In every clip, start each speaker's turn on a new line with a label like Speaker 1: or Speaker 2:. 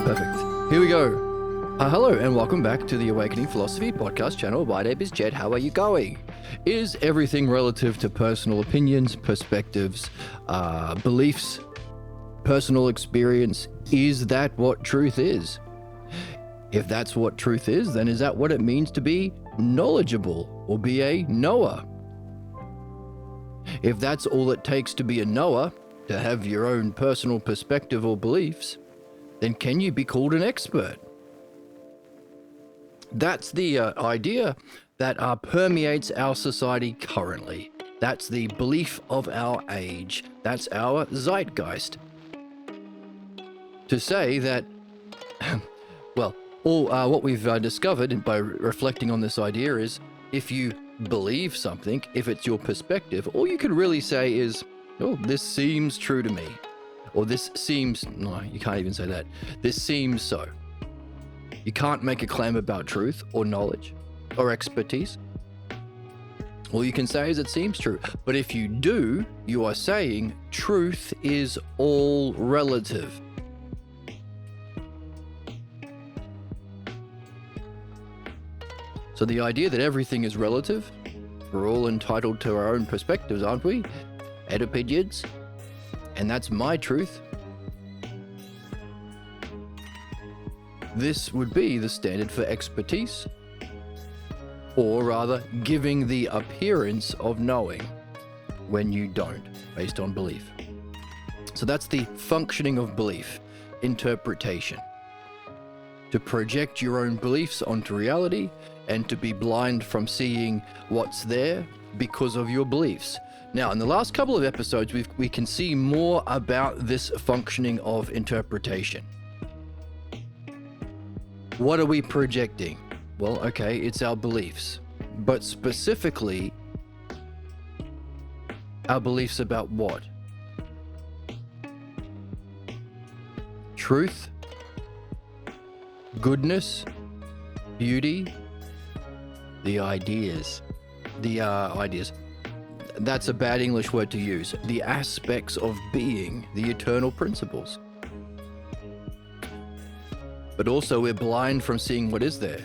Speaker 1: Perfect. Here we go. Hello and welcome back to the Awakening Philosophy podcast channel. My name is Jed. How are you going? Is everything relative to personal opinions, perspectives, beliefs, personal experience? Is that what truth is? If that's what truth is, then is that what it means to be knowledgeable or be a knower? If that's all it takes to be a knower, to have your own personal perspective or beliefs, then can you be called an expert? That's the idea that permeates our society currently. That's the belief of our age. That's our zeitgeist. To say that, well, what we've discovered by reflecting on this idea is if you believe something, if it's your perspective, all you can really say is, oh, this seems true to me. Or this seems, no, you can't even say that. This seems so. You can't make a claim about truth or knowledge or expertise. All you can say is it seems true. But if you do, you are saying truth is all relative. So the idea that everything is relative, we're all entitled to our own perspectives, aren't we? And opinions. And that's my truth. This would be the standard for expertise, or rather giving the appearance of knowing when you don't, based on belief. So that's the functioning of belief, interpretation. To project your own beliefs onto reality and to be blind from seeing what's there because of your beliefs. Now, in the last couple of episodes, we can see more about this functioning of interpretation. What are we projecting? Well, okay, it's our beliefs, but specifically, our beliefs about what? Truth, goodness, beauty, the ideas. That's a bad English word to use. The aspects of being, the eternal principles. But also we're blind from seeing what is there.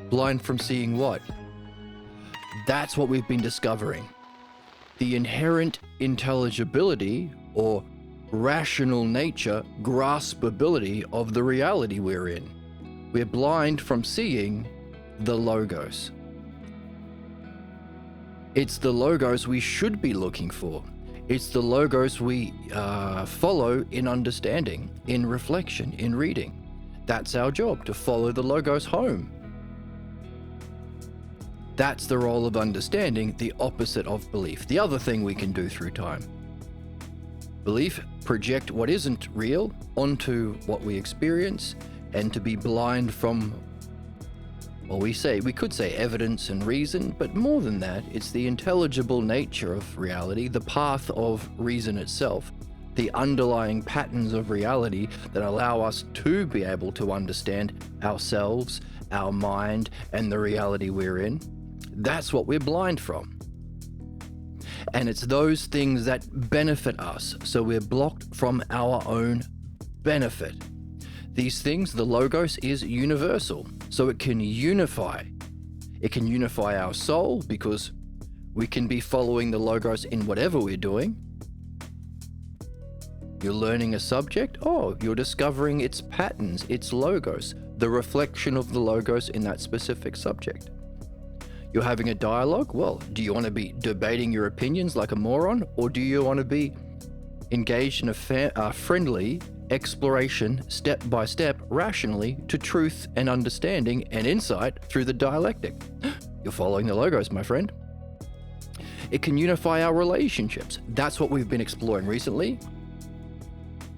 Speaker 1: Blind from seeing what? That's what we've been discovering. The inherent intelligibility or rational nature, graspability of the reality we're in. We're blind from seeing the logos. It's the logos we should be looking for. It's the logos we follow in understanding, in reflection, in reading. That's our job, to follow the logos home. That's the role of understanding, the opposite of belief. The other thing we can do through time. Belief, project what isn't real onto what we experience, and to be blind from, well, we could say evidence and reason, but more than that, it's the intelligible nature of reality, the path of reason itself, the underlying patterns of reality that allow us to be able to understand ourselves, our mind, and the reality we're in. That's what we're blind from. And it's those things that benefit us, so we're blocked from our own benefit. These things, the logos, is universal, so it can unify. It can unify our soul because we can be following the logos in whatever we're doing. You're learning a subject, you're discovering its patterns, its logos, the reflection of the logos in that specific subject. You're having a dialogue, do you want to be debating your opinions like a moron, or do you want to be engaged in a friendly exploration, step by step, rationally, to truth and understanding and insight through the dialectic? You're following the logos, my friend. It can unify our relationships. That's what we've been exploring recently.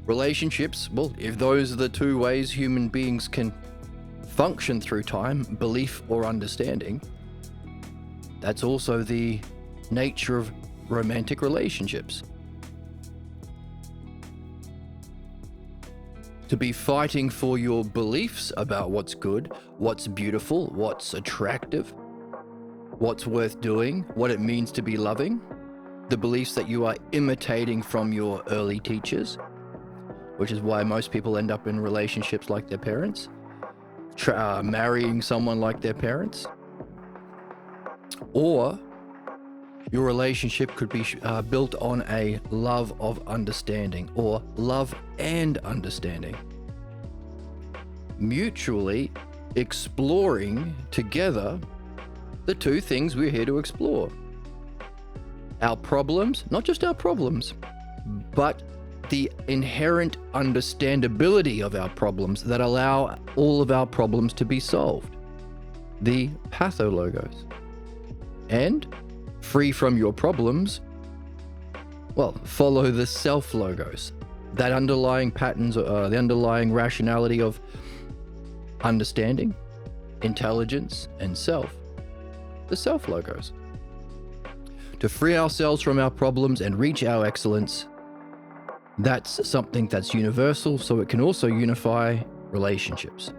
Speaker 1: Relationships, if those are the two ways human beings can function through time, belief or understanding, that's also the nature of romantic relationships. To be fighting for your beliefs about what's good, what's beautiful, what's attractive, what's worth doing, what it means to be loving, the beliefs that you are imitating from your early teachers, which is why most people end up in relationships like their parents, marrying someone like their parents. Or your relationship could be built on a love of understanding, or love and understanding. Mutually exploring together the two things we're here to explore. Our problems, not just our problems, but the inherent understandability of our problems that allow all of our problems to be solved. The pathologos. And free from your problems, well, follow the self-logos. That underlying patterns, the underlying rationality of understanding, intelligence, and self. The self-logos. To free ourselves from our problems and reach our excellence, that's something that's universal, so it can also unify relationships.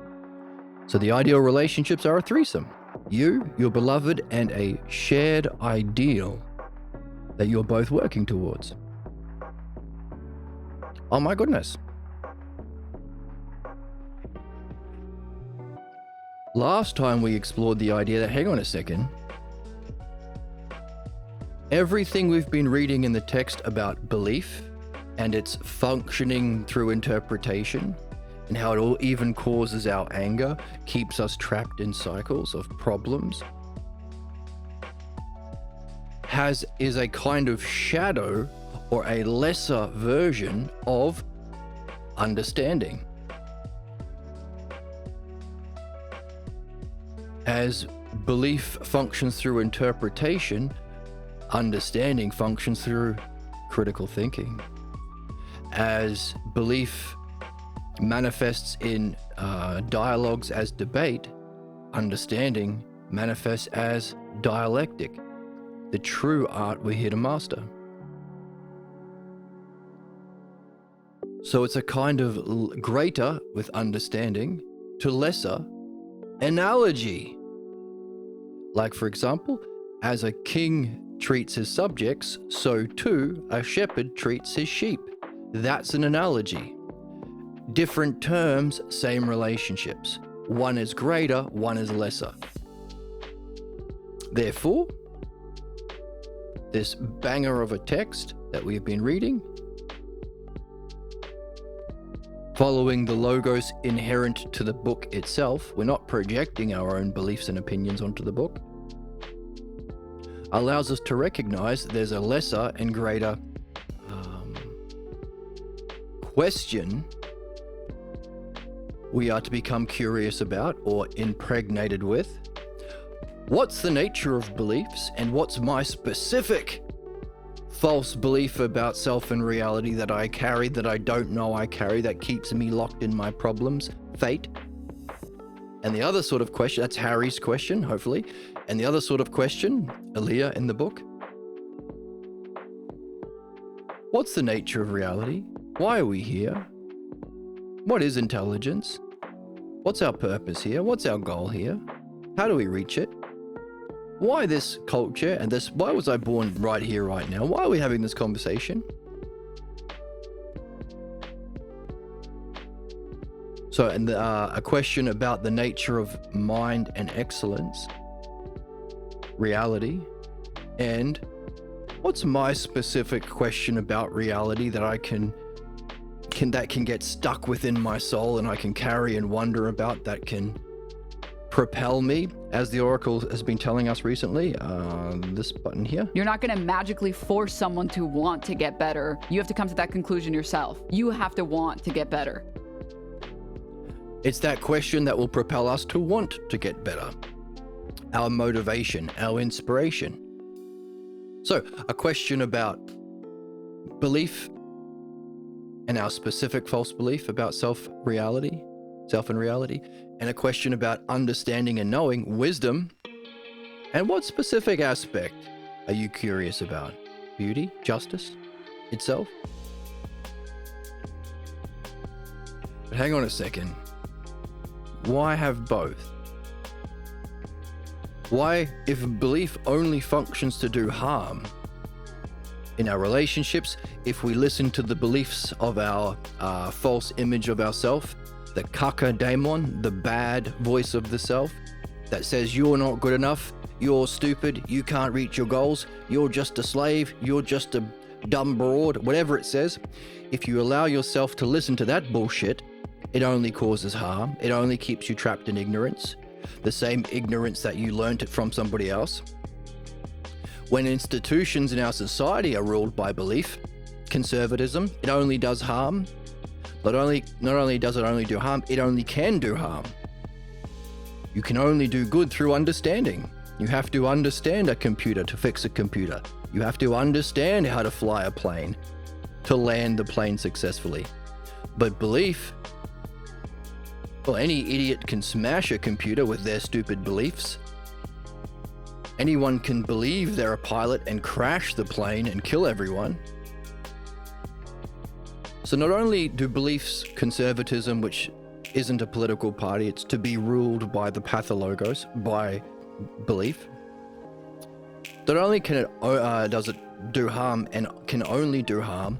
Speaker 1: So the ideal relationships are a threesome. You, your beloved, and a shared ideal that you're both working towards. Oh my goodness. Last time we explored the idea that, hang on a second, everything we've been reading in the text about belief and its functioning through interpretation, and how it all even causes our anger, keeps us trapped in cycles of problems, is a kind of shadow or a lesser version of understanding. As belief functions through interpretation, understanding functions through critical thinking. As belief manifests in dialogues as debate, understanding manifests as dialectic, the true art we're here to master. So it's a kind of greater with understanding to lesser analogy. Like, for example, as a king treats his subjects, so too a shepherd treats his sheep. That's an analogy. Different terms, same relationships. One is greater, one is lesser. Therefore, this banger of a text that we have been reading, following the logos inherent to the book itself, we're not projecting our own beliefs and opinions onto the book, allows us to recognize there's a lesser and greater question we are to become curious about or impregnated with. What's the nature of beliefs, and what's my specific false belief about self and reality that I carry, that I don't know I carry, that keeps me locked in my problems, fate? And the other sort of question, that's Harry's question, hopefully. And the other sort of question, Aaliyah in the book, what's the nature of reality? Why are we here? What is intelligence? What's our purpose here? What's our goal here? How do we reach it? Why this culture and this? Why was I born right here, right now? Why are we having this conversation? So, and a question about the nature of mind and excellence, reality, and what's my specific question about reality that I can get stuck within my soul and I can carry and wonder about, that can propel me, as the Oracle has been telling us recently, this button here.
Speaker 2: You're not going to magically force someone to want to get better. You have to come to that conclusion yourself. You have to want to get better.
Speaker 1: It's that question that will propel us to want to get better. Our motivation, our inspiration. So, a question about belief and our specific false belief about self and reality, and a question about understanding and knowing, wisdom, and what specific aspect are you curious about? Beauty, justice, itself? But hang on a second. Why have both? Why, if belief only functions to do harm, in our relationships, if we listen to the beliefs of our false image of ourself, the kaka daemon, the bad voice of the self that says you're not good enough, you're stupid, you can't reach your goals, you're just a slave, you're just a dumb broad, whatever it says, if you allow yourself to listen to that bullshit, it only causes harm. It only keeps you trapped in ignorance, the same ignorance that you learned it from somebody else. When institutions in our society are ruled by belief, conservatism, it only does harm. Not only does it only do harm, it only can do harm. You can only do good through understanding. You have to understand a computer to fix a computer. You have to understand how to fly a plane to land the plane successfully. But belief, well, any idiot can smash a computer with their stupid beliefs. Anyone can believe they're a pilot and crash the plane and kill everyone. So not only do beliefs, conservatism, which isn't a political party, it's to be ruled by the pathologos, by belief. Not only can it does it do harm and can only do harm,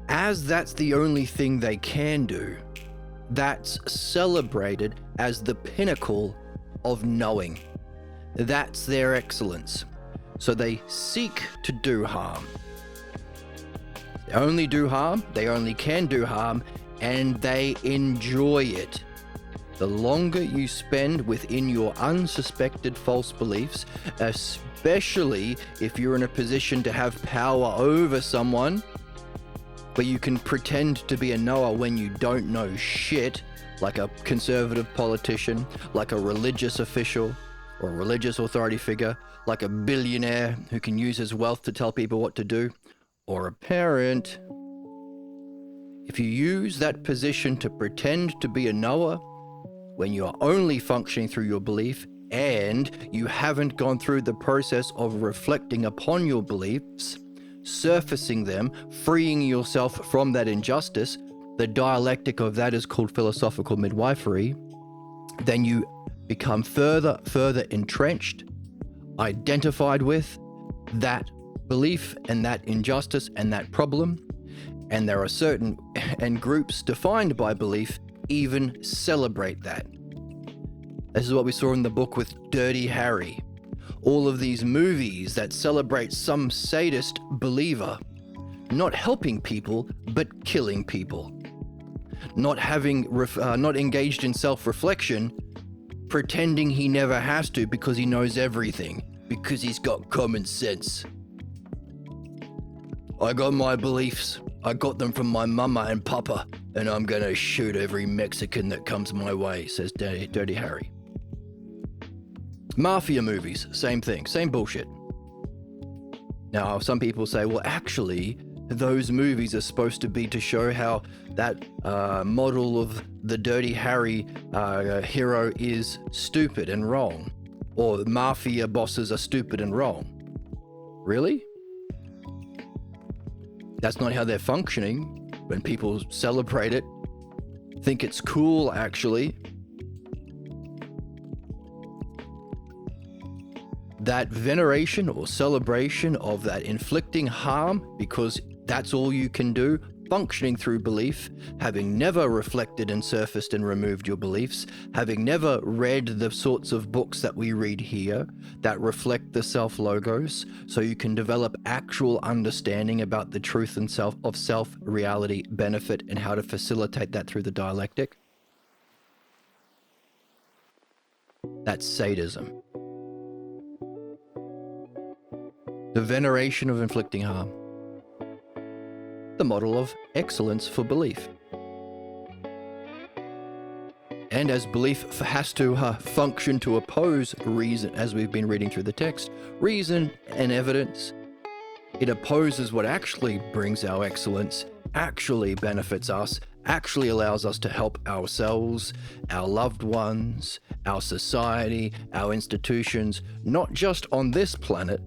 Speaker 1: as that's the only thing they can do, that's celebrated as the pinnacle of knowing. That's their excellence. So they seek to do harm. They only do harm, they only can do harm, and they enjoy it. The longer you spend within your unsuspected false beliefs, especially if you're in a position to have power over someone, where you can pretend to be a knower when you don't know shit, like a conservative politician, like a religious official, or a religious authority figure, like a billionaire who can use his wealth to tell people what to do, or a parent. If you use that position to pretend to be a knower, when you are only functioning through your belief and you haven't gone through the process of reflecting upon your beliefs, surfacing them, freeing yourself from that injustice, the dialectic of that is called philosophical midwifery, then you become further entrenched, identified with that belief and that injustice and that problem. And there are certain groups defined by belief even celebrate that. This is what we saw in the book with Dirty Harry. All of these movies that celebrate some sadist believer not helping people but killing people, not engaged in self-reflection, pretending he never has to because he knows everything, because he's got common sense. I got my beliefs. I got them from my mama and papa, and I'm gonna shoot every Mexican that comes my way, says Dirty Harry. Mafia movies, same thing, same bullshit. Now, some people say, well, actually, those movies are supposed to be to show how that model of the Dirty Harry hero is stupid and wrong, or mafia bosses are stupid and wrong. Really? That's not how they're functioning. When people celebrate it, think it's cool, actually. That veneration or celebration of that inflicting harm, because that's all you can do, functioning through belief, having never reflected and surfaced and removed your beliefs, having never read the sorts of books that we read here that reflect the self-logos, so you can develop actual understanding about the truth and self, reality, benefit, and how to facilitate that through the dialectic. That's sadism. The veneration of inflicting harm. The model of excellence for belief. And as belief has to function to oppose reason, as we've been reading through the text, reason and evidence, it opposes what actually brings our excellence, actually benefits us, actually allows us to help ourselves, our loved ones, our society, our institutions, not just on this planet.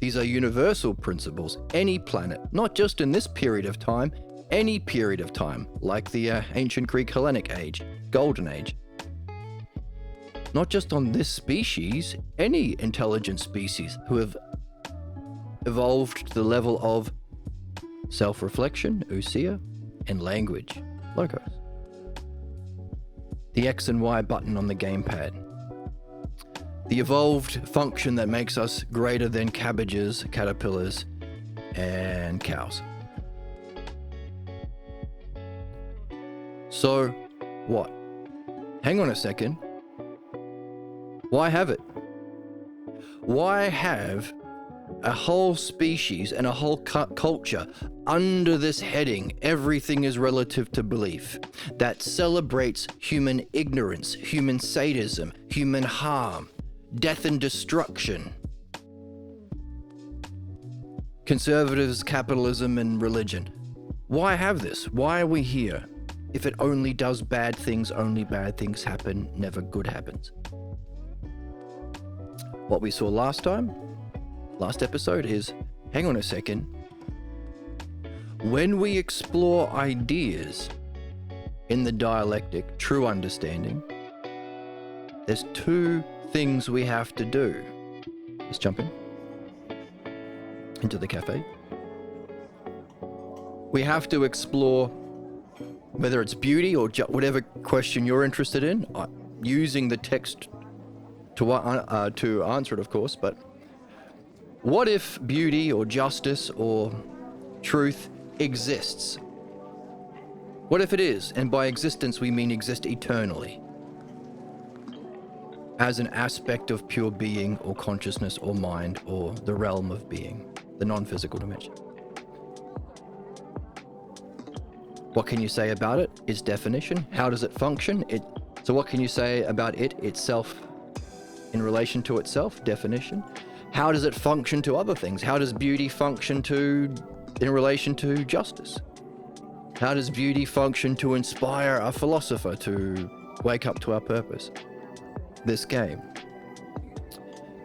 Speaker 1: These are universal principles, any planet, not just in this period of time, any period of time, like the ancient Greek Hellenic age, Golden Age. Not just on this species, any intelligent species who have evolved to the level of self-reflection, ousia, and language, logos. The X and Y button on the gamepad. The evolved function that makes us greater than cabbages, caterpillars, and cows. So, what? Hang on a second. Why have it? Why have a whole species and a whole culture under this heading, everything is relative to belief, that celebrates human ignorance, human sadism, human harm, death and destruction? Conservatives, capitalism, and religion. Why have this? Why are we here? If it only does bad things, only bad things happen, never good happens. What we saw last episode is, hang on a second, when we explore ideas in the dialectic, true understanding, there's two things we have to do. Let's jump into the cafe. We have to explore whether it's beauty or whatever question you're interested in, using the text to answer it, of course, but what if beauty or justice or truth exists? What if it is? And by existence, we mean exist eternally, as an aspect of pure being or consciousness or mind or the realm of being, the non-physical dimension. What can you say about it? Its definition. How does it function? So what can you say about it itself in relation to itself? Definition. How does it function to other things? How does beauty function in relation to justice? How does beauty function to inspire a philosopher to wake up to our purpose? This game.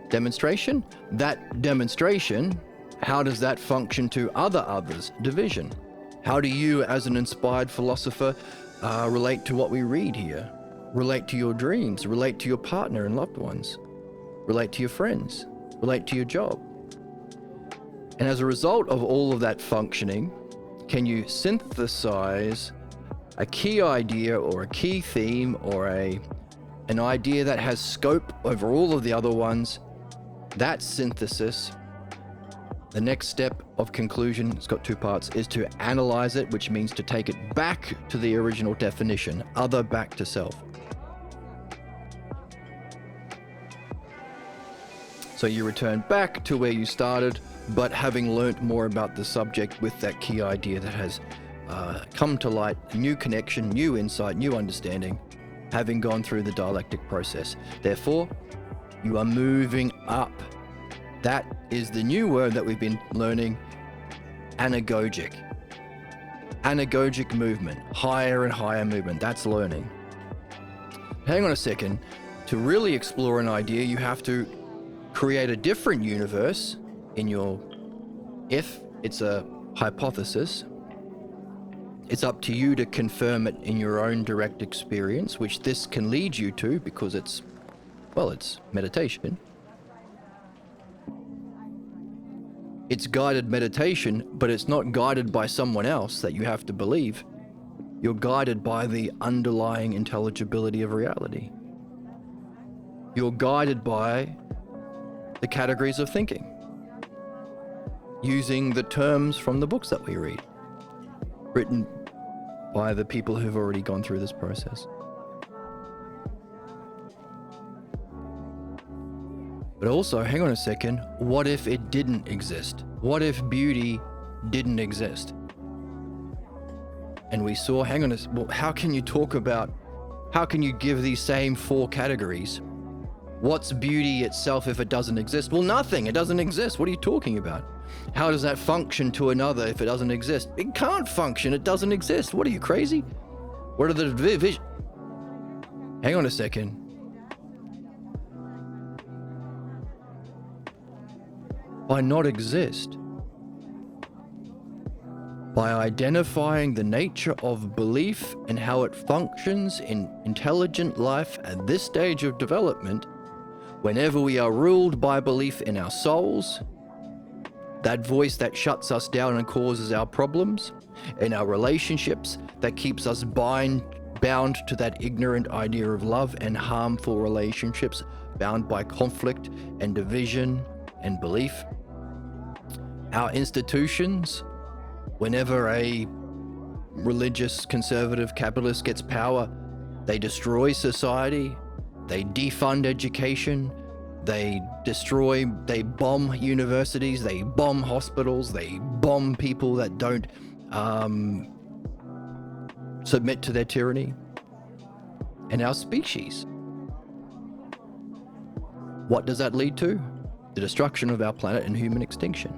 Speaker 1: Demonstration. That demonstration, how does that function to others? Division. How do you, as an inspired philosopher, relate to what we read here? Relate to your dreams, relate to your partner and loved ones, relate to your friends, relate to your job. And as a result of all of that functioning, can you synthesize a key idea or a key theme or an idea that has scope over all of the other ones? That synthesis, the next step of conclusion, it's got two parts, is to analyze it, which means to take it back to the original definition, other back to self. So you return back to where you started, but having learnt more about the subject with that key idea that has come to light, new connection, new insight, new understanding, having gone through the dialectic process. Therefore, you are moving up. That is the new word that we've been learning, anagogic. Anagogic movement, higher and higher movement, that's learning. Hang on a second. To really explore an idea, you have to create a different universe if it's a hypothesis. It's up to you to confirm it in your own direct experience, which this can lead you to because it's meditation. It's guided meditation, but it's not guided by someone else that you have to believe. You're guided by the underlying intelligibility of reality. You're guided by the categories of thinking, using the terms from the books that we read, written by the people who've already gone through this process. But also, hang on a second, what if it didn't exist? What if beauty didn't exist? And we saw, how can you give these same four categories? What's beauty itself if it doesn't exist? Well, nothing. It doesn't exist. What are you talking about? How does that function to another if it doesn't exist? It can't function. It doesn't exist. What are you, crazy? What are the divisions? Hang on a second. By not exist, by identifying the nature of belief and how it functions in intelligent life at this stage of development, whenever we are ruled by belief in our souls, That voice that shuts us down and causes our problems in our relationships, that keeps us bound to that ignorant idea of love, and harmful relationships bound by conflict and division and belief. Our institutions, whenever a religious, conservative, capitalist gets power, they destroy society, they defund education, they bomb universities, they bomb hospitals, they bomb people that don't submit to their tyranny. And our species. What does that lead to? The destruction of our planet and human extinction.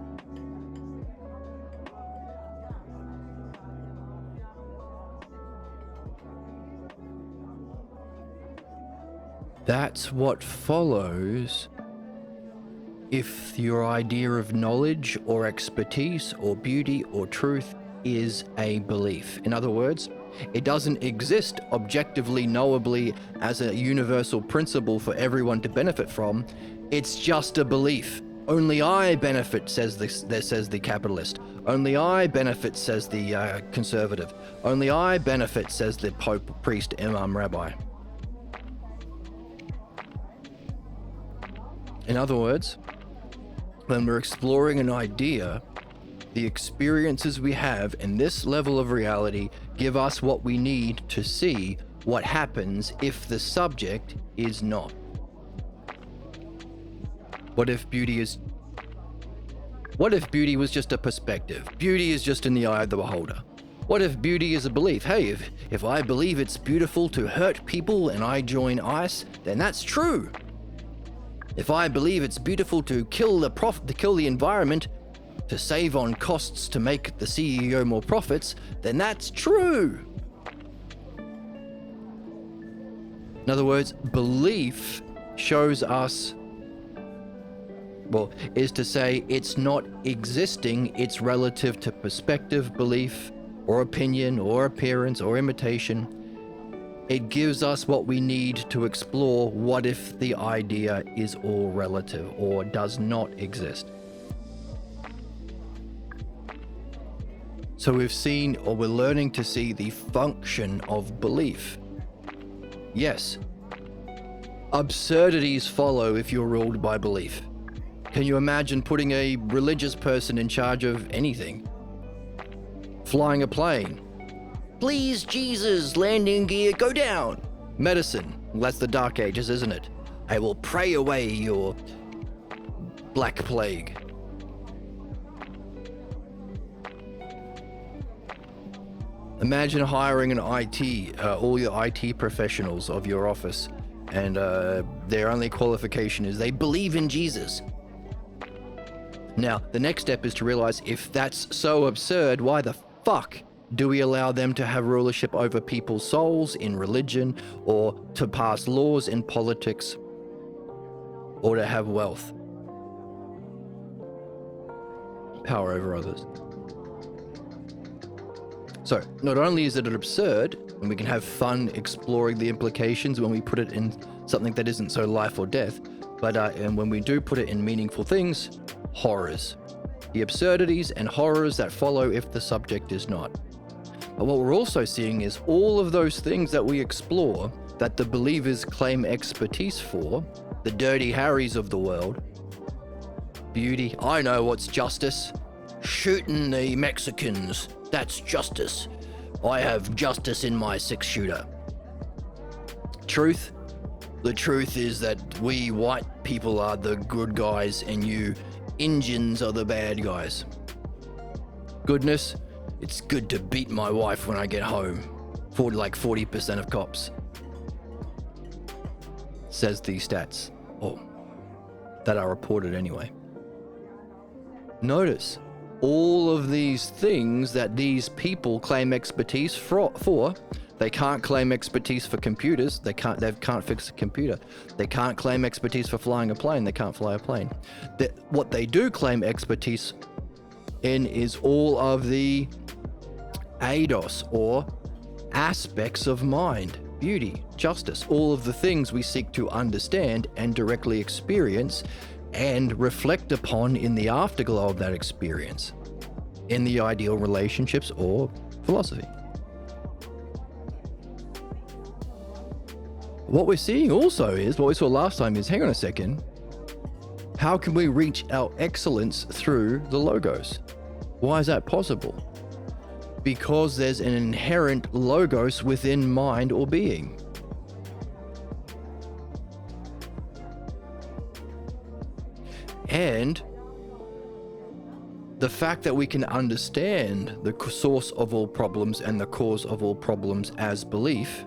Speaker 1: That's what follows if your idea of knowledge or expertise or beauty or truth is a belief. In other words, it doesn't exist objectively, knowably as a universal principle for everyone to benefit from. It's just a belief. Only I benefit, says the capitalist. Only I benefit, says the conservative. Only I benefit, says the pope, priest, imam, rabbi. In other words, when we're exploring an idea, the experiences we have in this level of reality give us what we need to see what happens if the subject is not. What if beauty was just a perspective? Beauty is just in the eye of the beholder. What if beauty is a belief? Hey, if I believe it's beautiful to hurt people and I join ICE, then that's true. If I believe it's beautiful to kill the environment, to save on costs to make the CEO more profits, then that's true. In other words, belief shows us, is to say it's not existing, it's relative to perspective, belief, or opinion, or appearance, or imitation. It gives us what we need to explore what if the idea is all relative or does not exist. So we've seen, or we're learning to see, the function of belief. Yes, absurdities follow if you're ruled by belief. Can you imagine putting a religious person in charge of anything? Flying a plane. Please, Jesus, landing gear, go down. Medicine. That's the Dark Ages, isn't it? I will pray away your Black Plague. Imagine hiring an IT, all your IT professionals of your office, and their only qualification is they believe in Jesus. Now, the next step is to realize if that's so absurd, why the fuck do we allow them to have rulership over people's souls in religion, or to pass laws in politics, or to have wealth? Power over others. So, not only is it absurd, and we can have fun exploring the implications when we put it in something that isn't so life or death, but and when we do put it in meaningful things, horrors. The absurdities and horrors that follow if the subject is not. But what we're also seeing is all of those things that we explore that the believers claim expertise for, the Dirty Harrys of the world. Beauty, I know what's justice. Shooting the Mexicans, that's justice. I have justice in my 6-shooter. Truth, the truth is that we white people are the good guys and you Indians are the bad guys. Goodness, it's good to beat my wife when I get home. 40% of cops. Says these stats. That are reported anyway. Notice all of these things that these people claim expertise for. They can't claim expertise for computers. They can't fix a computer. They can't claim expertise for flying a plane. They can't fly a plane. What they do claim expertise in is all of the ADOS, or aspects of mind, beauty, justice, all of the things we seek to understand and directly experience and reflect upon in the afterglow of that experience, in the ideal relationships or philosophy. What we're seeing also is, what we saw last time is, hang on a second, how can we reach our excellence through the logos? Why is that possible? Because there's an inherent logos within mind or being. And the fact that we can understand the source of all problems and the cause of all problems as belief,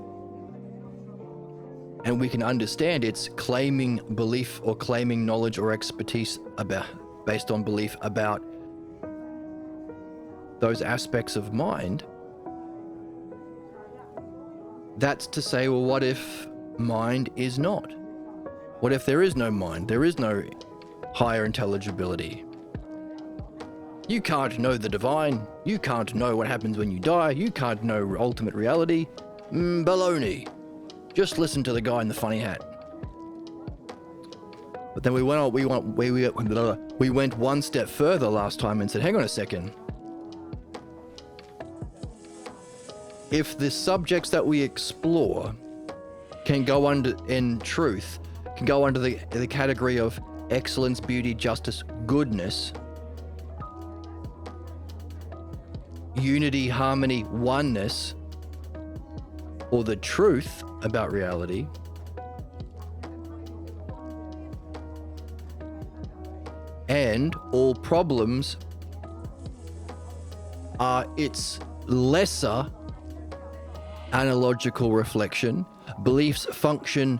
Speaker 1: and we can understand it's claiming belief or claiming knowledge or expertise based on belief about those aspects of mind. That's to say, well, what if mind is not? What if there is no mind? There is no higher intelligibility. You can't know the divine. You can't know what happens when you die. You can't know ultimate reality. Baloney. Just listen to the guy in the funny hat. But then we went one step further last time and said, hang on a second. If the subjects that we explore can go under, in truth, can go under the category of excellence, beauty, justice, goodness, unity, harmony, oneness, or the truth about reality, and all problems are its lesser analogical reflection, beliefs function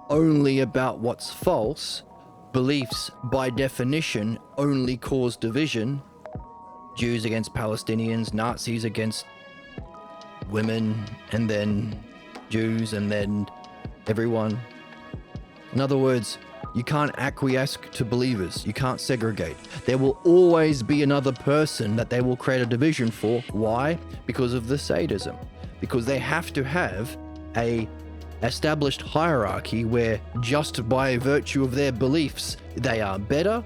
Speaker 1: only about what's false, beliefs by definition only cause division, Jews against Palestinians, Nazis against women, and then Jews, and then everyone. In other words, you can't acquiesce to believers. You can't segregate. There will always be another person that they will create a division for. Why? Because of the sadism. Because they have to have a established hierarchy where just by virtue of their beliefs, they are better.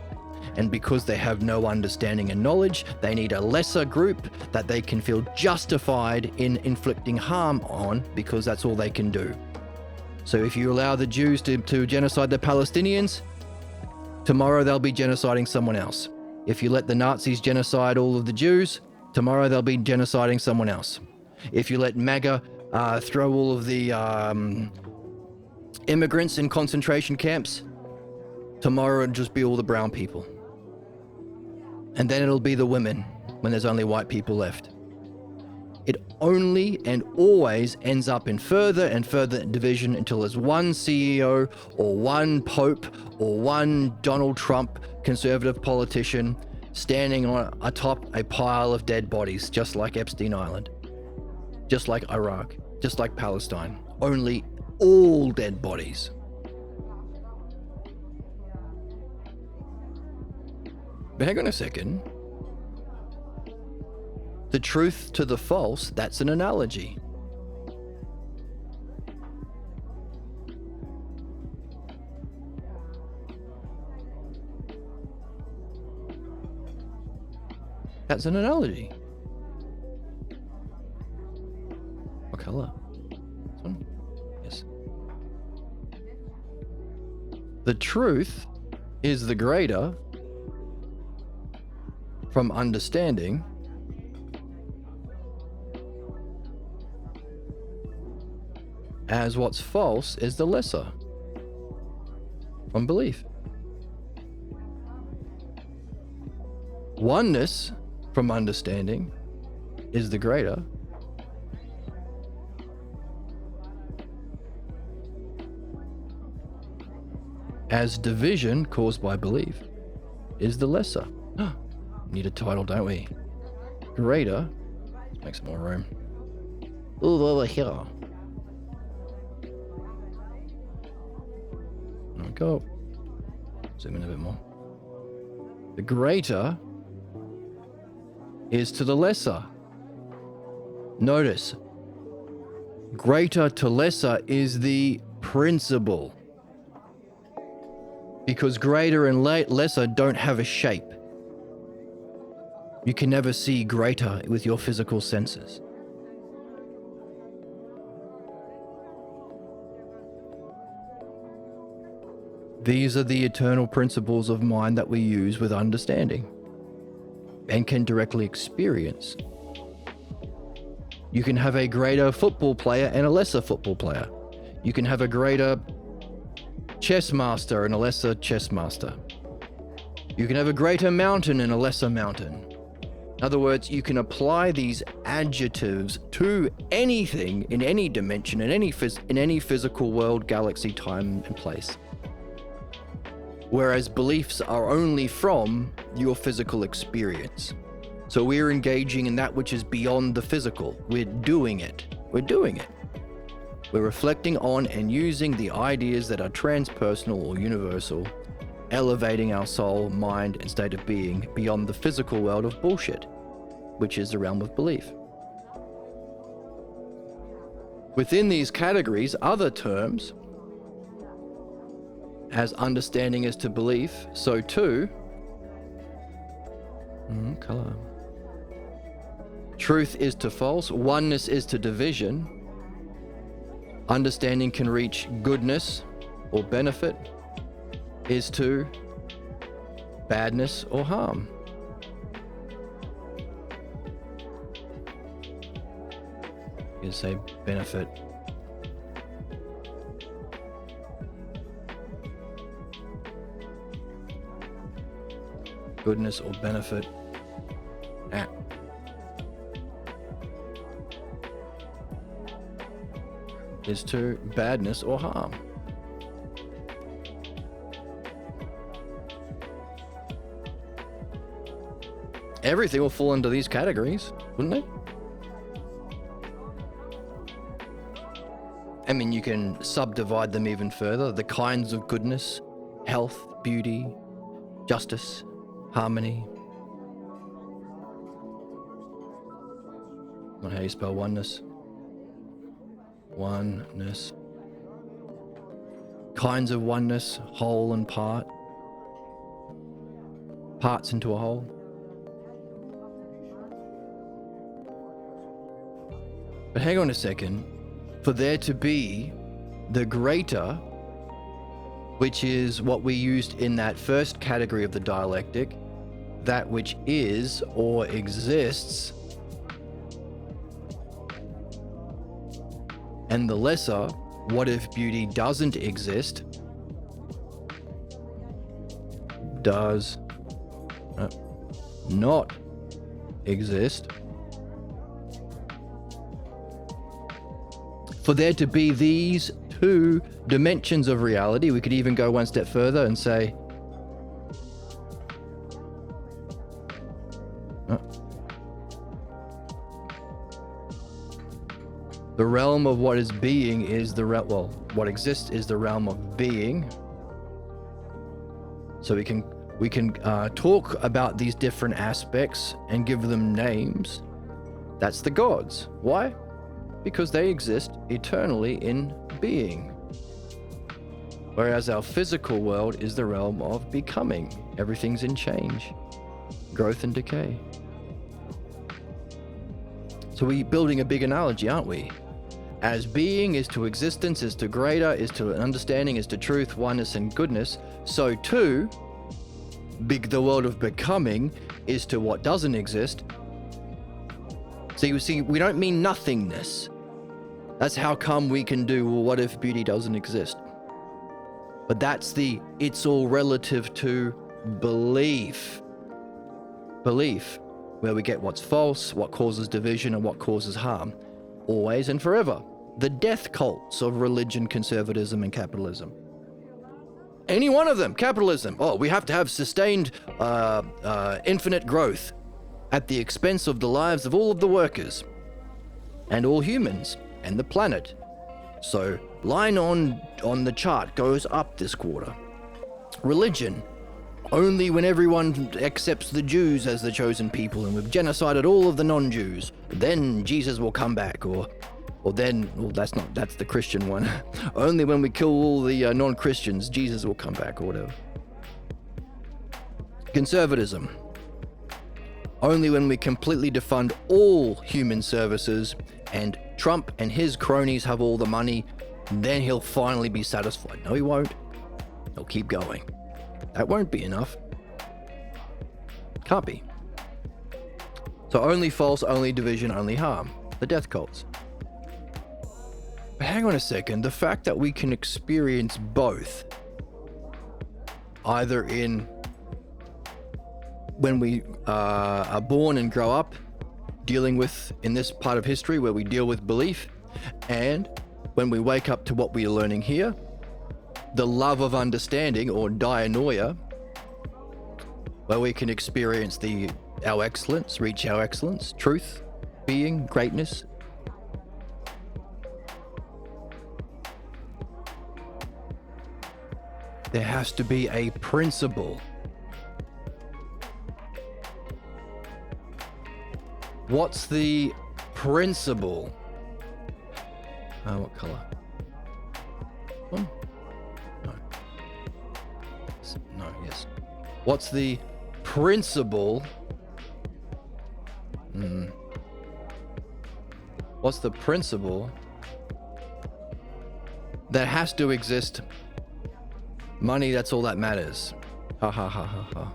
Speaker 1: And because they have no understanding and knowledge, they need a lesser group that they can feel justified in inflicting harm on, because that's all they can do. So if you allow the Jews to genocide the Palestinians, tomorrow they'll be genociding someone else. If you let the Nazis genocide all of the Jews, tomorrow they'll be genociding someone else. If you let MAGA throw all of the immigrants in concentration camps, tomorrow it'll just be all the brown people. And then it'll be the women when there's only white people left. It only and always ends up in further and further division until there's one CEO or one Pope or one Donald Trump conservative politician standing on atop a pile of dead bodies, just like Epstein Island, just like Iraq, just like Palestine. Only all dead bodies. But hang on a second. The truth to the false, that's an analogy. That's an analogy. What color? This one? Yes. The truth is the greater from understanding, as what's false is the lesser from belief. Oneness from understanding is the greater, as division caused by belief is the lesser. Need a title, don't we? Greater. Let's make some more room. Ooh, over here. There we go. Zoom in a bit more. The greater is to the lesser. Notice, greater to lesser is the principle. Because greater and lesser don't have a shape. You can never see greater with your physical senses. These are the eternal principles of mind that we use with understanding and can directly experience. You can have a greater football player and a lesser football player. You can have a greater chess master and a lesser chess master. You can have a greater mountain and a lesser mountain. In other words, you can apply these adjectives to anything in any dimension, in any physical world, galaxy, time, and place. Whereas beliefs are only from your physical experience. So we're engaging in that which is beyond the physical. We're doing it. We're doing it. We're reflecting on and using the ideas that are transpersonal or universal, elevating our soul, mind, and state of being beyond the physical world of bullshit, which is the realm of belief. Within these categories, other terms, as understanding is to belief, so too, color. Truth is to false, oneness is to division. Understanding can reach goodness or benefit, is to badness or harm. You say benefit. Goodness or benefit. Is to badness or harm. Everything will fall into these categories, wouldn't it? I mean, you can subdivide them even further. The kinds of goodness, health, beauty, justice, harmony. Not how you spell oneness. Oneness. Kinds of oneness, whole and part. Parts into a whole. But hang on a second. For there to be the greater, which is what we used in that first category of the dialectic, that which is or exists, and the lesser, what if beauty doesn't exist? Does not exist. For there to be these two dimensions of reality, we could even go one step further and say, the realm of what is being is what exists is the realm of being. So we can talk about these different aspects and give them names. That's the gods. Why? Because they exist eternally in being. Whereas our physical world is the realm of becoming. Everything's in change, growth and decay. So we're building a big analogy, aren't we? As being is to existence, is to greater, is to understanding, is to truth, oneness, and goodness, so too, the world of becoming is to what doesn't exist. So you see, we don't mean nothingness. That's how come we can do, well, what if beauty doesn't exist? But that's it's all relative to belief. Belief, where we get what's false, what causes division, and what causes harm. Always and forever. The death cults of religion, conservatism, and capitalism. Any one of them, capitalism. Oh, we have to have sustained, infinite growth at the expense of the lives of all of the workers and all humans and the planet. So, line on the chart goes up this quarter. Religion. Only when everyone accepts the Jews as the chosen people and we've genocided all of the non-Jews, then Jesus will come back, or Well, that's the Christian one. Only when we kill all the non-Christians, Jesus will come back or whatever. Conservatism. Only when we completely defund all human services and Trump and his cronies have all the money, then he'll finally be satisfied. No, he won't. He'll keep going. That won't be enough. Can't be. So only false, only division, only harm. The death cults. But hang on a second. The fact that we can experience both, either when we are born and grow up, dealing with, in this part of history where we deal with belief, and when we wake up to what we are learning here, the love of understanding, or dianoia, where we can experience our excellence, reach our excellence, truth, being, greatness. There has to be a principle. What's the principle? What color? One? No. No, yes. What's the principle? What's the principle that has to exist? Money, that's all that matters. Ha ha ha ha ha.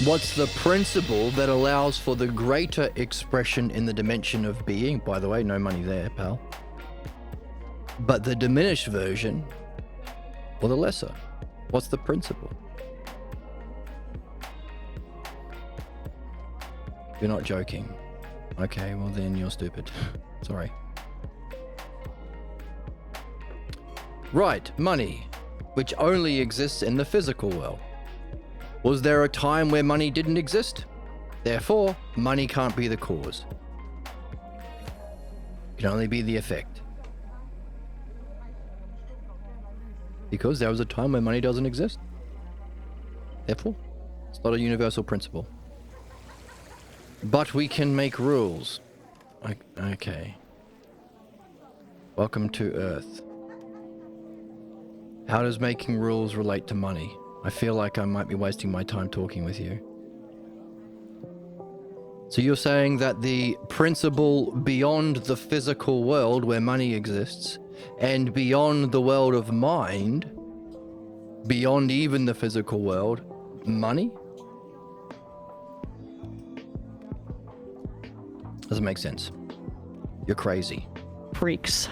Speaker 1: What's the principle that allows for the greater expression in the dimension of being? By the way, no money there, pal. But the diminished version, or the lesser, what's the principle? You're not joking. Okay, well then you're stupid. Sorry. Right, money, which only exists in the physical world. Was there a time where money didn't exist? Therefore, money can't be the cause. It can only be the effect. Because there was a time when money doesn't exist. Therefore, it's not a universal principle. But we can make rules. Okay. Welcome to Earth. How does making rules relate to money? I feel like I might be wasting my time talking with you. So you're saying that the principle beyond the physical world where money exists, and beyond the world of mind, beyond even the physical world, money? Doesn't make sense. You're crazy.
Speaker 3: Freaks.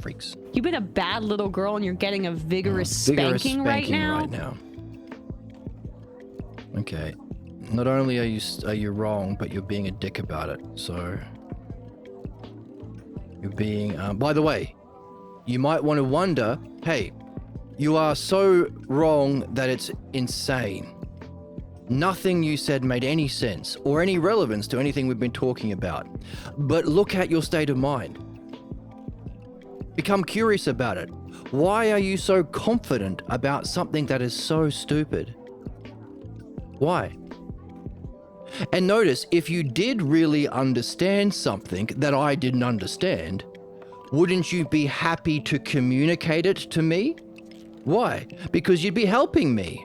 Speaker 1: Freaks.
Speaker 3: You've been a bad little girl and you're getting a vigorous spanking right now.
Speaker 1: Okay. Not only are you wrong, but you're being a dick about it. So you're being by the way, you might want to wonder, hey, you are so wrong that it's insane. Nothing you said made any sense or any relevance to anything we've been talking about. But look at your state of mind. Become curious about it. Why are you so confident about something that is so stupid? Why? And notice, if you did really understand something that I didn't understand, wouldn't you be happy to communicate it to me? Why? Because you'd be helping me.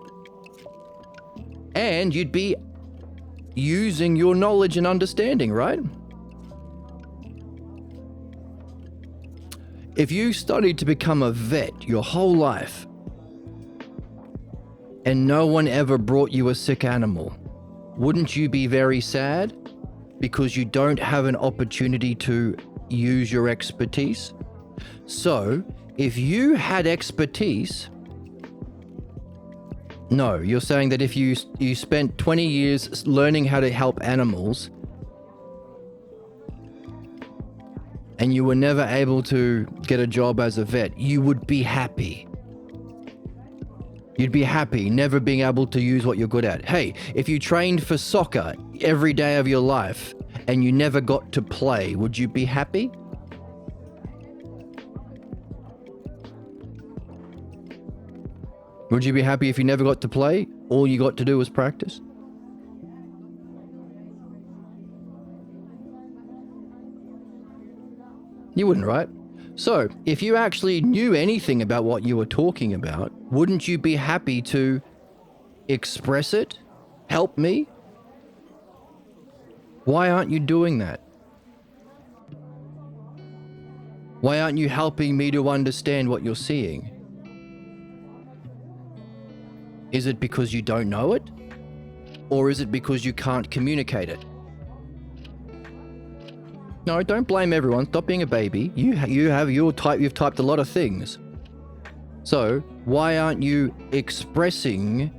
Speaker 1: And you'd be using your knowledge and understanding, right? If you studied to become a vet your whole life and no one ever brought you a sick animal, wouldn't you be very sad because you don't have an opportunity to use your expertise? So, if you had expertise, no, you're saying that if you spent 20 years learning how to help animals and you were never able to get a job as a vet, you would be happy. You'd be happy never being able to use what you're good at. Hey, if you trained for soccer every day of your life and you never got to play, would you be happy? Would you be happy if you never got to play? All you got to do was practice? You wouldn't, right? So, if you actually knew anything about what you were talking about, wouldn't you be happy to express it? Help me? Why aren't you doing that? Why aren't you helping me to understand what you're seeing? Is it because you don't know it? Or is it because you can't communicate it? No, don't blame everyone. Stop being a baby. You've typed a lot of things. So, why aren't you expressing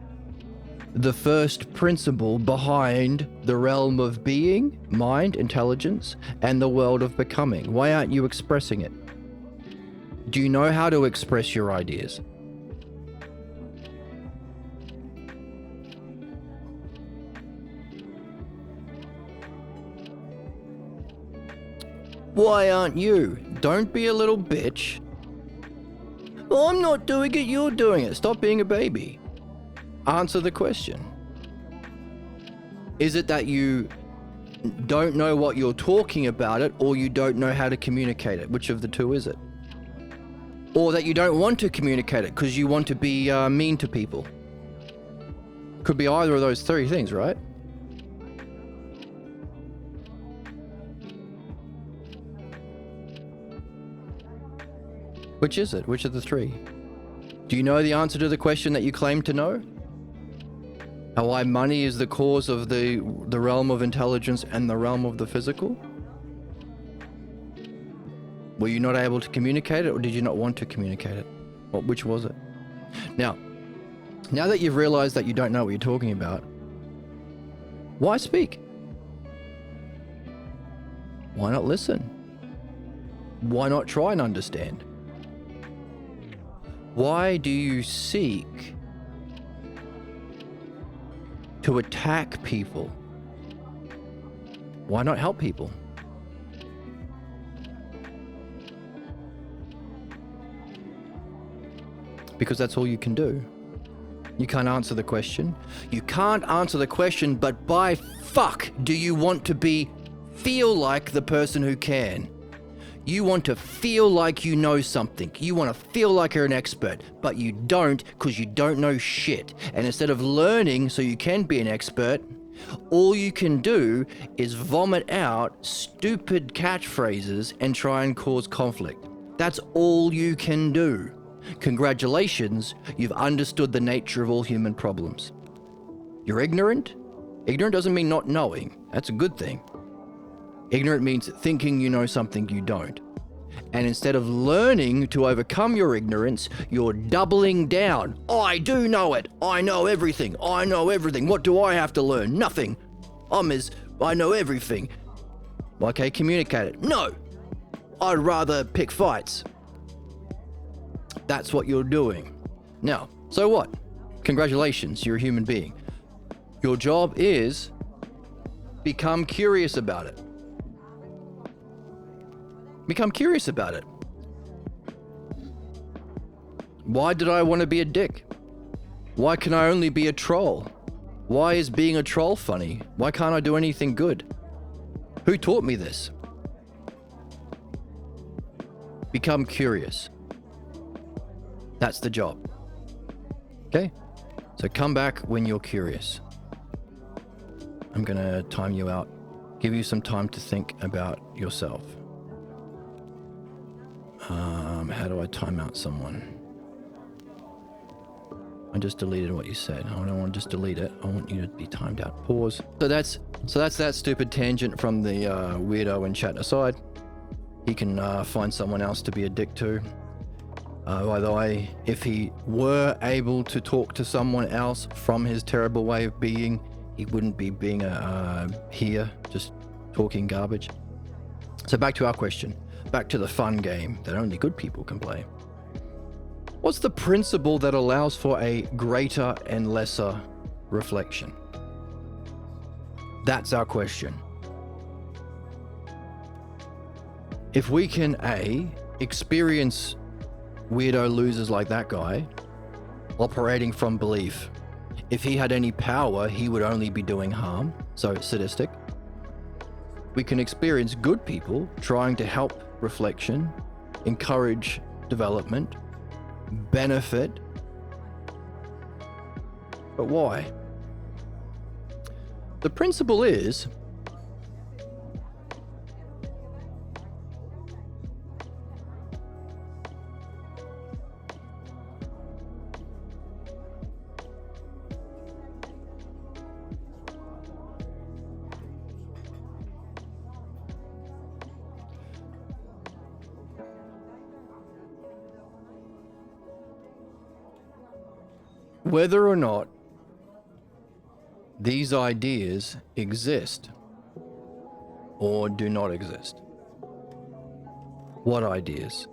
Speaker 1: the first principle behind the realm of being, mind, intelligence, and the world of becoming? Why aren't you expressing it? Do you know how to express your ideas? Why aren't you? Don't be a little bitch. Well, I'm not doing it, you're doing it. Stop being a baby. Answer the question. Is it that you don't know what you're talking about it, or you don't know how to communicate it? Which of the two is it? Or that you don't want to communicate it because you want to be mean to people? Could be either of those three things, right? Which is it? Which of the three? Do you know the answer to the question that you claim to know? Why money is the cause of the realm of intelligence and the realm of the physical? Were you not able to communicate it, or did you not want to communicate it? Which was it? Now that you've realized that you don't know what you're talking about, why speak? Why not listen? Why not try and understand? Why do you seek to attack people? Why not help people? Because that's all you can do. You can't answer the question. You can't answer the question, but by fuck do you want to feel like the person who can. You want to feel like you know something. You want to feel like you're an expert, but you don't, because you don't know shit. And instead of learning so you can be an expert, all you can do is vomit out stupid catchphrases and try and cause conflict. That's all you can do. Congratulations, you've understood the nature of all human problems. You're ignorant? Ignorant doesn't mean not knowing. That's a good thing. Ignorant means thinking you know something you don't. And instead of learning to overcome your ignorance, you're doubling down. I do know it. I know everything. I know everything. What do I have to learn? Nothing. I know everything. Okay, communicate it. No. I'd rather pick fights. That's what you're doing. Now, so what? Congratulations, you're a human being. Your job is become curious about it. Become curious about it. Why did I want to be a dick? Why can I only be a troll? Why is being a troll funny? Why can't I do anything good? Who taught me this? Become curious. That's the job. Okay? So come back when you're curious. I'm gonna time you out. Give you some time to think about yourself. How do I time out someone? I just deleted what you said. I don't want to just delete it. I want you to be timed out. Pause. So that's that stupid tangent from the weirdo in chat aside. He can find someone else to be a dick to. By the way, if he were able to talk to someone else from his terrible way of being, he wouldn't be being here, just talking garbage. So back to our question. Back to the fun game that only good people can play. What's the principle that allows for a greater and lesser reflection? That's our question. If we can experience weirdo losers like that guy operating from belief, if he had any power, he would only be doing harm, so sadistic. We can experience good people trying to help reflection, encourage development, benefit. But why? The principle is whether or not these ideas exist or do not exist. What ideas?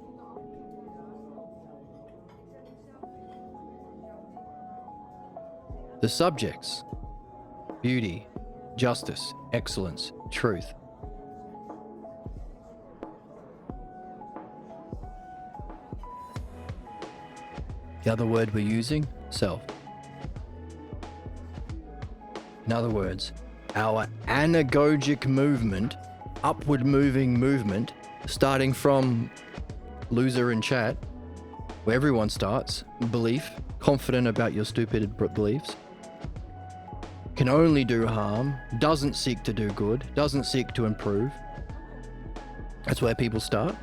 Speaker 1: The subjects: beauty, justice, excellence, truth. The other word we're using, self. In other words, our anagogic movement, upward moving movement, starting from loser in chat, where everyone starts, belief, confident about your stupid beliefs, can only do harm, doesn't seek to do good, doesn't seek to improve. That's where people start.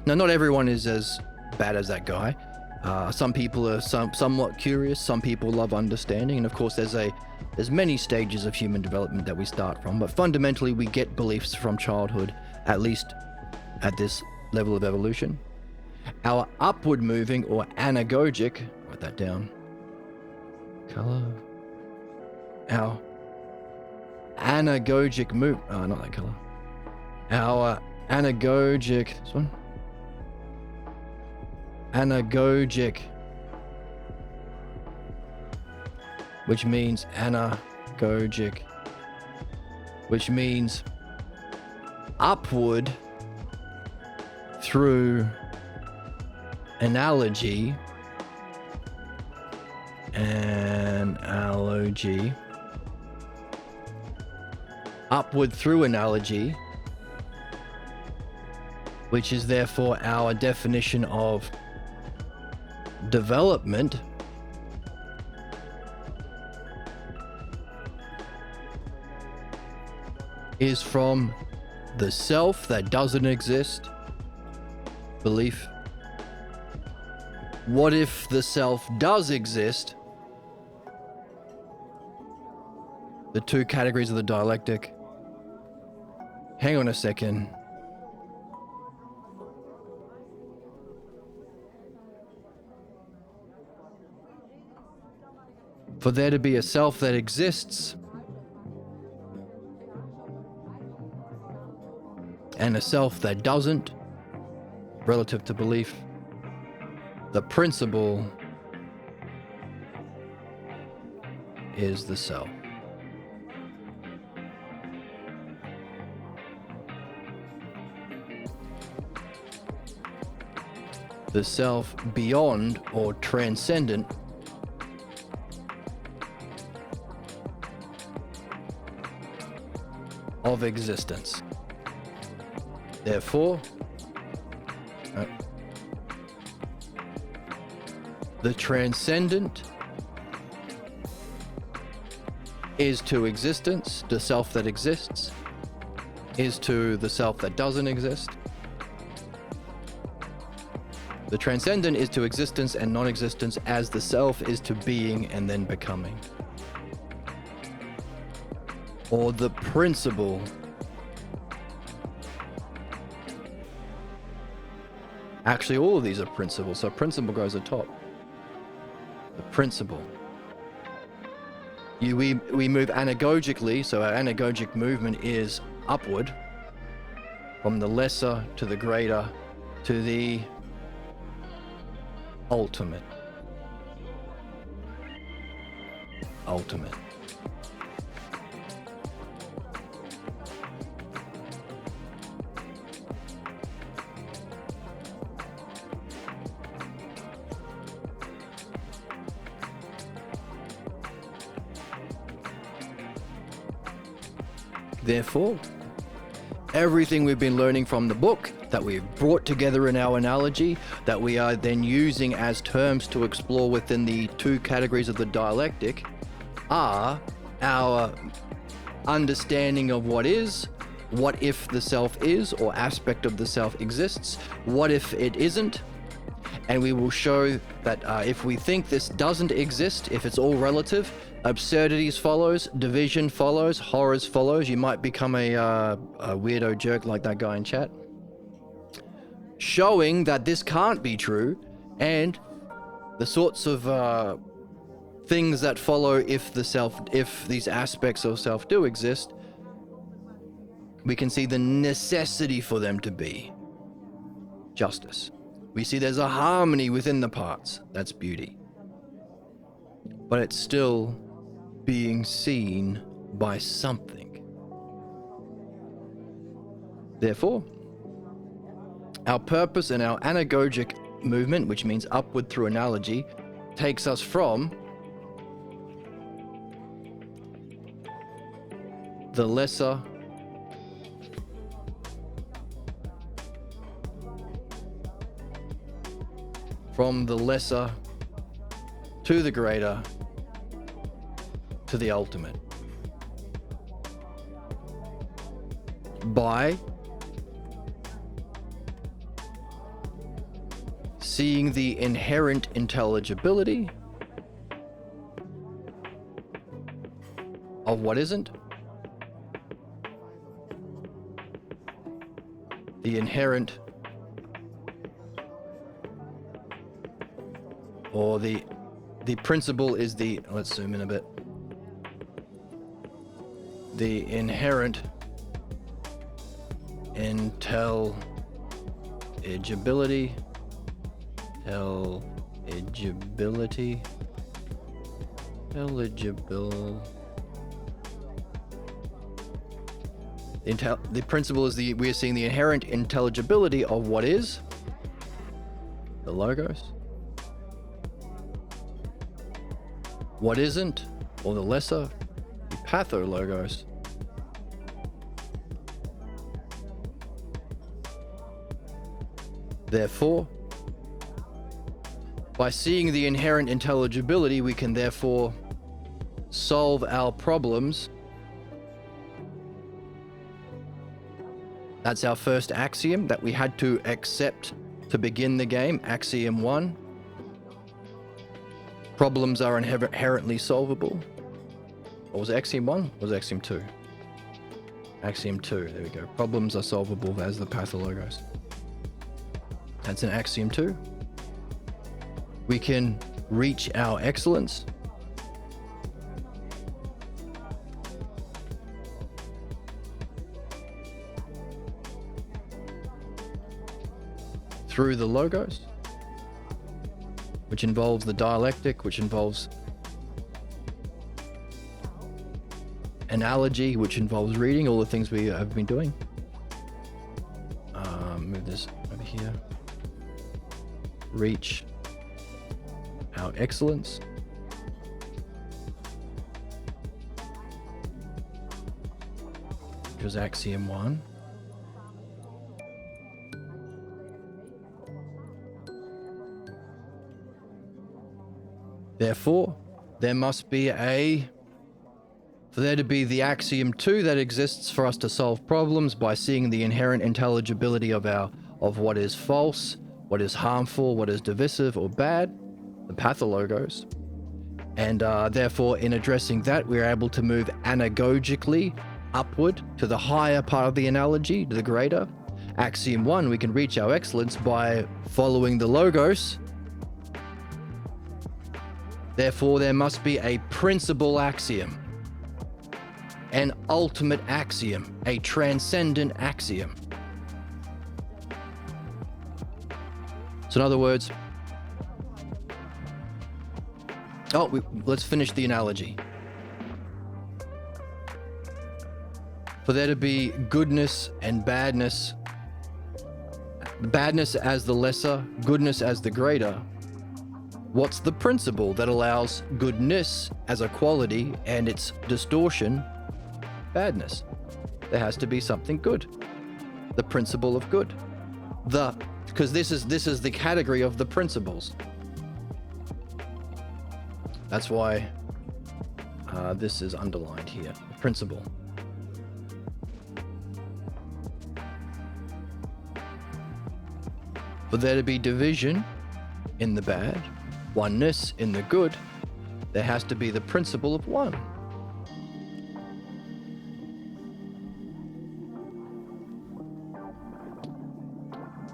Speaker 1: Now, not everyone is as bad as that guy. Some people are somewhat curious, some people love understanding, and of course there's many stages of human development that we start from, but fundamentally we get beliefs from childhood, at least at this level of evolution. Our upward moving or anagogic, write that down, color, our anagogic move, not that color, our anagogic, this one, anagogic, which means anagogic, which means upward through analogy, upward through analogy, which is therefore our definition of development, is from the self that doesn't exist, belief. What if the self does exist? The two categories of the dialectic. Hang on a second. For there to be a self that exists and a self that doesn't, relative to belief, the principle is the self. The self beyond or transcendent of existence. Therefore, the transcendent is to existence, the self that exists is to the self that doesn't exist. The transcendent is to existence and non-existence as the self is to being and then becoming. Or the principle actually all of these are principles, so principle goes atop. The principle. We move anagogically, so our anagogic movement is upward from the lesser to the greater to the ultimate. Ultimate. Therefore, everything we've been learning from the book that we've brought together in our analogy, that we are then using as terms to explore within the two categories of the dialectic, are our understanding of what is, what if the self is or aspect of the self exists, what if it isn't, and we will show that if we think this doesn't exist, if it's all relative, absurdities follows, division follows, horrors follows. You might become a weirdo jerk like that guy in chat. Showing that this can't be true, and the sorts of things that follow if these aspects of self do exist, we can see the necessity for them to be justice. We see there's a harmony within the parts. That's beauty. But it's still being seen by something. Therefore, our purpose and our anagogic movement, which means upward through analogy, takes us from the lesser to the greater to the ultimate by seeing the inherent intelligibility of what isn't, the inherent or the principle is the, let's zoom in a bit, the inherent intelligibility the principle is we are seeing the inherent intelligibility of what is the logos, what isn't, or the lesser, the pathologos. Therefore, by seeing the inherent intelligibility, we can therefore solve our problems. That's our first axiom that we had to accept to begin the game. Axiom 1. Problems are inherently solvable. Or was it axiom 1? Or was it axiom 2? Axiom 2, there we go. Problems are solvable as the pathologos. That's an axiom 2. We can reach our excellence through the logos, which involves the dialectic, which involves analogy, which involves reading, all the things we have been doing. Move this over here. Reach our excellence. Which was axiom 1. Therefore, there must be for there to be the axiom 2 that exists for us to solve problems by seeing the inherent intelligibility of what is false, what is harmful, what is divisive or bad, the pathologos. And therefore, in addressing that, we're able to move anagogically upward to the higher part of the analogy, to the greater. Axiom 1, we can reach our excellence by following the logos. Therefore, there must be a principal axiom, an ultimate axiom, a transcendent axiom. So in other words, let's finish the analogy. For there to be goodness and badness, badness as the lesser, goodness as the greater, what's the principle that allows goodness as a quality and its distortion, badness? There has to be something good. The principle of good. because this is the category of the principles. That's why this is underlined here, principle. For there to be division in the bad, oneness in the good, there has to be the principle of one.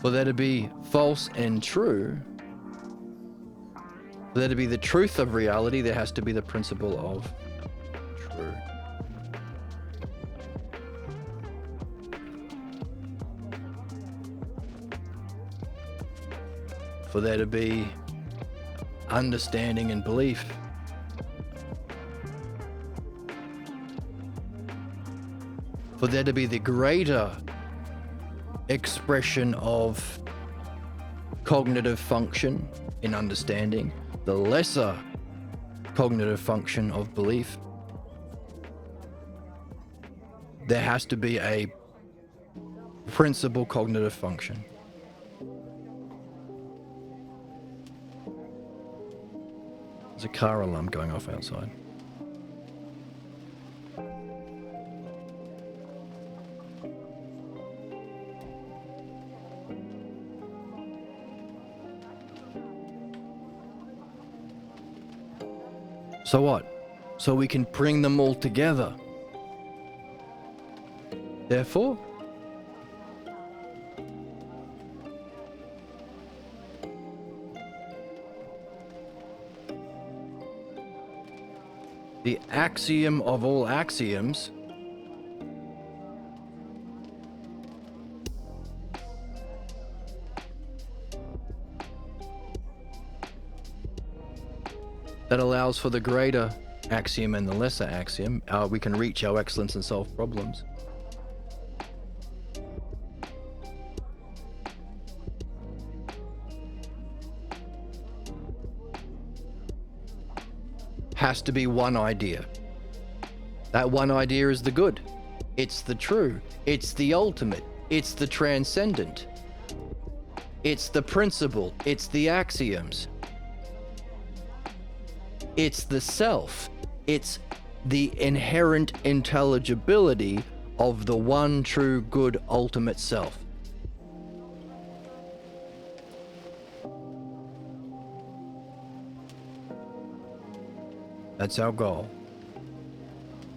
Speaker 1: For there to be false and true, for there to be the truth of reality, there has to be the principle of true. For there to be understanding and belief, for there to be the greater expression of cognitive function in understanding, the lesser cognitive function of belief, there has to be a principal cognitive function. There's a car alarm going off outside. So what? So we can bring them all together. Therefore, the axiom of all axioms that allows for the greater axiom and the lesser axiom, we can reach our excellence and solve problems. Has to be one idea. That one idea is the good. It's the true. It's the ultimate. It's the transcendent. It's the principle. It's the axioms. It's the self. It's the inherent intelligibility of the one true good ultimate self. That's our goal.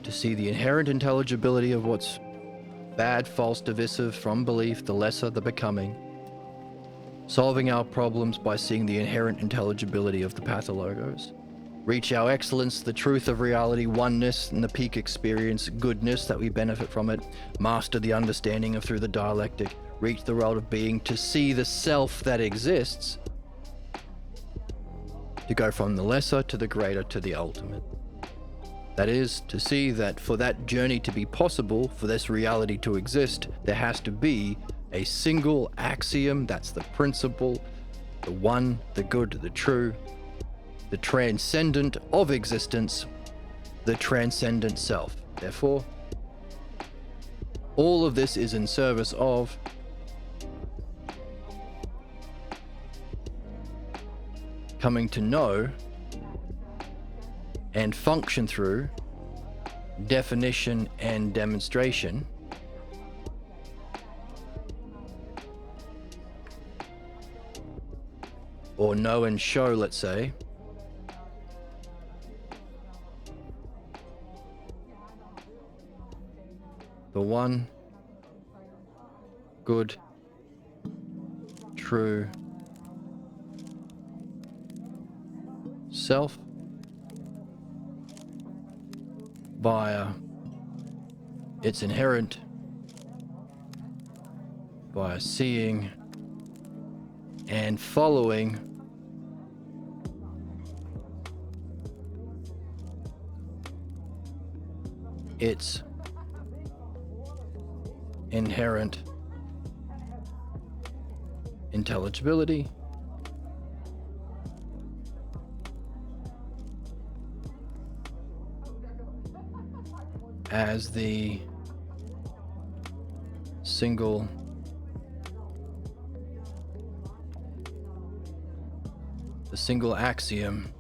Speaker 1: To see the inherent intelligibility of what's bad, false, divisive from belief, the lesser, the becoming. Solving our problems by seeing the inherent intelligibility of the pathologos. Reach our excellence, the truth of reality, oneness, and the peak experience, goodness that we benefit from it. Master the understanding of through the dialectic. Reach the world of being to see the self that exists. To go from the lesser to the greater to the ultimate. That is, to see that for that journey to be possible, for this reality to exist, there has to be a single axiom, that's the principle, the one, the good, the true, the transcendent of existence, the transcendent self. Therefore, all of this is in service of coming to know and function through definition and demonstration or know and show, let's say, the one good, true self via its inherent, by seeing and following its inherent intelligibility as the single The single axiom.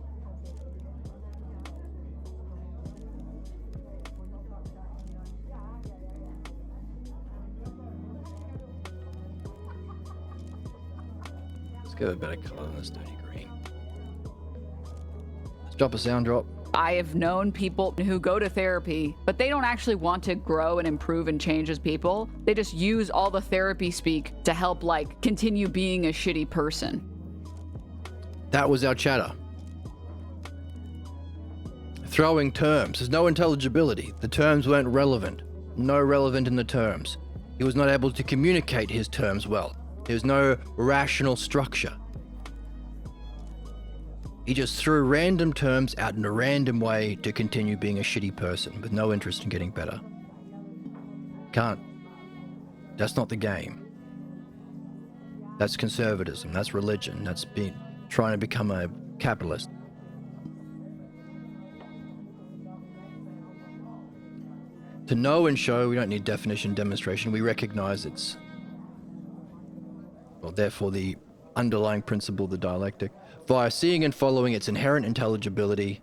Speaker 1: Let's give it a better color than this dirty green. Let's drop a sound drop.
Speaker 2: I have known people who go to therapy, but they don't actually want to grow and improve and change as people. They just use all the therapy speak to help, like, continue being a shitty person.
Speaker 1: That was our chatter. Throwing terms. There's no intelligibility. The terms weren't relevant. No relevant in the terms. He was not able to communicate his terms well. There's no rational structure. He just threw random terms out in a random way to continue being a shitty person with no interest in getting better. Can't. That's not the game. That's conservatism. That's religion. That's trying to become a capitalist. To know and show, we don't need definition, demonstration. We recognize it's, well, therefore the underlying principle of the dialectic. Via seeing and following its inherent intelligibility,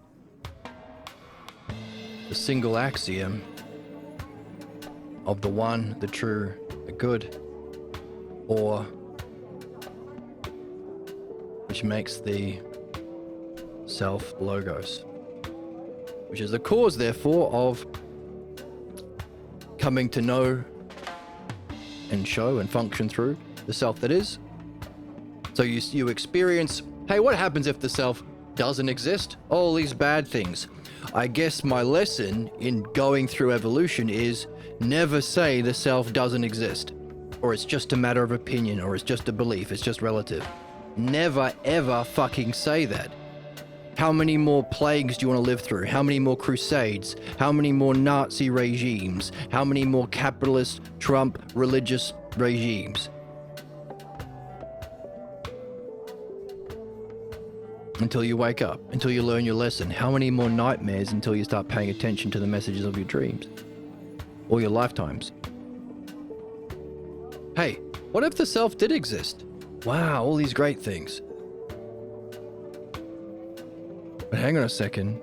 Speaker 1: the single axiom of the one, the true, the good, or which makes the self logos, which is the cause, therefore, of coming to know and show and function through the self that is. So you experience, hey, what happens if the self doesn't exist? All these bad things. I guess my lesson in going through evolution is never say the self doesn't exist, or it's just a matter of opinion, or it's just a belief, it's just relative. Never ever fucking say that. How many more plagues do you want to live through? How many more crusades? How many more Nazi regimes? How many more capitalist, Trump, religious regimes? Until you wake up, until you learn your lesson. How many more nightmares until you start paying attention to the messages of your dreams? Or your lifetimes? Hey, what if the self did exist? Wow, all these great things. But hang on a second.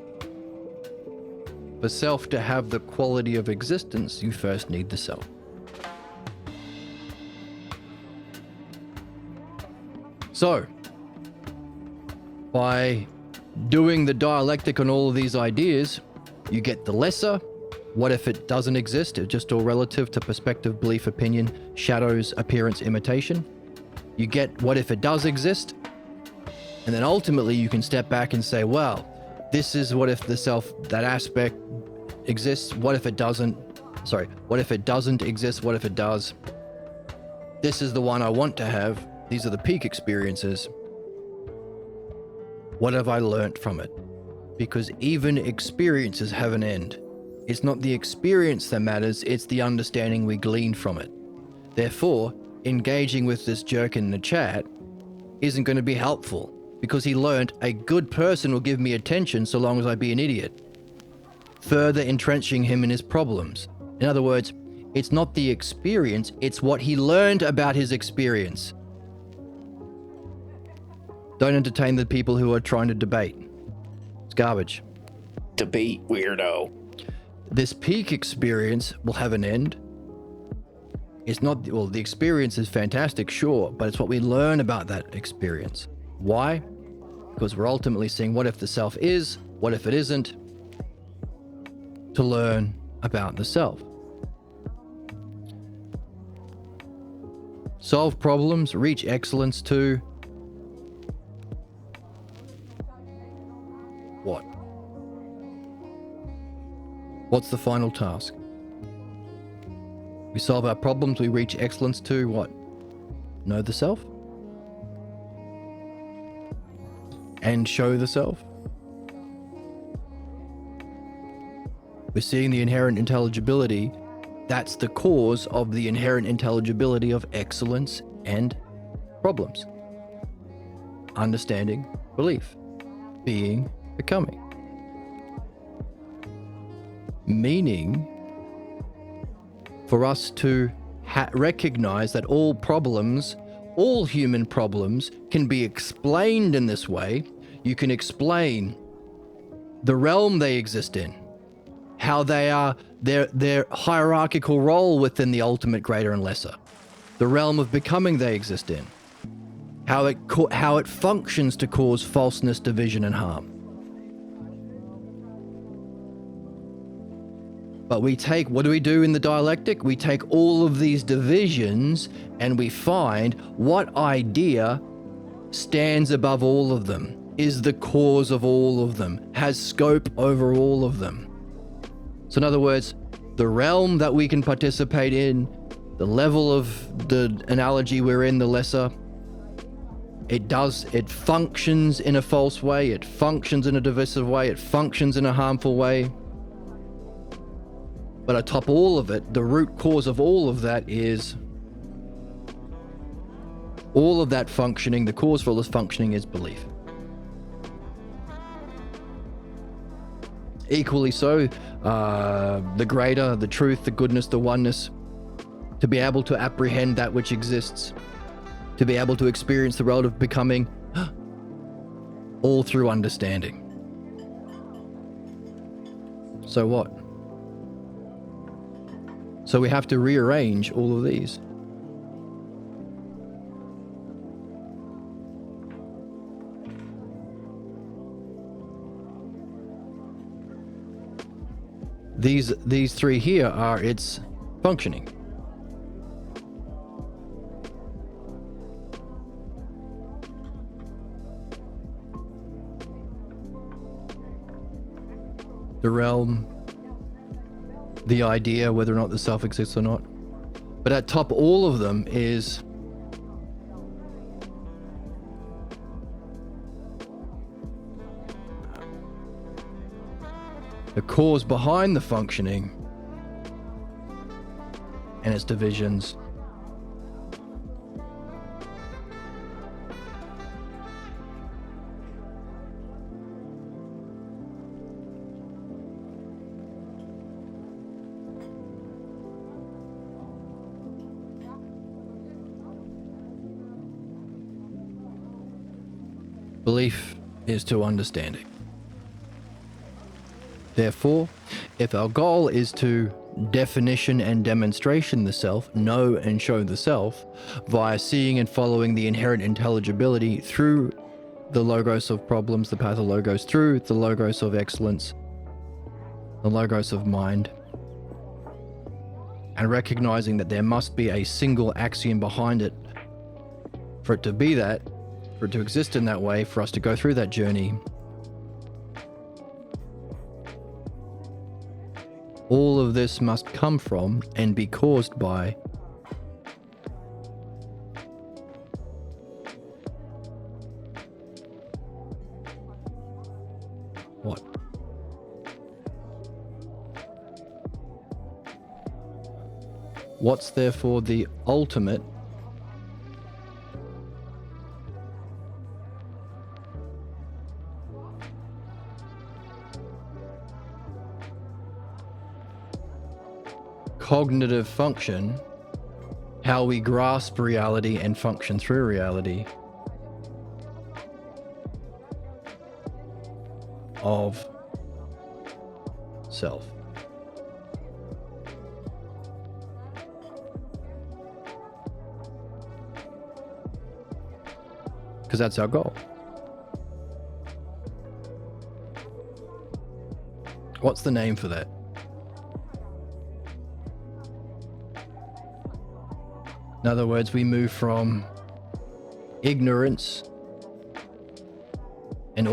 Speaker 1: For self to have the quality of existence, you first need the self. So, by doing the dialectic on all of these ideas, you get the lesser. What if it doesn't exist? It's just all relative to perspective, belief, opinion, shadows, appearance, imitation. You get what if it does exist? And then ultimately you can step back and say, well, this is what if the self, that aspect exists. What if it doesn't? Sorry, what if it doesn't exist? What if it does? This is the one I want to have. These are the peak experiences. What have I learnt from it? Because even experiences have an end. It's not the experience that matters, it's the understanding we glean from it. Therefore, engaging with this jerk in the chat isn't going to be helpful, because he learnt a good person will give me attention so long as I be an idiot, further entrenching him in his problems. In other words, it's not the experience, it's what he learned about his experience. Don't entertain the people who are trying to debate. It's garbage.
Speaker 4: Debate weirdo.
Speaker 1: This peak experience will have an end. It's not, well, the experience is fantastic, sure, but it's what we learn about that experience. Why? Because we're ultimately seeing what if the self is, what if it isn't, to learn about the self. Solve problems, reach excellence to what? What's the final task? We solve our problems, we reach excellence to what? Know the self? And show the self? We're seeing the inherent intelligibility. That's the cause of the inherent intelligibility of excellence and problems. Understanding, belief, being, becoming. Meaning for us to recognize that all problems, all human problems, can be explained in this way, You can explain the realm they exist in, how they are, their hierarchical role within the ultimate greater and lesser, the realm of becoming they exist in, how it functions to cause falseness, division, and harm. But what do we do in the dialectic? We take all of these divisions and we find what idea stands above all of them, is the cause of all of them, has scope over all of them. So in other words, the realm that we can participate in, the level of the analogy we're in, the lesser, it functions in a false way, it functions in a divisive way, it functions in a harmful way. But atop all of it, the root cause of all of that is all of that functioning, the cause for all this functioning is belief. Equally so, the greater, the truth, the goodness, the oneness, to be able to apprehend that which exists, to be able to experience the world of becoming, all through understanding. So what? So we have to rearrange all of these. These three here are its functioning. The realm, the idea, whether or not the self exists or not. But at top all of them is the cause behind the functioning and its divisions. Belief is to understanding. Therefore, if our goal is to definition and demonstration the self, know and show the self, via seeing and following the inherent intelligibility through the logos of problems, the path of logos, through the logos of excellence, the logos of mind, and recognizing that there must be a single axiom behind it for it to be that, for it to exist in that way, for us to go through that journey. All of this must come from and be caused by what? What's therefore the ultimate cognitive function, how we grasp reality and function through reality of self? Because that's our goal. What's the name for that? In other words, we move from ignorance and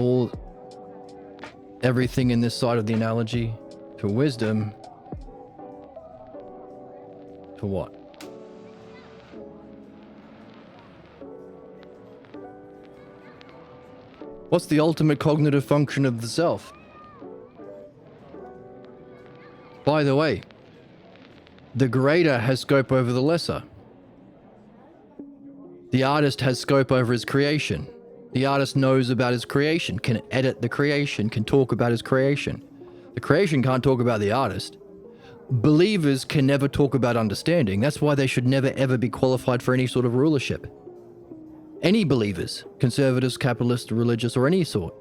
Speaker 1: everything in this side of the analogy to wisdom to what? What's the ultimate cognitive function of the self? By the way, the greater has scope over the lesser. The artist has scope over his creation. The artist knows about his creation, can edit the creation, can talk about his creation. The creation can't talk about the artist. Believers can never talk about understanding. That's why they should never ever be qualified for any sort of rulership. Any believers, conservatives, capitalists, religious, or any sort.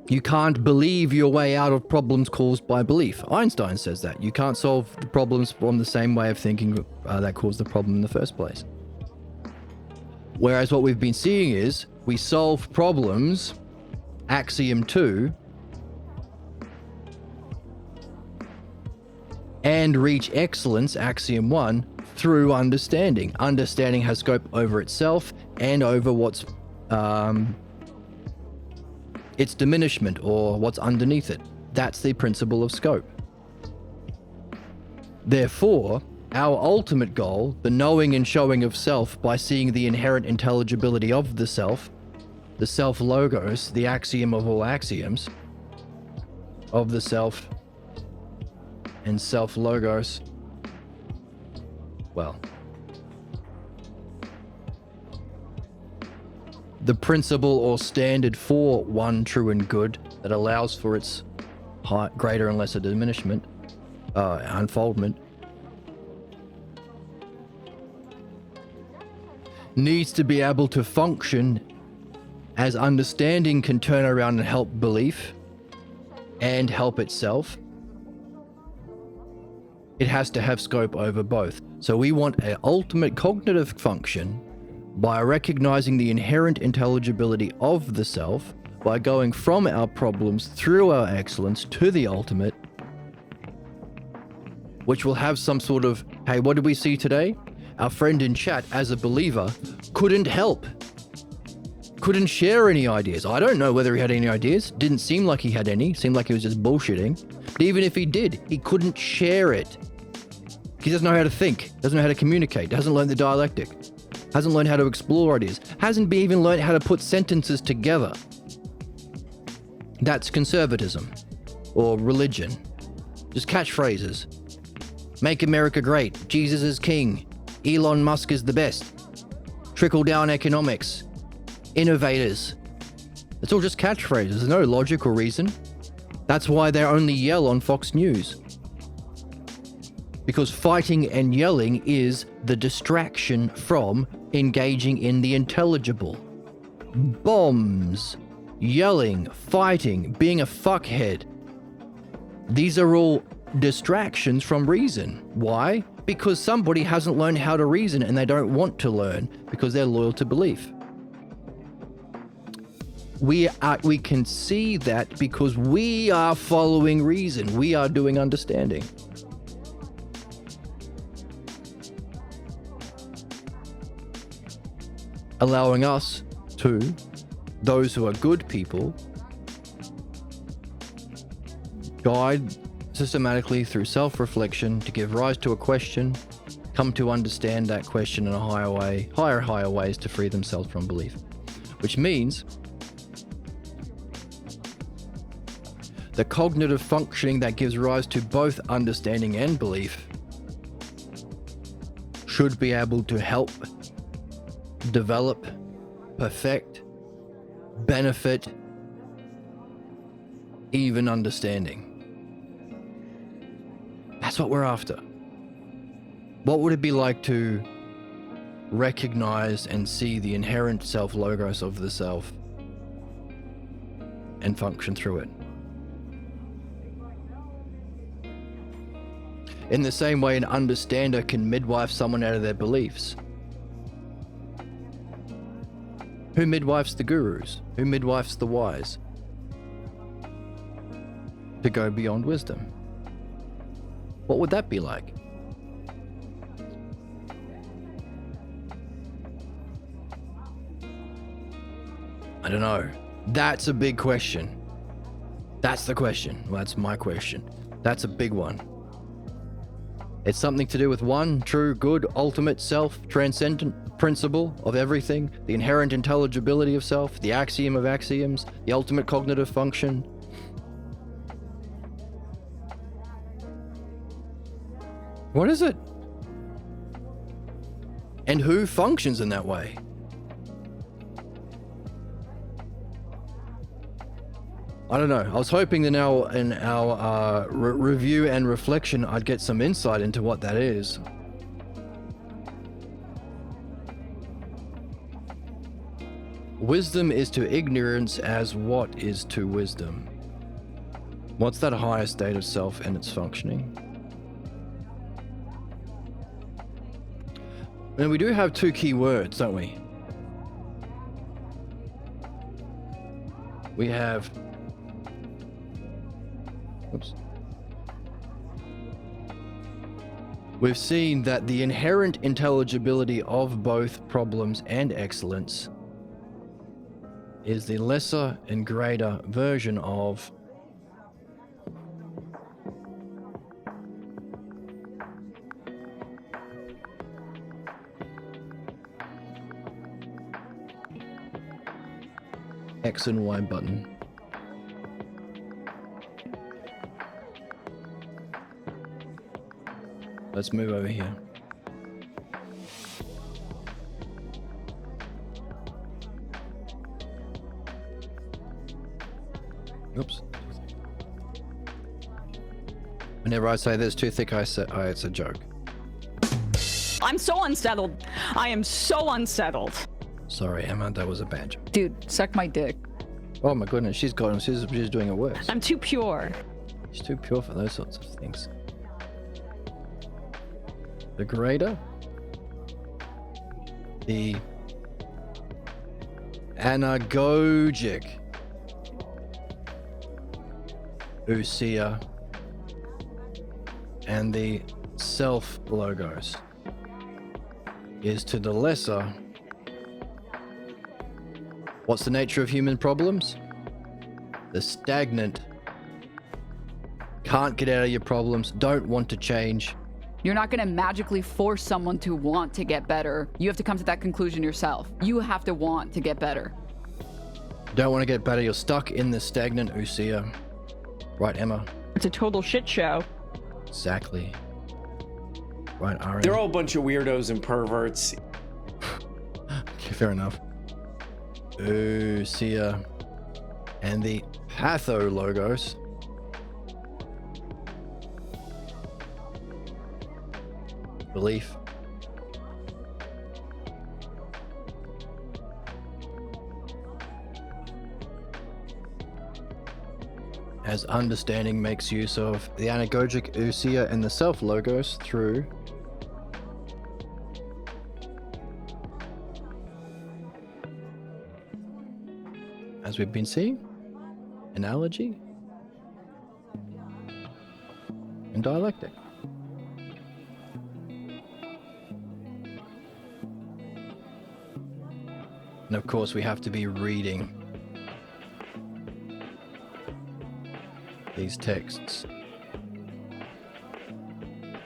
Speaker 1: You can't believe your way out of problems caused by belief. Einstein says that. You can't solve the problems from the same way of thinking that caused the problem in the first place. Whereas what we've been seeing is we solve problems, axiom 2, and reach excellence, axiom 1, through understanding. Understanding has scope over itself and over what's its diminishment or what's underneath it. That's the principle of scope. Therefore, our ultimate goal, the knowing and showing of self by seeing the inherent intelligibility of the self logos, the axiom of all axioms, of the self and self logos, well, the principle or standard for one true and good that allows for its greater and lesser diminishment, unfoldment, needs to be able to function as understanding can turn around and help belief and help itself. It has to have scope over both. So we want an ultimate cognitive function by recognizing the inherent intelligibility of the self, by going from our problems through our excellence to the ultimate, which will have some sort of, hey, what did we see today? Our friend in chat, as a believer, couldn't help. Couldn't share any ideas. I don't know whether he had any ideas. Didn't seem like he had any. Seemed like he was just bullshitting. But even if he did, he couldn't share it. He doesn't know how to think. Doesn't know how to communicate. Hasn't learned the dialectic. Hasn't learned how to explore ideas. Hasn't even learned how to put sentences together. That's conservatism. Or religion. Just catchphrases. Make America great. Jesus is king. Elon Musk is the best. Trickle-down economics. Innovators. It's all just catchphrases. There's no logic or reason. That's why they only yell on Fox News. Because fighting and yelling is the distraction from engaging in the intelligible. Bombs, yelling, fighting, being a fuckhead. These are all distractions from reason. Why? Because somebody hasn't learned how to reason and they don't want to learn because they're loyal to belief. We can see that because we are following reason. We are doing understanding. Allowing us to, those who are good people, guide systematically through self-reflection to give rise to a question, come to understand that question in a higher way, higher ways to free themselves from belief. Which means the cognitive functioning that gives rise to both understanding and belief should be able to help develop, perfect, benefit, even understanding. That's what we're after. What would it be like to recognize and see the inherent self-logos of the self and function through it? In the same way an understander can midwife someone out of their beliefs. Who midwives the gurus? Who midwives the wise? To go beyond wisdom. What would that be like? I don't know. That's a big question. That's the question. Well, that's my question. That's a big one. It's something to do with one true, good, ultimate self, transcendent principle of everything, the inherent intelligibility of self, the axiom of axioms, the ultimate cognitive function. What is it? And who functions in that way? I don't know. I was hoping that now in our review and reflection, I'd get some insight into what that is. Wisdom is to ignorance as what is to wisdom. What's that higher state of self and its functioning? And we do have two key words, don't we? We have... Oops. We've seen that the inherent intelligibility of both problems and excellence is the lesser and greater version of X and Y button. Let's move over here. Oops. Whenever I say this too thick, I say, oh, it's a joke.
Speaker 3: I'm so unsettled. I am so unsettled.
Speaker 1: Sorry, Emma, that was a bad joke.
Speaker 2: Dude, suck my dick.
Speaker 1: Oh my goodness, she's doing it worse.
Speaker 3: I'm too pure.
Speaker 1: She's too pure for those sorts of things. The greater, the anagogic ousia, and the self logos is to the lesser. What's the nature of human problems? The stagnant, can't get out of your problems, don't want to change.
Speaker 2: You're not going to magically force someone to want to get better. You have to come to that conclusion yourself. You have to want to get better.
Speaker 1: Don't want to get better, you're stuck in the stagnant ousia. Right, Emma?
Speaker 3: It's a total shit show.
Speaker 1: Exactly. Right, Ari?
Speaker 4: They're all a bunch of weirdos and perverts.
Speaker 1: Okay, fair enough. Ousia and the pathologos. Belief. As understanding makes use of the anagogic ousia and the self logos through as we've been seeing, analogy and dialectic. And of course, we have to be reading these texts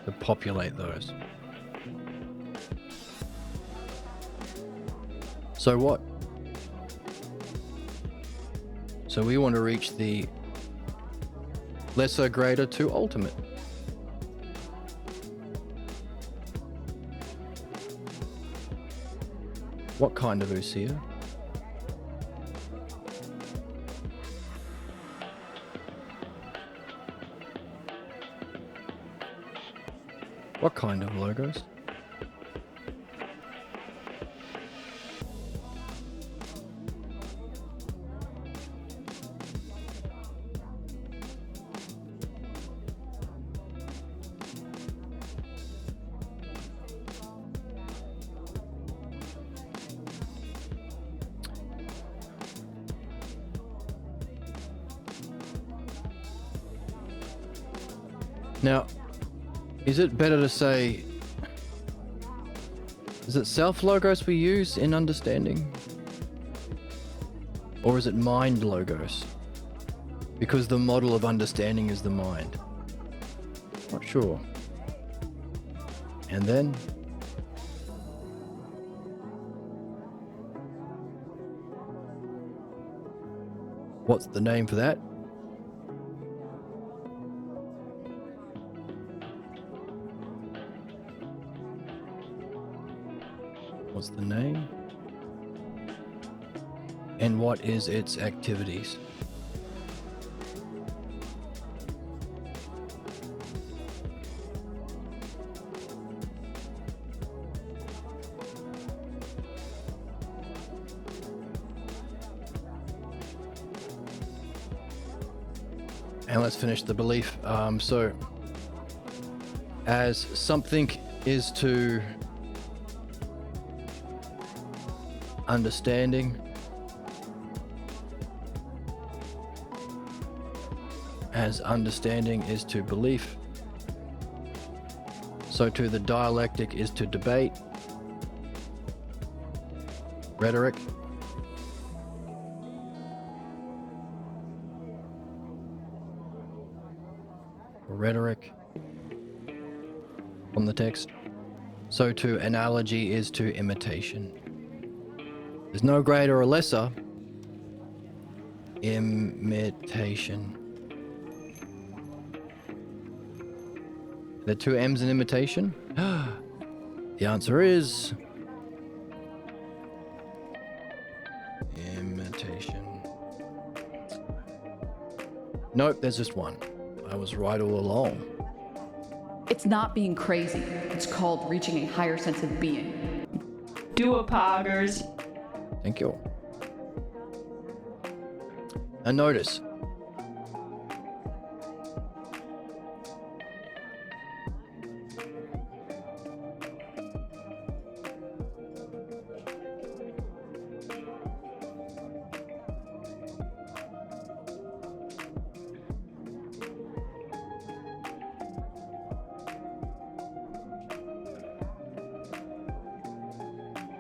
Speaker 1: to populate those. So what? So we want to reach the lesser, greater to ultimate. What kind of ousia? What kind of logos? Now, is it better to say, is it self-logos we use in understanding? Or is it mind logos? Because the model of understanding is the mind. Not sure. And then, what's the name for that? What's the name? And what is its activities? And let's finish the belief. So, as something is to understanding, as understanding is to belief, so too the dialectic is to debate, rhetoric, from the text, so too analogy is to imitation. There's no greater or lesser imitation. Are there two M's in imitation? The answer is imitation. Nope, there's just one. I was right all along.
Speaker 2: It's not being crazy. It's called reaching a higher sense of being.
Speaker 3: Do a poggers.
Speaker 1: Thank you. And notice,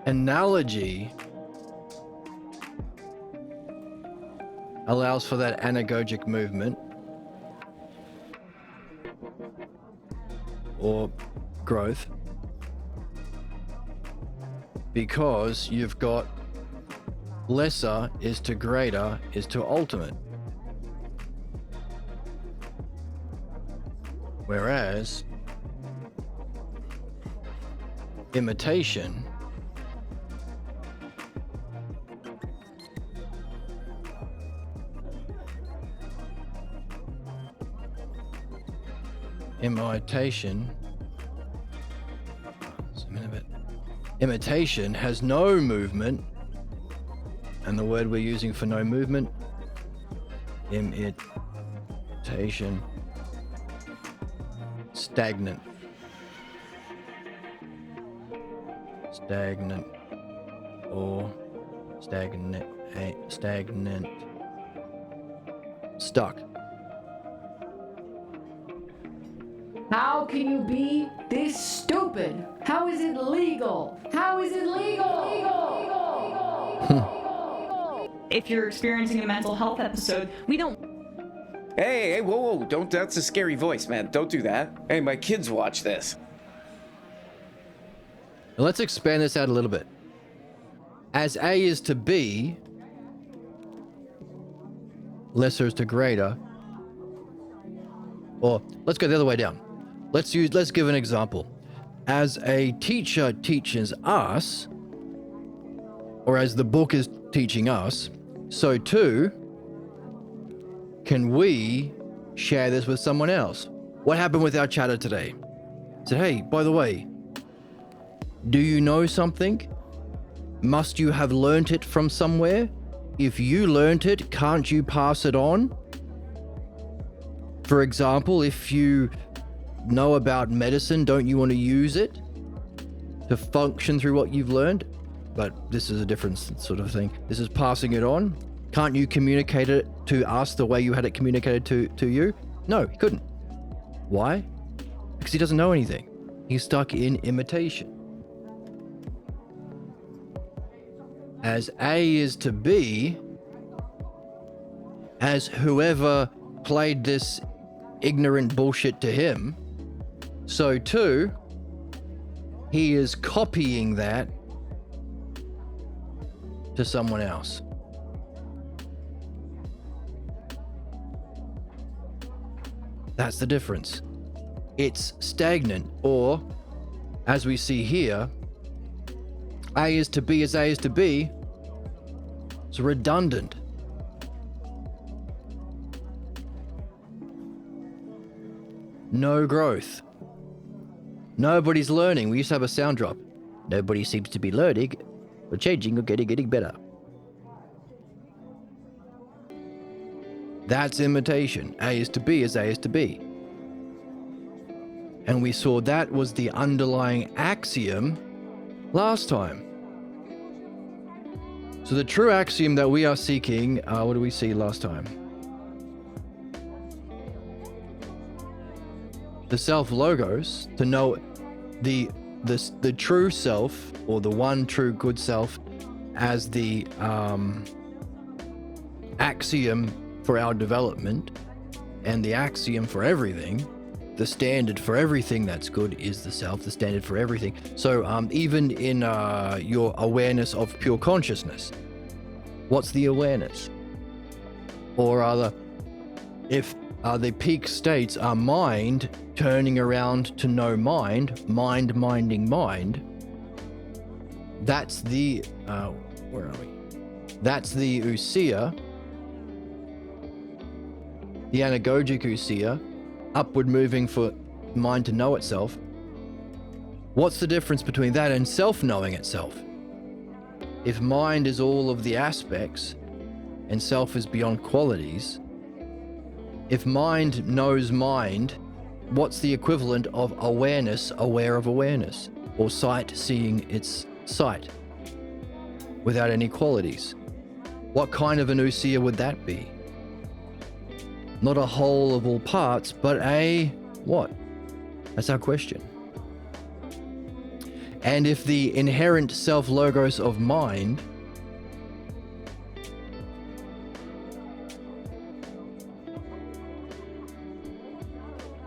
Speaker 1: analogy allows for that anagogic movement or growth because you've got lesser is to greater is to ultimate. Whereas imitation imitation has no movement, and the word we're using for no movement, imitation, stagnant or stagnant, stuck.
Speaker 2: How can you be this stupid? How is it legal? How is it legal?
Speaker 3: If you're experiencing a mental health episode, we don't...
Speaker 4: Hey, whoa, don't, that's a scary voice, man. Don't do that. Hey, my kids watch this.
Speaker 1: Now let's expand this out a little bit. As A is to B, lesser is to greater, or let's go the other way down. Let's give an example. As a teacher teaches us, or as the book is teaching us, so too can we share this with someone else. What happened with our chatter today? Said, hey, by the way, do you know something? Must you have learnt it from somewhere? If you learnt it, can't you pass it on? For example, if you know about medicine, don't you want to use it to function through what you've learned? But this is a different sort of thing. This is passing it on. Can't you communicate it to us the way you had it communicated to you? No, he couldn't. Why? Because he doesn't know anything. He's stuck in imitation. As A is to B, as whoever played this ignorant bullshit to him, so too, he is copying that to someone else. That's the difference. It's stagnant, or as we see here, A is to B as A is to B. It's redundant. No growth. Nobody's learning. We used to have a sound drop. Nobody seems to be learning or changing or getting better. That's imitation. A is to B as A is to B. And we saw that was the underlying axiom last time. So the true axiom that we are seeking, what did we see last time? The self-logos, to know the true self, or the one true good self, as the axiom for our development, and the axiom for everything. The standard for everything that's good is the self, the standard for everything. So even in your awareness of pure consciousness, what's the awareness? Or rather, if the peak states are mind turning around to no mind, mind minding mind, that's the, where are we? That's the ousia, the anagogic ousia, upward moving for mind to know itself. What's the difference between that and self-knowing itself? If mind is all of the aspects and self is beyond qualities, if mind knows mind, what's the equivalent of awareness, aware of awareness, or sight seeing its sight without any qualities? What kind of an ousia would that be? Not a whole of all parts, but a what? That's our question. And if the inherent self-logos of mind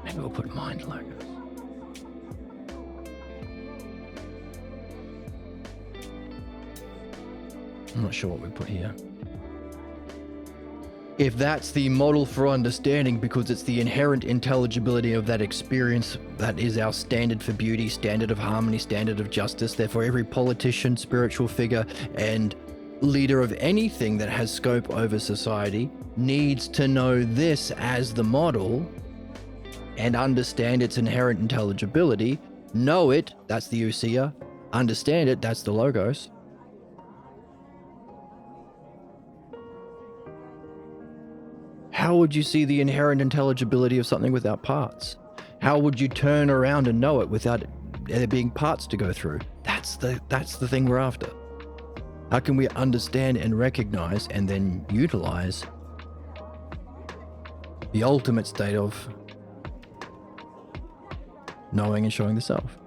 Speaker 1: maybe we'll put mind logos. I'm not sure what we put here. If that's the model for understanding, because it's the inherent intelligibility of that experience that is our standard for beauty, standard of harmony, standard of justice, therefore every politician, spiritual figure, and leader of anything that has scope over society needs to know this as the model and understand its inherent intelligibility. Know it, that's the ousia. Understand it, that's the logos. How would you see the inherent intelligibility of something without parts? How would you turn around and know it without there being parts to go through? That's the thing we're after. How can we understand and recognize and then utilize the ultimate state of knowing and showing the self?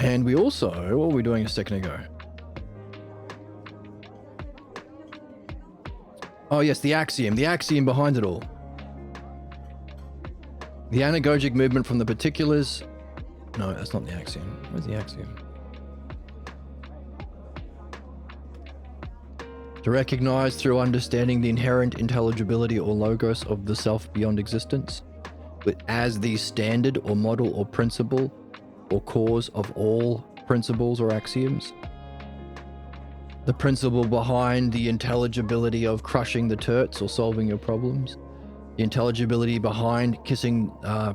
Speaker 1: And we also, what were we doing a second ago? Oh yes, the axiom behind it all. The anagogic movement from the particulars. No, that's not the axiom. Where's the axiom? To recognize through understanding the inherent intelligibility or logos of the self beyond existence, but as the standard or model or principle or cause of all principles or axioms. The principle behind the intelligibility of crushing the turts or solving your problems. The intelligibility behind kissing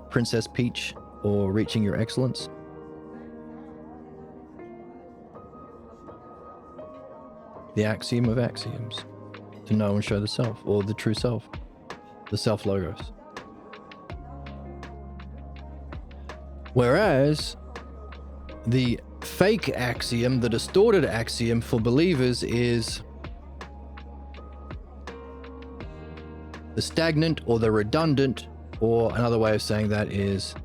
Speaker 1: Princess Peach or reaching your excellence. The axiom of axioms. To know and show the self, or the true self. The self-logos. Whereas the fake axiom, the distorted axiom for believers is the stagnant or the redundant, or another way of saying that is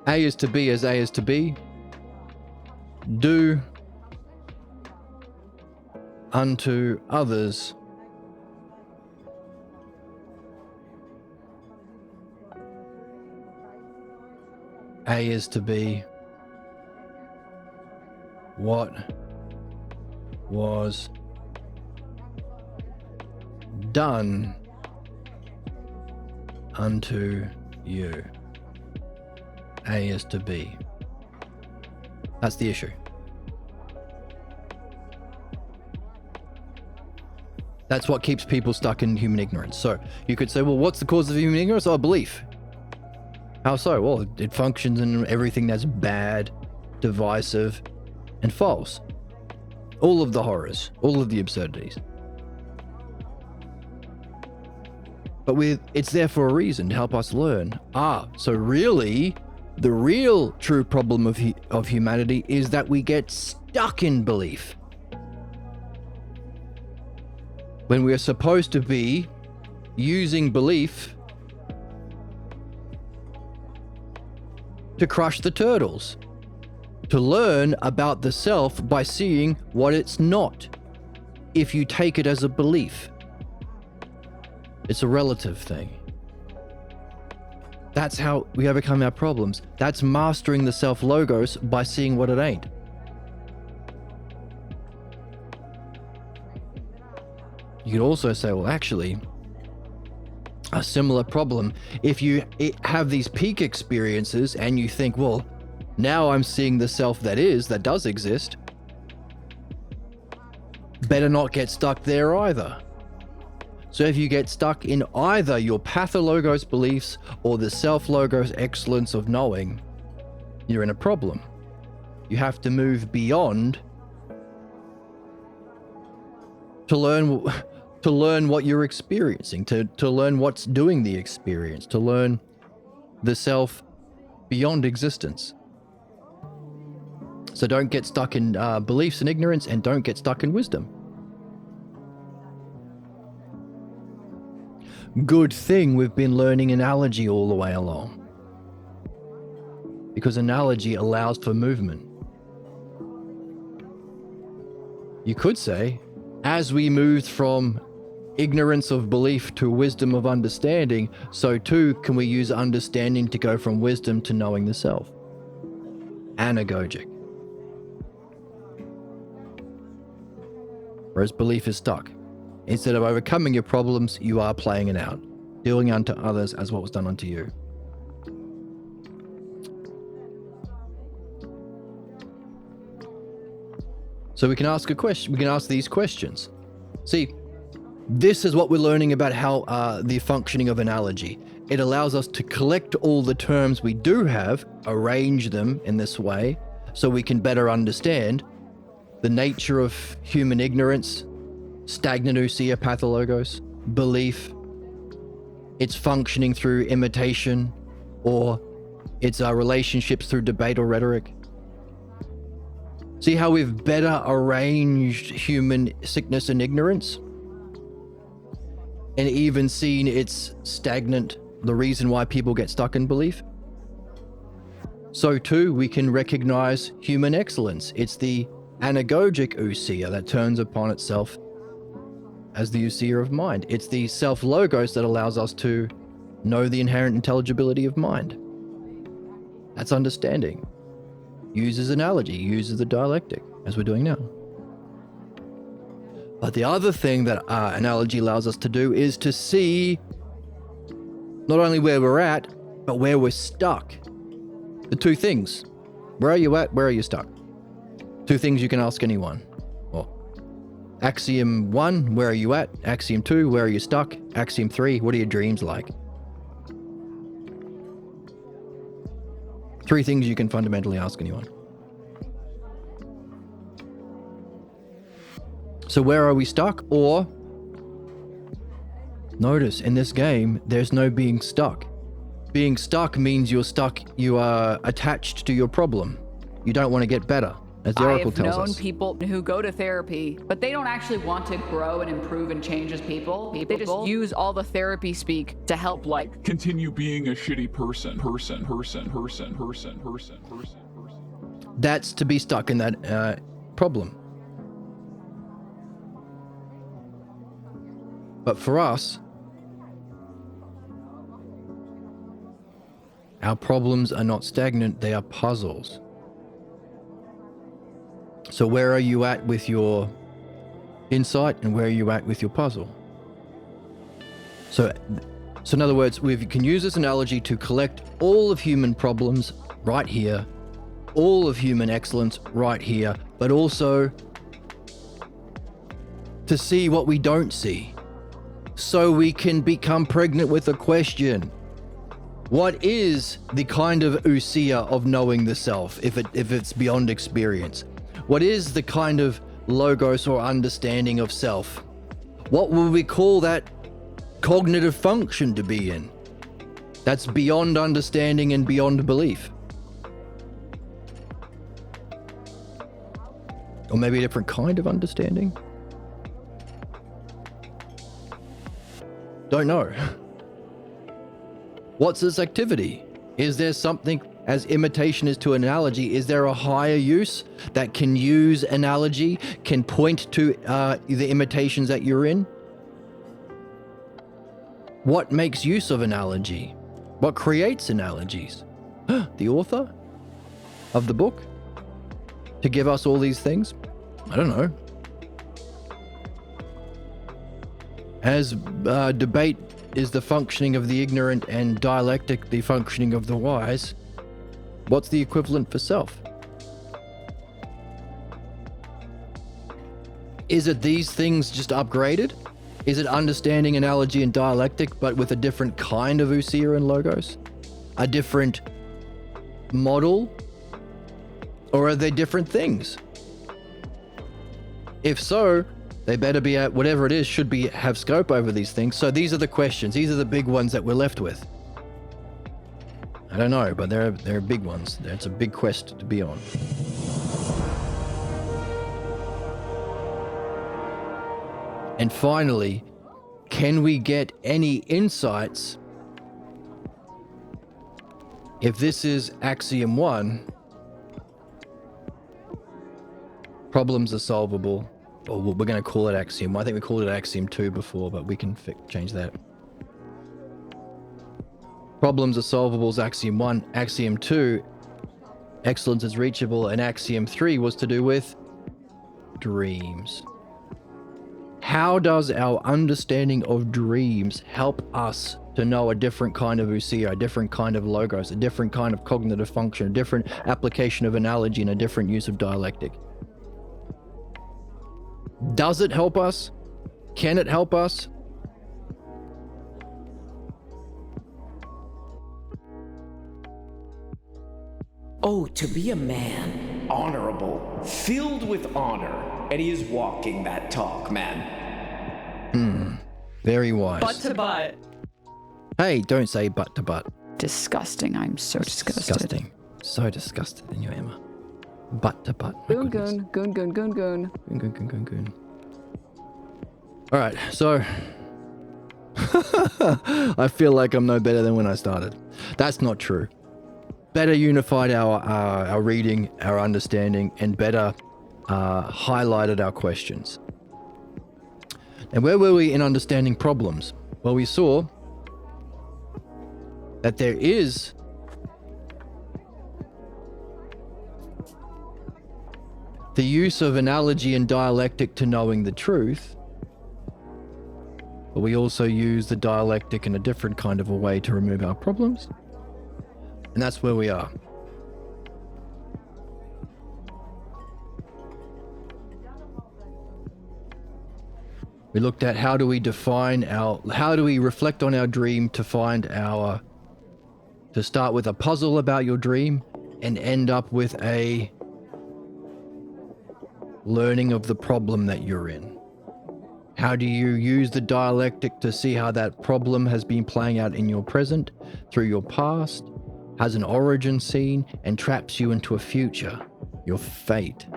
Speaker 1: A is to B as A is to B. Do unto others A is to be what was done unto you. A is to B. That's the issue. That's what keeps people stuck in human ignorance. So you could say, well, what's the cause of human ignorance? Oh, belief. How so? Well, it functions in everything that's bad, divisive, and false. All of the horrors, all of the absurdities. But it's there for a reason, to help us learn. So really, the real true problem of humanity is that we get stuck in belief. When we are supposed to be using belief to crush the turtles, to learn about the self by seeing what it's not, if you take it as a belief. It's a relative thing. That's how we overcome our problems. That's mastering the self-logos by seeing what it ain't. You could also say, well, actually, a similar problem, if you have these peak experiences and you think, well, now I'm seeing the self that does exist, better not get stuck there either. So if you get stuck in either your pathologos beliefs or the self-logos excellence of knowing, you're in a problem. You have to move beyond to learn what you're experiencing, to learn what's doing the experience, to learn the self beyond existence. So don't get stuck in beliefs and ignorance, and don't get stuck in wisdom. Good thing we've been learning analogy all the way along, because analogy allows for movement. You could say, as we moved from ignorance of belief to wisdom of understanding, so too can we use understanding to go from wisdom to knowing the self. Anagogic. Whereas belief is stuck. Instead of overcoming your problems, you are playing it out, doing unto others as what was done unto you. So we can ask a question. We can ask these questions. See, this is what we're learning about how the functioning of analogy. It allows us to collect all the terms we do have, arrange them in this way, so we can better understand the nature of human ignorance, stagnant ousia pathologos, belief, its functioning through imitation, or its relationships through debate or rhetoric. See how we've better arranged human sickness and ignorance? And even seen its stagnant, the reason why people get stuck in belief? So too, we can recognize human excellence. It's the anagogic ousia that turns upon itself as the ousia of mind. It's the self-logos that allows us to know the inherent intelligibility of mind. That's understanding. Uses analogy, uses the dialectic, as we're doing now. But the other thing that analogy allows us to do is to see not only where we're at, but where we're stuck. The two things. Where are you at? Where are you stuck? Two things you can ask anyone. Axiom 1, where are you at? Axiom 2, where are you stuck? Axiom 3, what are your dreams like? Three things you can fundamentally ask anyone. So where are we stuck? Or, notice in this game, there's no being stuck. Being stuck means you're stuck, you are attached to your problem. You don't want to get better. As the Oracle tells us.
Speaker 2: I've known people who go to therapy, but they don't actually want to grow and improve and change as people. They just use all the therapy speak to help, like,
Speaker 5: continue being a shitty person.
Speaker 1: That's to be stuck in that problem. But for us, our problems are not stagnant, they are puzzles. So where are you at with your insight, and where are you at with your puzzle? So in other words, we can use this analogy to collect all of human problems right here, all of human excellence right here, but also to see what we don't see, so we can become pregnant with a question. What is the kind of ousia of knowing the self if it's beyond experience? What is the kind of logos or understanding of self? What will we call that cognitive function to be in? That's beyond understanding and beyond belief. Or maybe a different kind of understanding? Don't know. What's this activity? Is there something, as imitation is to analogy, is there a higher use that can use analogy, can point to the imitations that you're in? What makes use of analogy? What creates analogies? The author of the book? To give us all these things? I don't know. As debate is the functioning of the ignorant and dialectic the functioning of the wise, what's the equivalent for self? Is it these things just upgraded? Is it understanding, analogy, and dialectic, but with a different kind of ousia and logos? A different model? Or are they different things? If so, they better be at whatever it is, should be have scope over these things. So these are the questions. These are the big ones that we're left with. I don't know, but they're big ones. It's a big quest to be on. And finally, can we get any insights if this is axiom 1? Problems are solvable. Or we're going to call it axiom. I think we called it axiom 2 before, but we can change that. Problems are solvable is axiom 1. Axiom 2, excellence is reachable. And axiom 3 was to do with dreams. How does our understanding of dreams help us to know a different kind of ousia, a different kind of logos, a different kind of cognitive function, a different application of analogy, and a different use of dialectic? Does it help us? Can it help us?
Speaker 4: Oh, to be a man, honorable, filled with honor, and he is walking that talk, man.
Speaker 1: Very wise.
Speaker 3: Butt to butt.
Speaker 1: Hey, don't say butt to butt.
Speaker 2: Disgusting. I'm so disgusted.
Speaker 1: Disgusting. So disgusted in you, Emma. Butt to butt. My
Speaker 2: Goon,
Speaker 1: goodness.
Speaker 2: goon, goon, goon, goon, goon.
Speaker 1: Goon, goon, goon, goon. All right, so I feel like I'm no better than when I started. That's not true. Better unified our reading, our understanding, and better highlighted our questions. And where were we in understanding problems? Well, we saw that there is the use of analogy and dialectic to knowing the truth, but we also use the dialectic in a different kind of a way to remove our problems. And that's where we are. We looked at how do we reflect on our dream to start with a puzzle about your dream and end up with a learning of the problem that you're in. How do you use the dialectic to see how that problem has been playing out in your present, through your past, has an origin scene, and traps you into a future, your fate.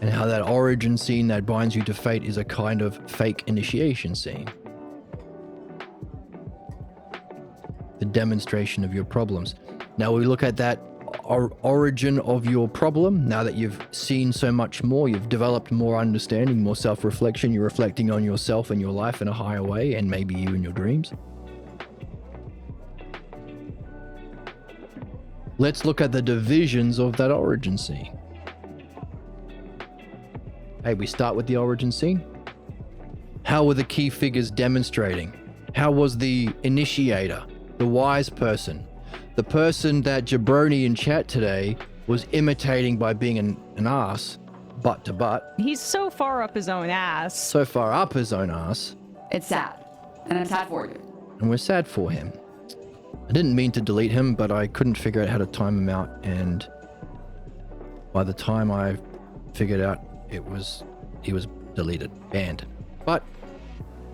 Speaker 1: And how that origin scene that binds you to fate is a kind of fake initiation scene. The demonstration of your problems. Now we look at that origin of your problem. Now that you've seen so much more, you've developed more understanding, more self-reflection, you're reflecting on yourself and your life in a higher way, and maybe you in your dreams. Let's look at the divisions of that origin scene. Hey, we start with the origin scene. How were the key figures demonstrating? How was the initiator, the wise person, the person that Jabroni in chat today was imitating by being an ass? butt to butt.
Speaker 3: He's so far up his own ass.
Speaker 1: So far up his own ass.
Speaker 2: It's sad. And I'm sad for you.
Speaker 1: And we're sad for him. I didn't mean to delete him, but I couldn't figure out how to time him out, and by the time I figured out he was deleted, banned. But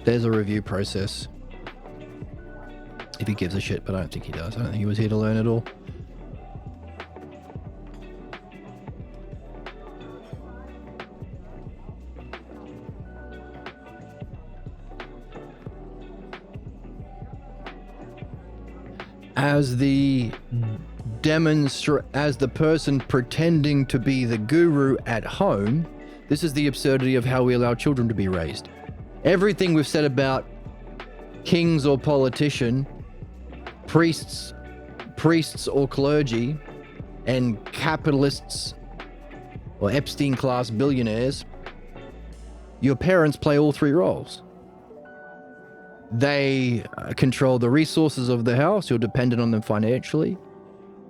Speaker 1: there's a review process. If he gives a shit, but I don't think he does. I don't think he was here to learn at all. As the person pretending to be the guru at home, this is the absurdity of how we allow children to be raised. Everything we've said about kings or politician, priests or clergy, and capitalists or Epstein class billionaires, your parents play all three roles. They control the resources of the house. You're dependent on them financially.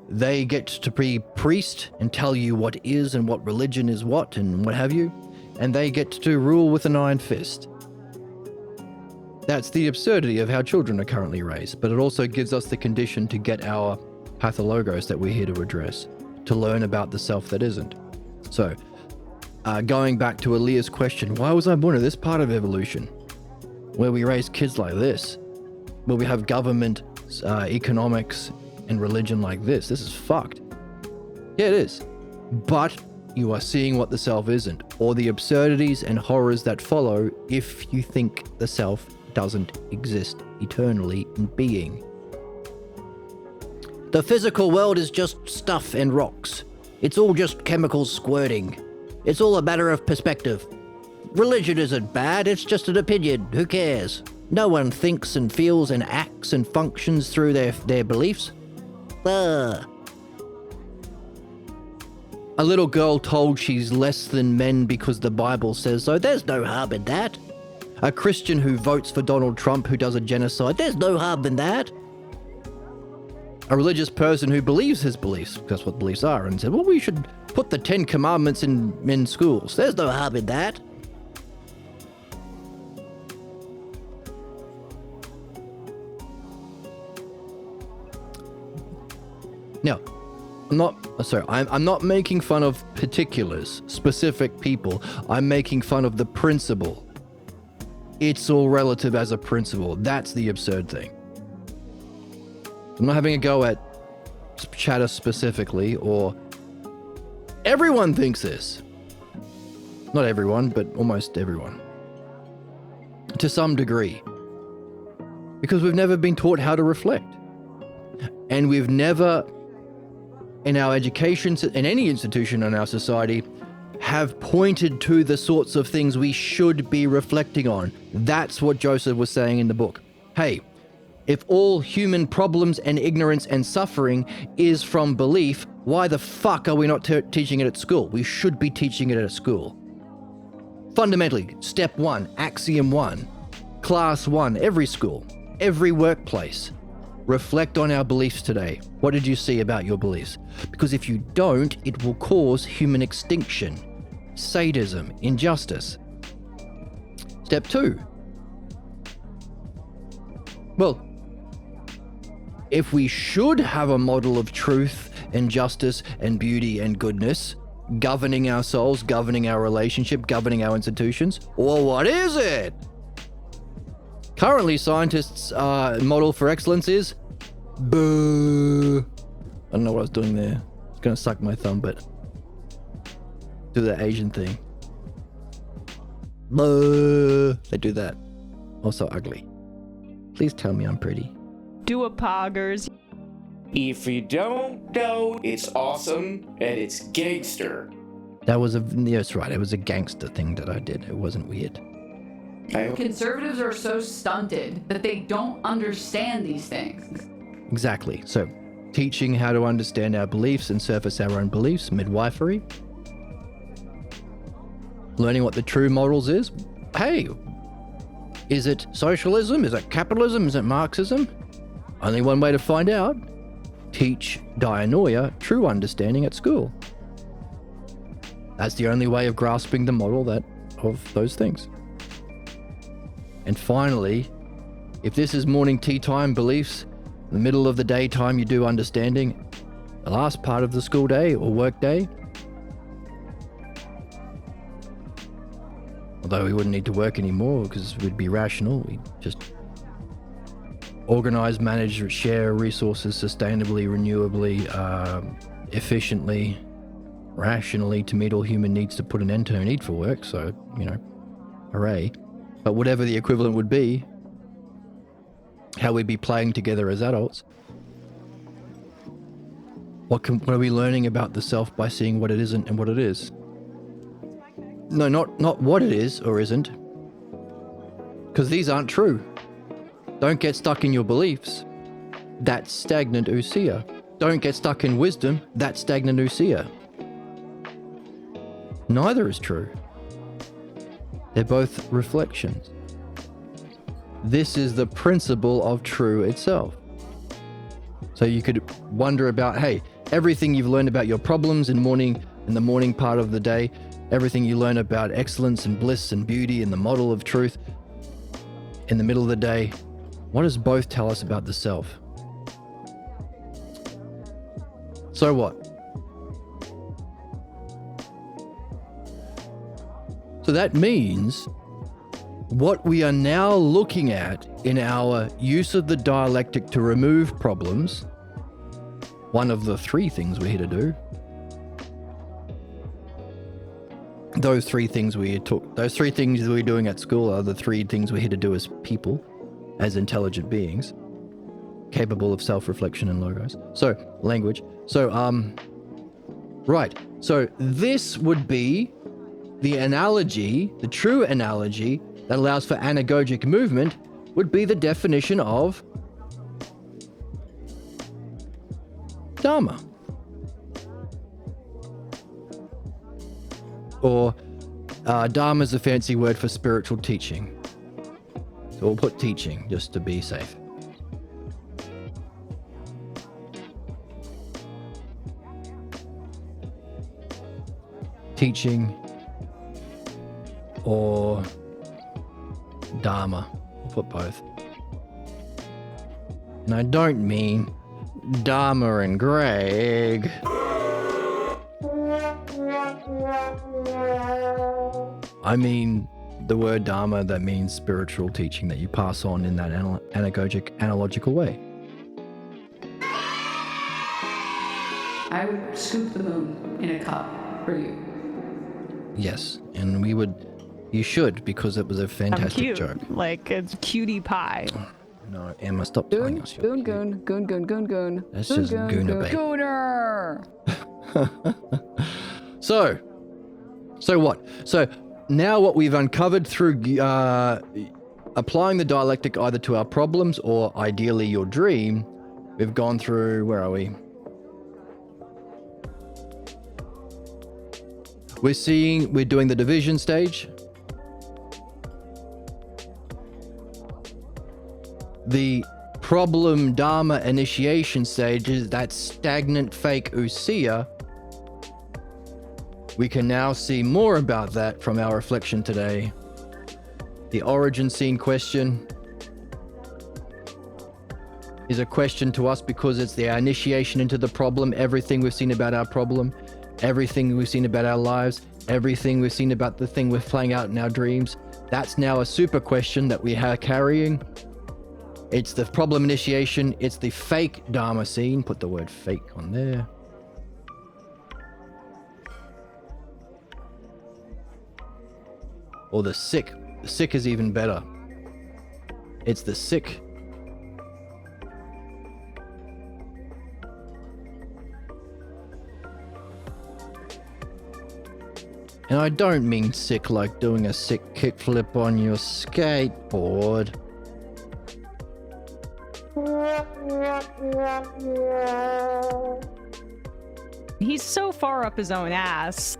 Speaker 1: They get to be priest and tell you what is and what religion is what and what have you. And they get to rule with an iron fist. That's the absurdity of how children are currently raised. But it also gives us the condition to get our pathologos that we're here to address, to learn about the self that isn't. So, going back to Aaliyah's question, why was I born in this part of evolution? Where we raise kids like this, where we have government, economics, and religion like this. This is fucked. Yeah, it is. But you are seeing what the self isn't, or the absurdities and horrors that follow if you think the self doesn't exist eternally in being. The physical world is just stuff and rocks. It's all just chemicals squirting. It's all a matter of perspective. Religion isn't bad, it's just an opinion. Who cares? No one thinks and feels and acts and functions through their beliefs. A little girl told she's less than men because the Bible says so. There's no harm in that. A Christian who votes for Donald Trump who does a genocide. There's no harm in that. A religious person who believes his beliefs, that's what beliefs are, and said, well, we should put the 10 Commandments in schools. There's no harm in that. Now, I'm not making fun of particulars, specific people. I'm making fun of the principle. It's all relative as a principle. That's the absurd thing. I'm not having a go at chatter specifically, or everyone thinks this. Not everyone, but almost everyone. To some degree. Because we've never been taught how to reflect. And we've never, in our education, in any institution in our society, have pointed to the sorts of things we should be reflecting on. That's what Joseph was saying in the book. Hey, if all human problems and ignorance and suffering is from belief, why the fuck are we not teaching it at school? We should be teaching it at school. Fundamentally, step 1, axiom 1, class 1, every school, every workplace. Reflect on our beliefs today. What did you see about your beliefs? Because if you don't, it will cause human extinction, sadism, injustice. Step 2. Well, if we should have a model of truth and justice and beauty and goodness, governing our souls, governing our relationship, governing our institutions, well, what is it? Currently, scientists' model for excellence is boo. I don't know what I was doing there. I was going to suck my thumb, but do the Asian thing. Boo. They do that. Also ugly. Please tell me I'm pretty.
Speaker 3: Do a poggers.
Speaker 4: If you don't know, it's awesome and it's gangster.
Speaker 1: That's right. It was a gangster thing that I did. It wasn't weird.
Speaker 2: Conservatives are so stunted that they don't understand these things.
Speaker 1: Exactly. So, teaching how to understand our beliefs and surface our own beliefs, midwifery. Learning what the true models is. Hey, is it socialism? Is it capitalism? Is it Marxism? Only one way to find out. Teach dianoia, true understanding at school. That's the only way of grasping the model of those things. And finally, if this is morning tea time beliefs, in the middle of the daytime you do understanding, the last part of the school day or work day, although we wouldn't need to work anymore because we'd be rational, we'd just organize, manage, share resources sustainably, renewably, efficiently, rationally to meet all human needs to put an end to no need for work. So, hooray. But whatever the equivalent would be, how we'd be playing together as adults. What are we learning about the self by seeing what it isn't and what it is? No, not what it is or isn't. Because these aren't true. Don't get stuck in your beliefs. That's stagnant ousia. Don't get stuck in wisdom. That's stagnant ousia. Neither is true. They're both reflections. This is the principle of true itself. So you could wonder about, hey, everything you've learned about your problems in the morning part of the day, everything you learn about excellence and bliss and beauty and the model of truth in the middle of the day, what does both tell us about the self? So what? So that means what we are now looking at in our use of the dialectic to remove problems, one of the three things we're here to do, those three things we're doing at school are the three things we're here to do as people, as intelligent beings, capable of self-reflection and logos. So, language. So, right. So this would be the analogy, the true analogy that allows for anagogic movement would be the definition of Dharma. Or Dharma is a fancy word for spiritual teaching. So we'll put teaching just to be safe. Teaching or Dharma. We'll put both. And I don't mean Dharma and Greg. I mean the word Dharma that means spiritual teaching that you pass on in that anagogic, analogical way.
Speaker 2: I would scoop the moon in a cup for you.
Speaker 1: Yes, and you should, because it was a fantastic
Speaker 3: cute.
Speaker 1: joke.
Speaker 3: Like it's cutie pie.
Speaker 1: No, Emma, stop telling us you're cute.
Speaker 2: Goon.
Speaker 1: That's just gooner, babe.
Speaker 2: Gooner.
Speaker 1: So what? So now what we've uncovered through applying the dialectic either to our problems or ideally your dream, we've gone through, where are we? We're doing the division stage. The problem Dharma initiation stage is that stagnant fake ousia. We can now see more about that from our reflection today. The origin scene question is a question to us because it's the initiation into the problem, everything we've seen about our problem, everything we've seen about our lives, everything we've seen about the thing we're playing out in our dreams. That's now a super question that we are carrying. It's the problem initiation. It's the fake Dharma scene. Put the word fake on there. Or the sick. The sick is even better. It's the sick. And I don't mean sick like doing a sick kickflip on your skateboard.
Speaker 3: He's so far up his own ass.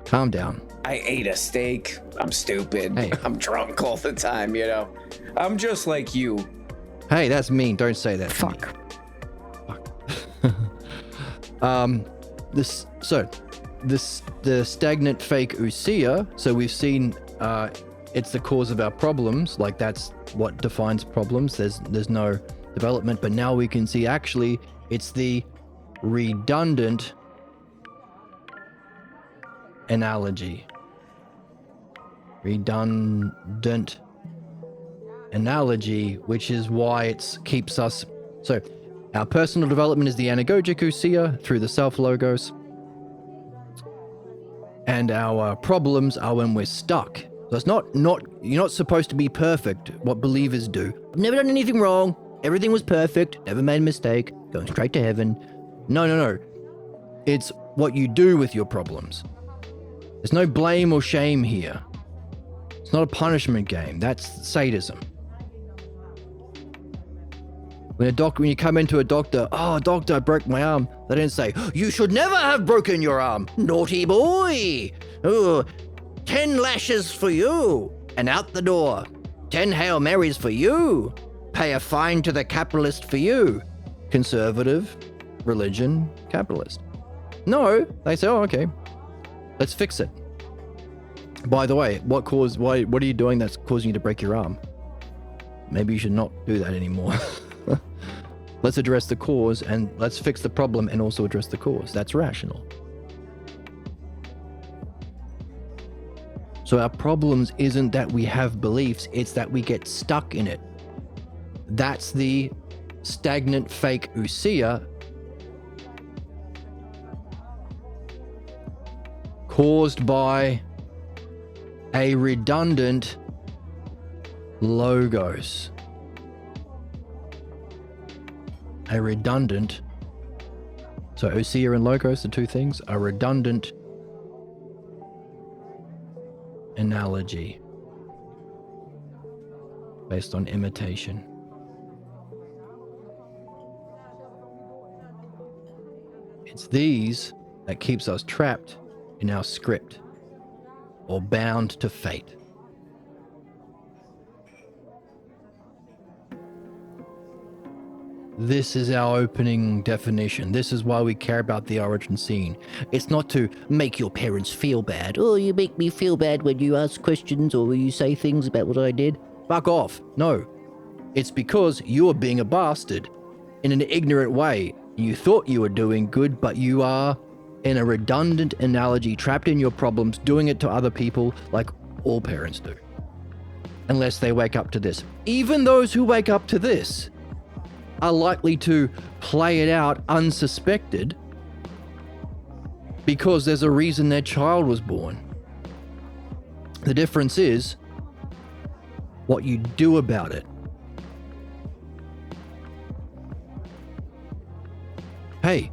Speaker 1: Calm down.
Speaker 4: I ate a steak. I'm stupid.
Speaker 1: Hey.
Speaker 4: I'm drunk all the time, I'm just like you.
Speaker 1: Hey, that's mean. Don't say that.
Speaker 3: Fuck.
Speaker 1: So the stagnant fake ousia. So we've seen it's the cause of our problems. Like that's what defines problems. There's no development, but now we can see actually it's the redundant analogy. Redundant analogy, which is why it keeps us. So our personal development is the anagogic ousia through the self logos, and our problems are when we're stuck. So it's not you're not supposed to be perfect. What believers do. I've never done anything wrong. Everything was perfect. Never made a mistake. Going straight to heaven. No. It's what you do with your problems. There's no blame or shame here. It's not a punishment game. That's sadism. When you come into a doctor, oh, doctor, I broke my arm. They don't say, you should never have broken your arm. Naughty boy. Oh, 10 lashes for you. And out the door. 10 Hail Marys for you. Pay a fine to the capitalist for you. Conservative, religion, capitalist. No, they say, oh, okay. Let's fix it. By the way, what are you doing that's causing you to break your arm? Maybe you should not do that anymore. Let's address the cause and let's fix the problem and also address the cause. That's rational. So our problems isn't that we have beliefs, it's that we get stuck in it. That's the stagnant fake ousia caused by a redundant logos. So ousia and logos, the two things, are redundant analogy based on imitation. It's these that keeps us trapped in our script or bound to fate. This is our opening definition. This is why we care about the origin scene. It's not to make your parents feel bad. Oh, you make me feel bad when you ask questions or when you say things about what I did. Fuck off. No. It's because you're being a bastard in an ignorant way. You thought you were doing good, but you are, in a redundant analogy, trapped in your problems, doing it to other people like all parents do. Unless they wake up to this. Even those who wake up to this are likely to play it out unsuspected because there's a reason their child was born. The difference is what you do about it. Hey,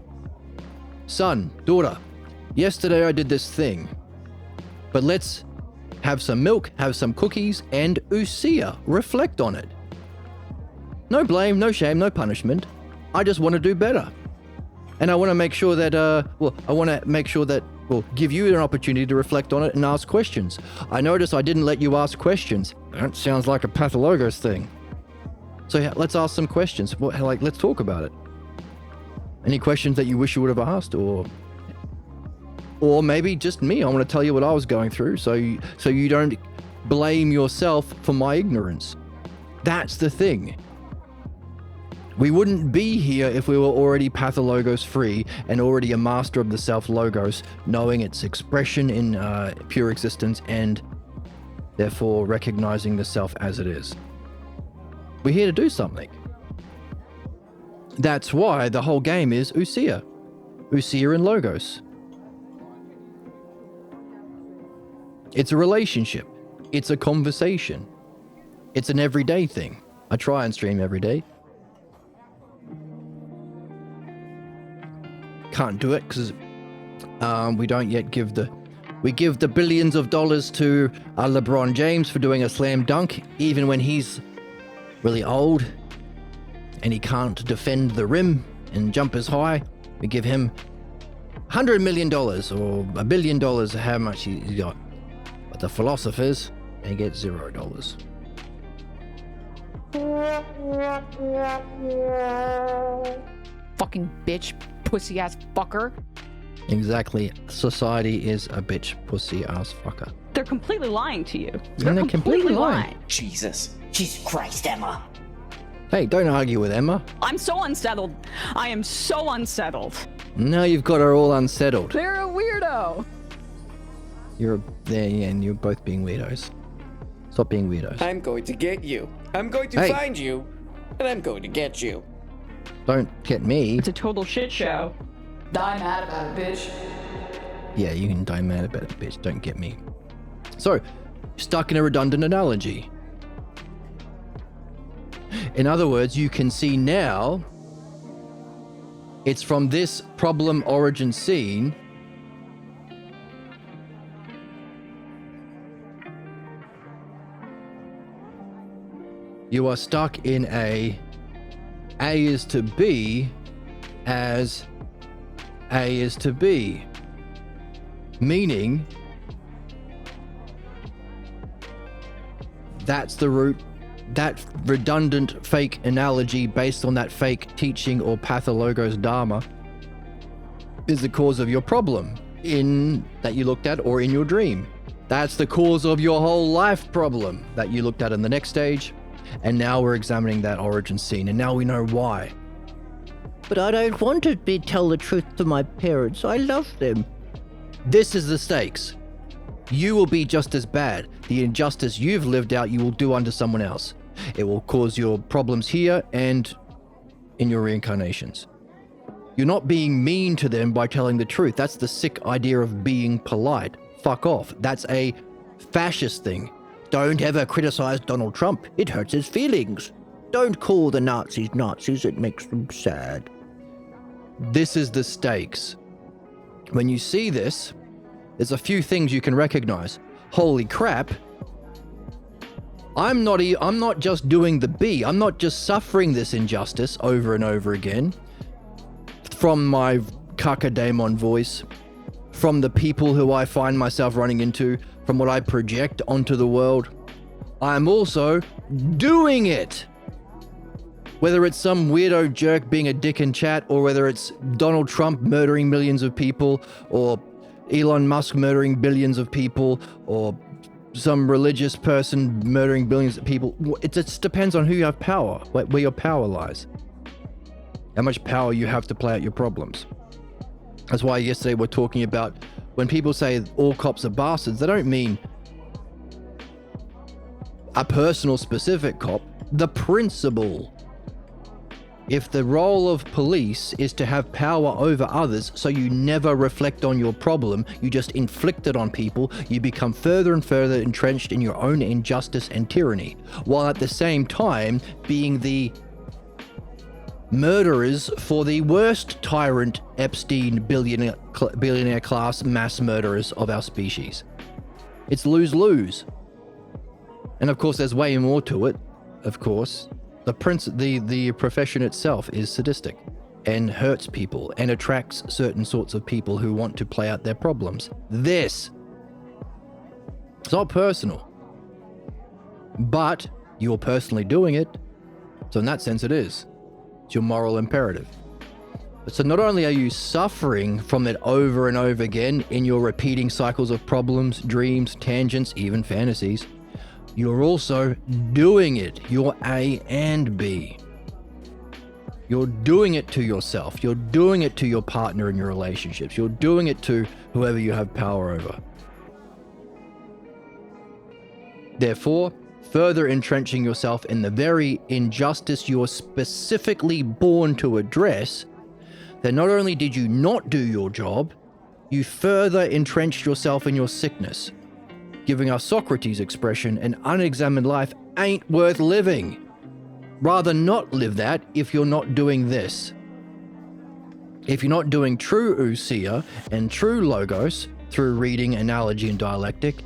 Speaker 1: son, daughter, yesterday I did this thing, but let's have some milk, have some cookies, and ousia, reflect on it. No blame, no shame, no punishment. I just want to do better. And I want to make sure that, give you an opportunity to reflect on it and ask questions. I notice I didn't let you ask questions. That sounds like a pathologos thing. So let's ask some questions. Let's talk about it. Any questions that you wish you would have asked, or maybe just me. I want to tell you what I was going through, so you don't blame yourself for my ignorance. That's the thing. We wouldn't be here if we were already pathologos free and already a master of the self logos, knowing its expression in pure existence and therefore recognizing the self as it is. We're here to do something. That's why the whole game is ousia and logos. It's a relationship. It's a conversation. It's an everyday thing. I try and stream every day. Can't do it because we don't yet give the billions of dollars to LeBron James for doing a slam dunk, even when he's really old and he can't defend the rim and jump as high. We give him $100 million or $1 billion, how much he got. But the philosophers, they get $0.
Speaker 2: Fucking bitch, pussy ass fucker.
Speaker 1: Exactly. Society is a bitch, pussy, ass fucker.
Speaker 3: They're completely lying to you.
Speaker 1: And they're completely lying.
Speaker 4: Jesus.
Speaker 6: Jesus Christ, Emma.
Speaker 1: Hey, don't argue with Emma.
Speaker 3: I'm so unsettled. I am so unsettled.
Speaker 1: Now you've got her all unsettled.
Speaker 2: They're a weirdo.
Speaker 1: You're there, yeah, and you're both being weirdos. Stop being weirdos.
Speaker 4: I'm going to get you. I'm going to
Speaker 1: Hey.
Speaker 4: find you. And I'm going to get you.
Speaker 1: Don't get me.
Speaker 3: It's a total shit show.
Speaker 2: Die mad about it, bitch.
Speaker 1: Yeah, you can die mad about it, bitch. Don't get me. So, stuck in a redundant analogy. In other words, you can see now it's from this problem origin scene you are stuck in A is to B as A is to B. Meaning, that's the root, that redundant fake analogy based on that fake teaching or pathologos dharma is the cause of your problem in that you looked at or in your dream. That's the cause of your whole life problem that you looked at in the next stage. And now we're examining that origin scene, and now we know why. But I don't want to tell the truth to my parents. I love them. This is the stakes. You will be just as bad. The injustice you've lived out, you will do unto someone else. It will cause your problems here and in your reincarnations. You're not being mean to them by telling the truth. That's the sick idea of being polite. Fuck off. That's a fascist thing. Don't ever criticize Donald Trump. It hurts his feelings. Don't call the Nazis Nazis. It makes them sad. This is the stakes. When you see this, there's a few things you can recognize. Holy crap. I'm not just doing the B. I'm not just suffering this injustice over and over again from my Kakadaemon voice, from the people who I find myself running into, from what I project onto the world. I'm also doing it. Whether it's some weirdo jerk being a dick in chat, or whether it's Donald Trump murdering millions of people, or Elon Musk murdering billions of people, or some religious person murdering billions of people. It just depends on who you have power, where your power lies. How much power you have to play out your problems. That's why yesterday we're talking about when people say all cops are bastards, they don't mean a personal specific cop, the principle. If the role of police is to have power over others so you never reflect on your problem, you just inflict it on people, you become further and further entrenched in your own injustice and tyranny, while at the same time being the murderers for the worst tyrant Epstein billionaire class mass murderers of our species. It's lose-lose. And of course there's way more to it. Of course, the profession itself is sadistic and hurts people and attracts certain sorts of people who want to play out their problems. It's not personal, but you're personally doing it. So in that sense it is. It's your moral imperative. So not only are you suffering from it over and over again in your repeating cycles of problems, dreams, tangents, even fantasies, you're also doing it. You're A and B. You're doing it to yourself. You're doing it to your partner in your relationships. You're doing it to whoever you have power over. Therefore, further entrenching yourself in the very injustice you're specifically born to address, that not only did you not do your job, you further entrenched yourself in your sickness, giving our Socrates expression, an unexamined life ain't worth living. Rather not live that if you're not doing this. If you're not doing true ousia and true logos through reading, analogy, and dialectic,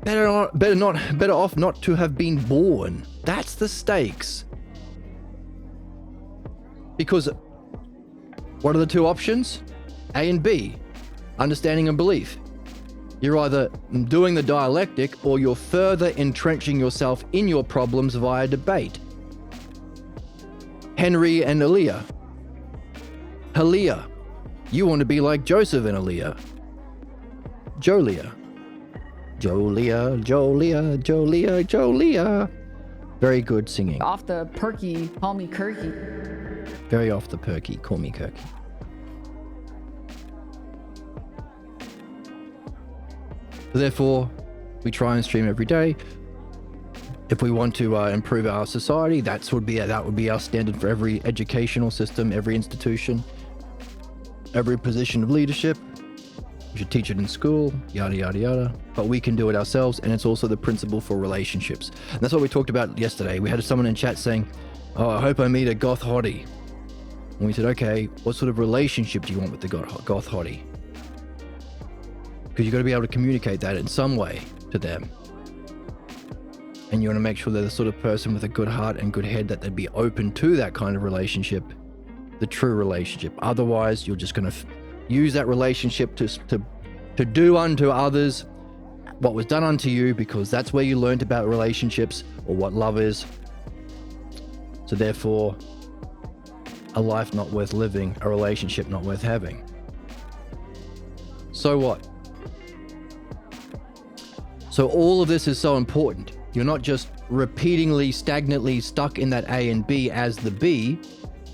Speaker 1: better off not to have been born. That's the stakes. Because what are the two options? A and B, understanding and belief. You're either doing the dialectic or you're further entrenching yourself in your problems via debate. Henry and Halia. You want to be like Joseph and Aaliyah. Jolia. Very good singing.
Speaker 2: Off the perky, call me Kirky.
Speaker 1: Very off the perky, call me Kirky. Therefore, we try and stream every day. If we want to improve our society, that would be our standard for every educational system, every institution, every position of leadership. We should teach it in school, yada, yada, yada. But we can do it ourselves, and it's also the principle for relationships. And that's what we talked about yesterday. We had someone in chat saying, oh, I hope I meet a goth hottie. And we said, okay, what sort of relationship do you want with the goth hottie? Because you've got to be able to communicate that in some way to them. And you want to make sure they're the sort of person with a good heart and good head that they'd be open to that kind of relationship, the true relationship. Otherwise, you're just going to use that relationship to do unto others what was done unto you, because that's where you learned about relationships or what love is. So therefore, a life not worth living, a relationship not worth having. So what? So all of this is so important. You're not just repeatedly, stagnantly stuck in that A and B as the B,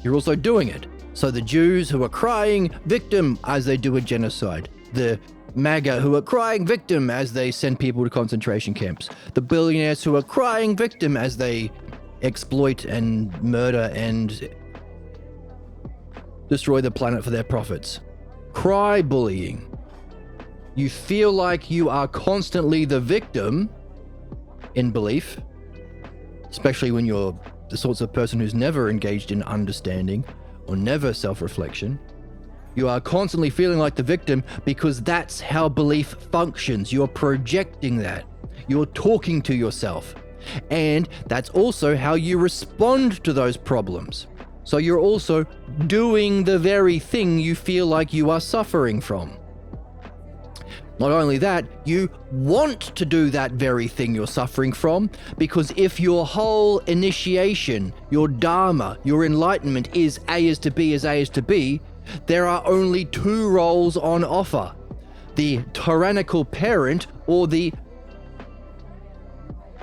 Speaker 1: you're also doing it. So the Jews who are crying victim as they do a genocide, the MAGA who are crying victim as they send people to concentration camps, the billionaires who are crying victim as they exploit and murder and destroy the planet for their profits. Cry bullying. You feel like you are constantly the victim in belief, especially when you're the sorts of person who's never engaged in understanding or never self-reflection. You are constantly feeling like the victim because that's how belief functions. You're projecting that. You're talking to yourself. And that's also how you respond to those problems. So you're also doing the very thing you feel like you are suffering from. Not only that, you want to do that very thing you're suffering from, because if your whole initiation, your dharma, your enlightenment is A is to B is A is to B, there are only two roles on offer: the tyrannical parent or the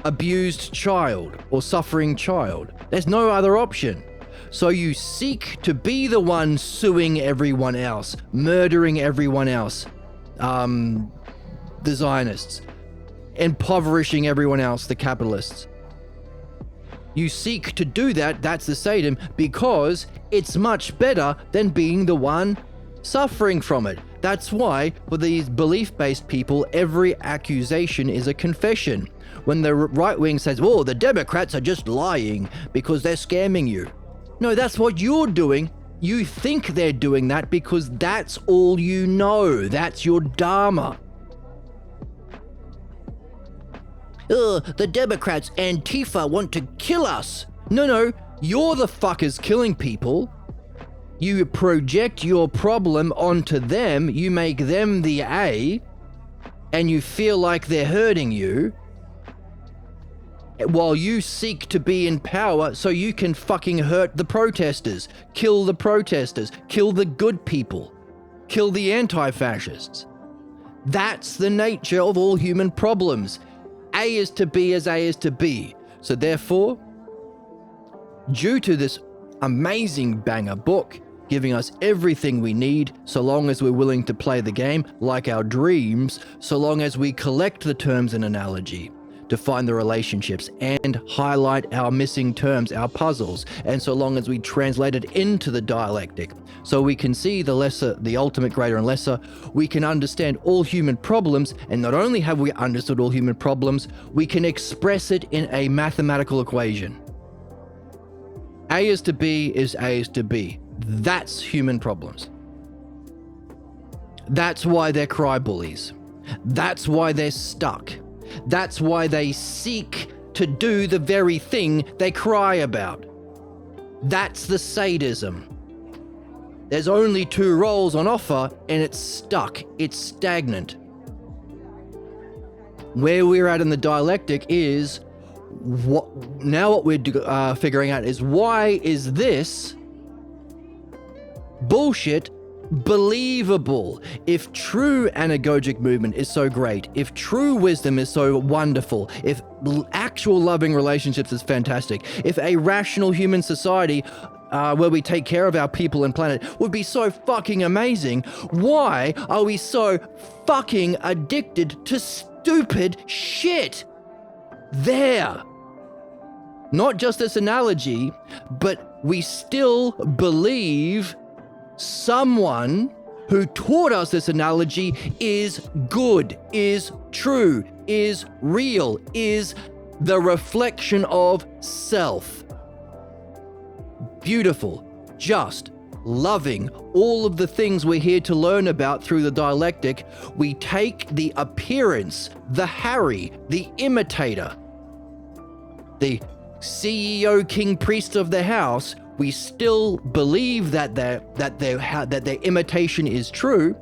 Speaker 1: abused child or suffering child. There's no other option. So you seek to be the one suing everyone else, murdering everyone else, the Zionists, impoverishing everyone else, the capitalists. You seek to do that, that's the Satan, because it's much better than being the one suffering from it. That's why, for these belief-based people, every accusation is a confession. When the right wing says, oh, the Democrats are just lying because they're scamming you. No, that's what you're doing. You think they're doing that because that's all you know. That's your dharma. The Democrats, Antifa, want to kill us. No, you're the fuckers killing people. You project your problem onto them, you make them the A, and you feel like they're hurting you, while you seek to be in power so you can fucking hurt the protesters, kill the protesters, kill the good people, kill the anti-fascists. That's the nature of all human problems. A is to B as A is to B. So therefore, due to this amazing banger book, giving us everything we need, so long as we're willing to play the game, like our dreams, so long as we collect the terms and analogy to find the relationships and highlight our missing terms, our puzzles, and so long as we translate it into the dialectic, so we can see the lesser, the ultimate greater and lesser, we can understand all human problems, and not only have we understood all human problems, we can express it in a mathematical equation. A is to B is A is to B. That's human problems. That's why they're cry bullies. That's why they're stuck. That's why they seek to do the very thing they cry about. That's the sadism. There's only two roles on offer, and it's stuck. It's stagnant. Where we're at in the dialectic is, what we're figuring out is, why is this bullshit believable, if true anagogic movement is so great, if true wisdom is so wonderful, if actual loving relationships is fantastic, if a rational human society where we take care of our people and planet would be so fucking amazing, why are we so fucking addicted to stupid shit? There. Not just this analogy, but we still believe someone who taught us this analogy is good, is true, is real, is the reflection of self. Beautiful, just, loving, all of the things we're here to learn about through the dialectic. We take the appearance, the Harry, the imitator, the CEO, king, priest of the house. We still believe that their imitation is true.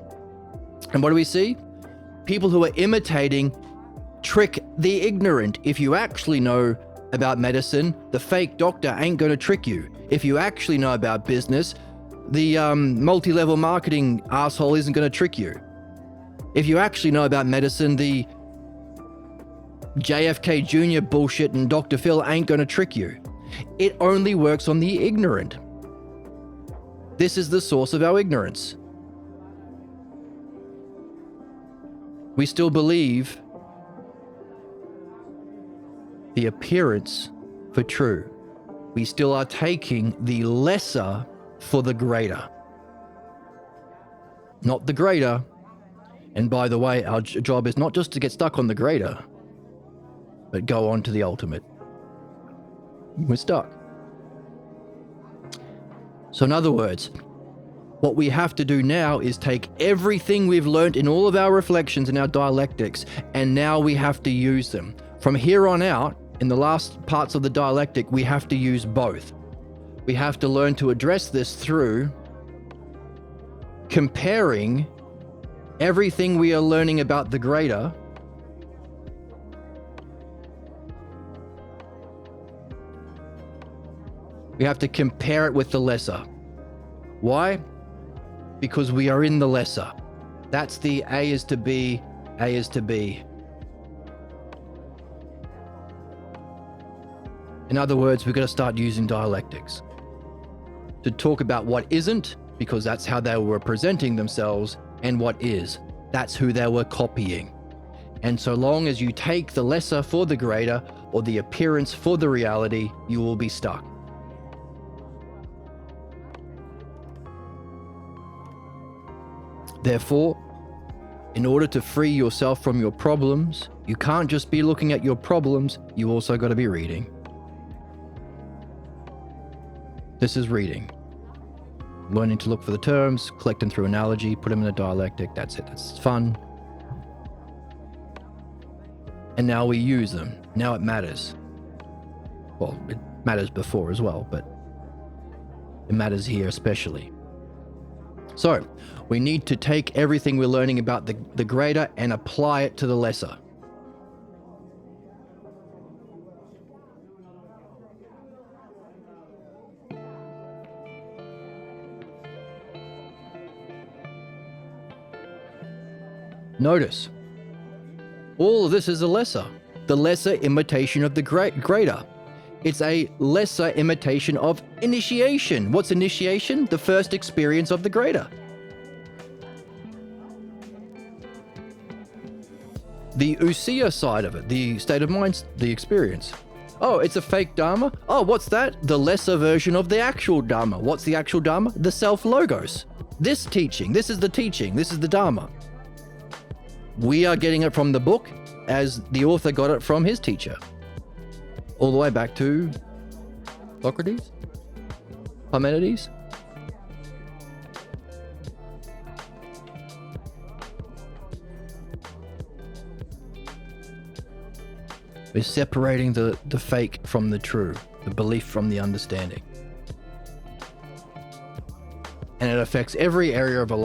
Speaker 1: And what do we see? People who are imitating trick the ignorant. If you actually know about medicine, the fake doctor ain't going to trick you. If you actually know about business, the multi-level marketing asshole isn't going to trick you. If you actually know about medicine, the JFK Jr. bullshit and Dr. Phil ain't going to trick you. It only works on the ignorant. This is the source of our ignorance. We still believe the appearance for true. We still are taking the lesser for the greater. Not the greater. And by the way, our job is not just to get stuck on the greater, but go on to the ultimate. We're stuck. So in other words, what we have to do now is take everything we've learned in all of our reflections and our dialectics, and now we have to use them. From here on out, in the last parts of the dialectic, we have to use both. We have to learn to address this through comparing everything we are learning about the greater we have to compare it with the lesser. Why? Because we are in the lesser. That's the A is to B, A is to B. In other words, we've got to start using dialectics to talk about what isn't, because that's how they were presenting themselves, and what is. That's who they were copying. And so long as you take the lesser for the greater, or the appearance for the reality, you will be stuck. Therefore, in order to free yourself from your problems, you can't just be looking at your problems, you also got to be reading. This is reading. Learning to look for the terms, collect them through analogy, put them in a dialectic, that's it, that's fun. And now we use them. Now it matters. Well, it matters before as well, but it matters here especially. So, we need to take everything we're learning about the greater and apply it to the lesser. Notice, all of this is a lesser. The lesser imitation of the greater. It's a lesser imitation of initiation. What's initiation? The first experience of the greater. The ousia side of it, the state of mind, the experience. Oh, it's a fake Dharma? Oh, what's that? The lesser version of the actual Dharma. What's the actual Dharma? The self-logos. This teaching, this is the teaching, this is the Dharma. We are getting it from the book as the author got it from his teacher. All the way back to Socrates? Parmenides? We're separating the fake from the true, the belief from the understanding. And it affects every area of our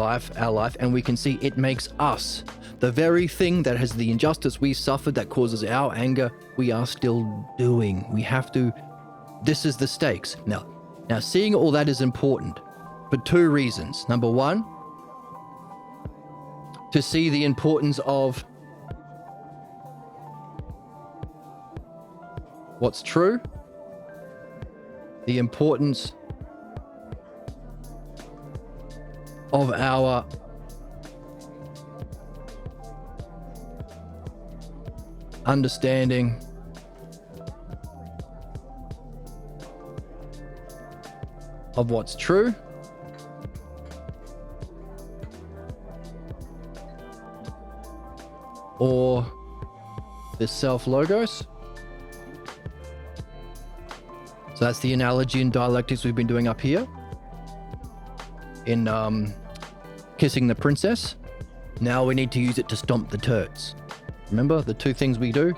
Speaker 1: life, and we can see it makes us. The very thing that has the injustice we suffered that causes our anger, we are still doing. We have to, this is the stakes. Now seeing all that is important for two reasons. Number one, to see the importance of what's true, the importance of our understanding of what's true, or the self-logos. So that's the analogy and dialectics we've been doing up here in Kissing the Princess. Now we need to use it to stomp the turds. Remember the two things we do?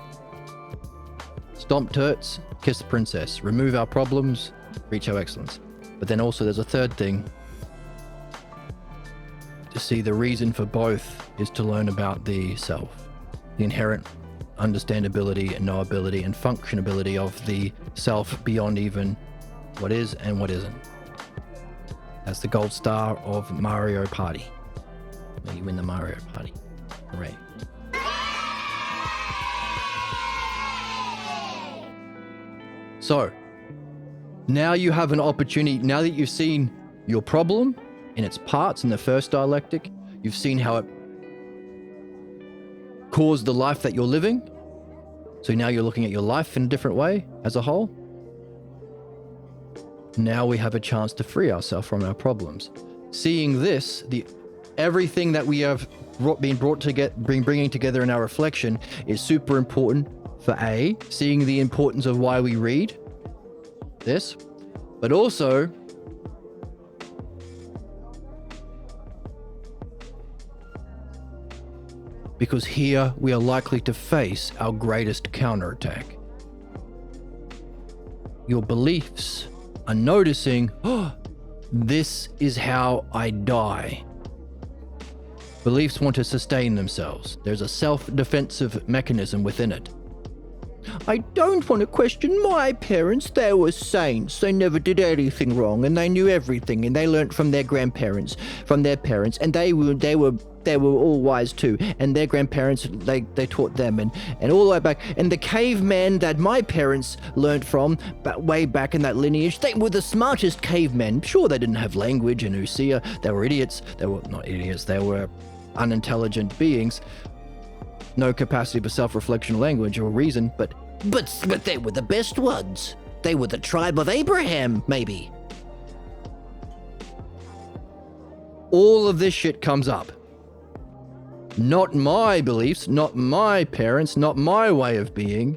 Speaker 1: Stomp turds, kiss the princess, remove our problems, reach our excellence. But then also there's a third thing. To see the reason for both is to learn about the self, the inherent understandability and knowability and functionability of the self beyond even what is and what isn't. That's the gold star of Mario Party. When you win the Mario Party. Hooray. So, now you have an opportunity, now that you've seen your problem in its parts in the first dialectic, you've seen how it caused the life that you're living. So now you're looking at your life in a different way as a whole. Now we have a chance to free ourselves from our problems. Seeing this, everything that we have bringing together in our reflection is super important for seeing the importance of why we read this, but also because here we are likely to face our greatest counterattack. Your beliefs are noticing, oh, this is how I die. Beliefs want to sustain themselves. There's a self-defensive mechanism within it. I don't want to question my parents. They were saints. They never did anything wrong, and they knew everything, and they learnt from their grandparents, from their parents, and they were all wise too. And their grandparents, they taught them, and all the way back. And the cavemen that my parents learnt from, way back in that lineage, they were the smartest cavemen. Sure, they didn't have language and usia. They were idiots. They were not idiots. They were unintelligent beings. No capacity for self-reflection, language, or reason, but they were the best ones. They were the tribe of Abraham, maybe. All of this shit comes up. Not my beliefs, not my parents, not my way of being.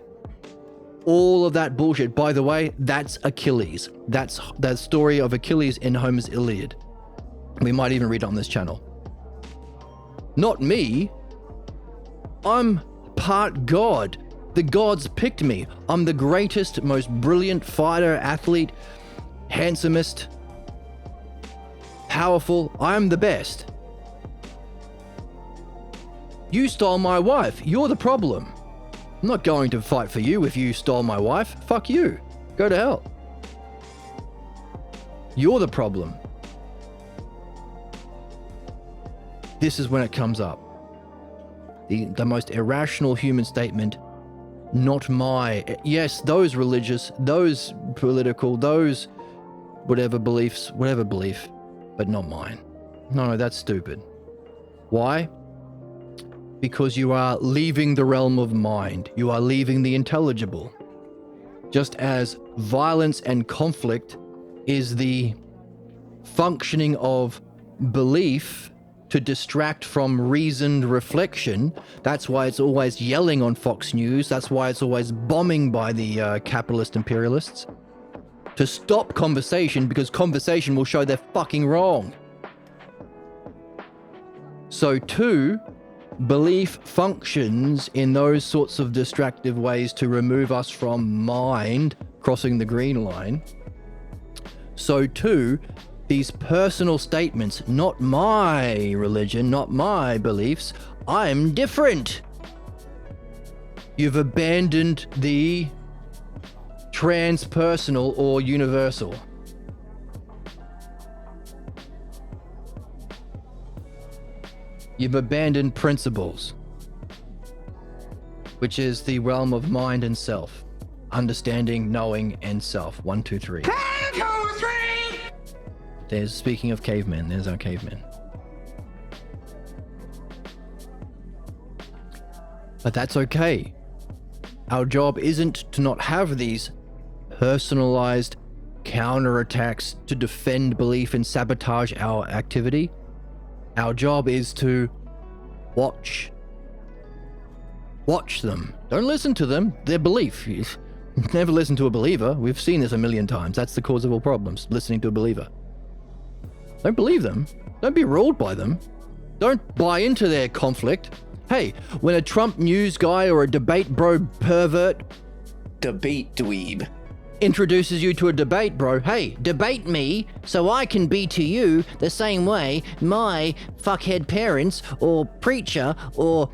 Speaker 1: All of that bullshit. By the way, that's Achilles. That's the story of Achilles in Homer's Iliad. We might even read it on this channel. Not me. I'm part God. The gods picked me. I'm the greatest, most brilliant fighter, athlete, handsomest, powerful. I'm the best. You stole my wife. You're the problem. I'm not going to fight for you if you stole my wife. Fuck you. Go to hell. You're the problem. This is when it comes up. The most irrational human statement, not my. Yes, those religious, those political, those whatever belief, but not mine. No, that's stupid. Why? Because you are leaving the realm of mind. You are leaving the intelligible. Just as violence and conflict is the functioning of belief to distract from reasoned reflection. That's why it's always yelling on Fox News. That's why it's always bombing by the capitalist imperialists. To stop conversation, because conversation will show they're fucking wrong. So too, belief functions in those sorts of distractive ways to remove us from mind, crossing the green line. So too, these personal statements, not my religion, not my beliefs, I'm different. You've abandoned the transpersonal or universal. You've abandoned principles, which is the realm of mind and self. Understanding, knowing, and self. 1, 2, 3. 1, 2, 3! There's, speaking of cavemen, there's our cavemen. But that's okay. Our job isn't to not have these personalized counterattacks to defend belief and sabotage our activity. Our job is to watch them. Don't listen to them. Their belief. Never listen to a believer. We've seen this a million times. That's the cause of all problems, listening to a believer. Don't believe them. Don't be ruled by them. Don't buy into their conflict. Hey, when a Trump news guy or a debate bro pervert,
Speaker 4: debate dweeb,
Speaker 1: introduces you to a debate bro, hey, debate me so I can be to you the same way my fuckhead parents or preacher or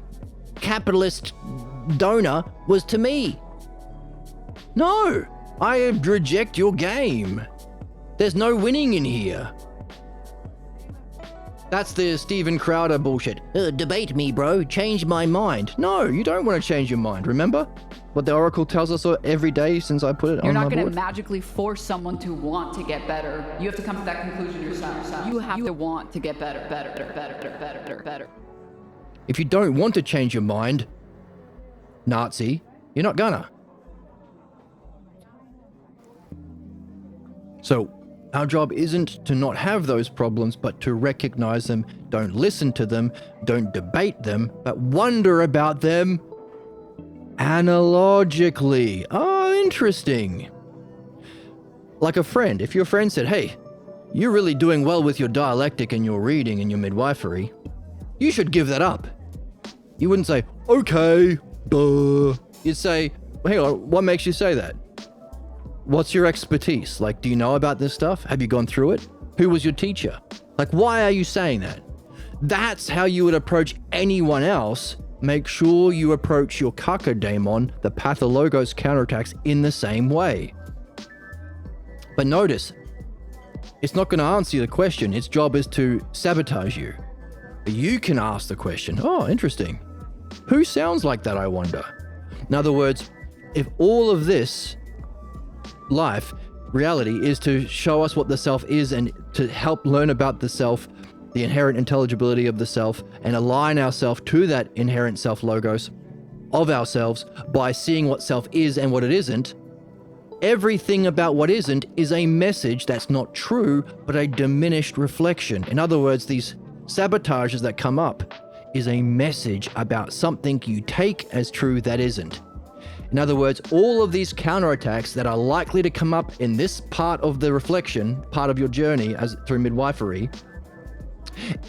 Speaker 1: capitalist donor was to me. No, I reject your game. There's no winning in here. That's the Steven Crowder bullshit. Debate me, bro. Change my mind. No, you don't want to change your mind. Remember what the Oracle tells us every day since I put it on my board?
Speaker 2: You're not going to magically force someone to want to get better. You have to come to that conclusion yourself. You have to want to get better.
Speaker 1: If you don't want to change your mind, Nazi, you're not gonna. So, our job isn't to not have those problems, but to recognize them, don't listen to them, don't debate them, but wonder about them analogically. Oh, interesting. Like a friend. If your friend said, hey, you're really doing well with your dialectic and your reading and your midwifery, you should give that up. You wouldn't say, okay, duh. You'd say, hang on, what makes you say that? What's your expertise? Like, do you know about this stuff? Have you gone through it? Who was your teacher? Like, why are you saying that? That's how you would approach anyone else. Make sure you approach your Kakadaemon, the Pathologos counterattacks, in the same way. But notice, it's not going to answer the question. Its job is to sabotage you. But you can ask the question, oh, interesting. Who sounds like that, I wonder? In other words, if all of this life, reality, is to show us what the self is and to help learn about the self, the inherent intelligibility of the self, and align ourselves to that inherent self logos of ourselves by seeing what self is and what it isn't, everything about what isn't is a message that's not true, but a diminished reflection. In other words, these sabotages that come up is a message about something you take as true that isn't. In other words, all of these counterattacks that are likely to come up in this part of the reflection, part of your journey as through midwifery,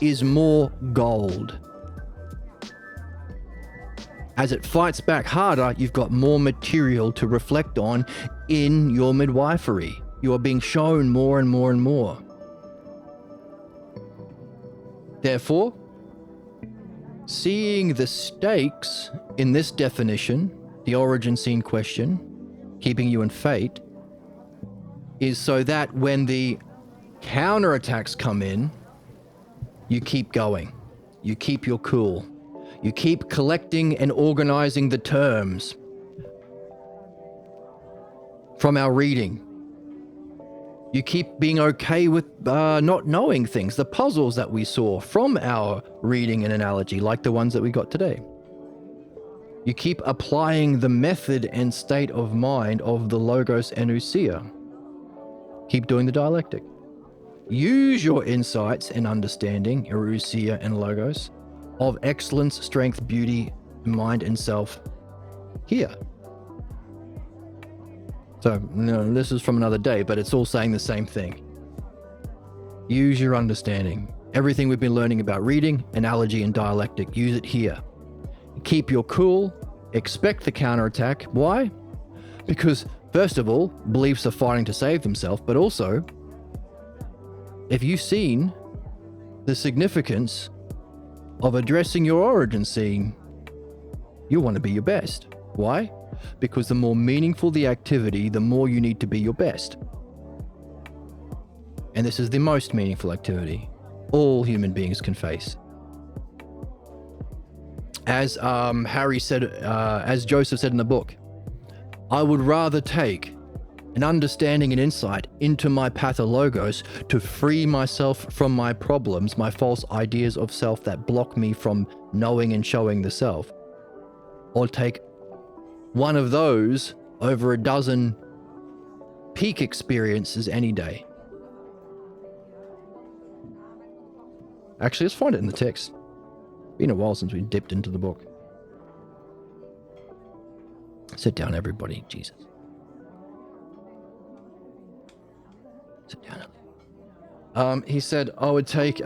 Speaker 1: is more gold. As it fights back harder, you've got more material to reflect on in your midwifery. You are being shown more and more and more. Therefore, seeing the stakes in this definition, the origin scene question, keeping you in fate, is so that when the counterattacks come in, you keep going. You keep your cool. You keep collecting and organizing the terms from our reading. You keep being okay with not knowing things, the puzzles that we saw from our reading and analogy, like the ones that we got today. You keep applying the method and state of mind of the Logos and Ousia. Keep doing the dialectic. Use your insights and understanding, your Ousia and Logos, of excellence, strength, beauty, mind, and self here. So, this is from another day, but it's all saying the same thing. Use your understanding. Everything we've been learning about reading, analogy, and dialectic, use it here. Keep your cool. Expect the counterattack. Why? Because, first of all, beliefs are fighting to save themselves, but also, if you've seen the significance of addressing your origin scene, you want to be your best. Why? Because the more meaningful the activity, the more you need to be your best. And this is the most meaningful activity all human beings can face. As Harry said, as Joseph said in the book, I would rather take an understanding and insight into my pathologos to free myself from my problems, my false ideas of self that block me from knowing and showing the self, or take one of those over a dozen peak experiences any day. Actually, let's find it in the text. Been a while since we dipped into the book. Sit down, everybody. Jesus. Sit down. He said, I would take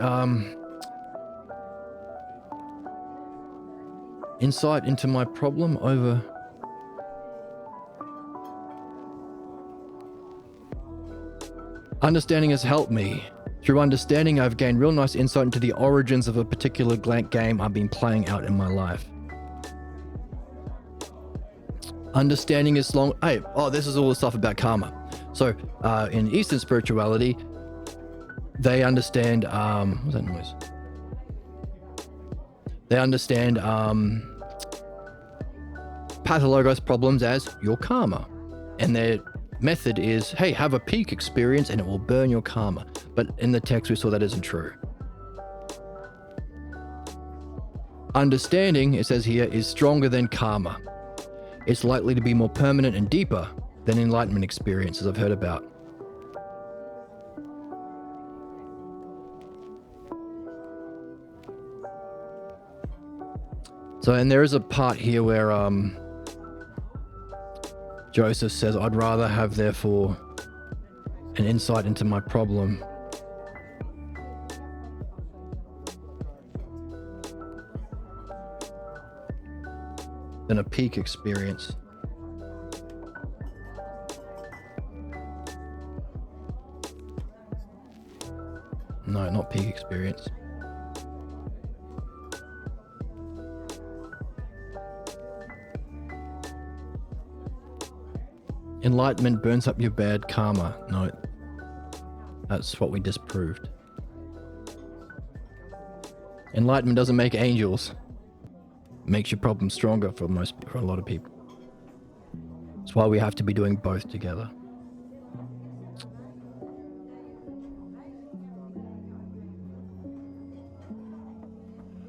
Speaker 1: insight into my problem over understanding has helped me. Through understanding, I've gained real nice insight into the origins of a particular game I've been playing out in my life. Understanding is long. Hey, this is all the stuff about karma. So, in Eastern spirituality, they understand. What's that noise? They understand pathologos problems as your karma, and their method is, hey, have a peak experience and it will burn your karma. But in the text, we saw that isn't true. Understanding, it says here, is stronger than karma. It's likely to be more permanent and deeper than enlightenment experiences I've heard about. So, and there is a part here where Joseph says, I'd rather have, therefore, an insight into my problem than a peak experience. No, not peak experience. Enlightenment burns up your bad karma. No, that's what we disproved. Enlightenment doesn't make angels. It makes your problem stronger for a lot of people. That's why we have to be doing both together.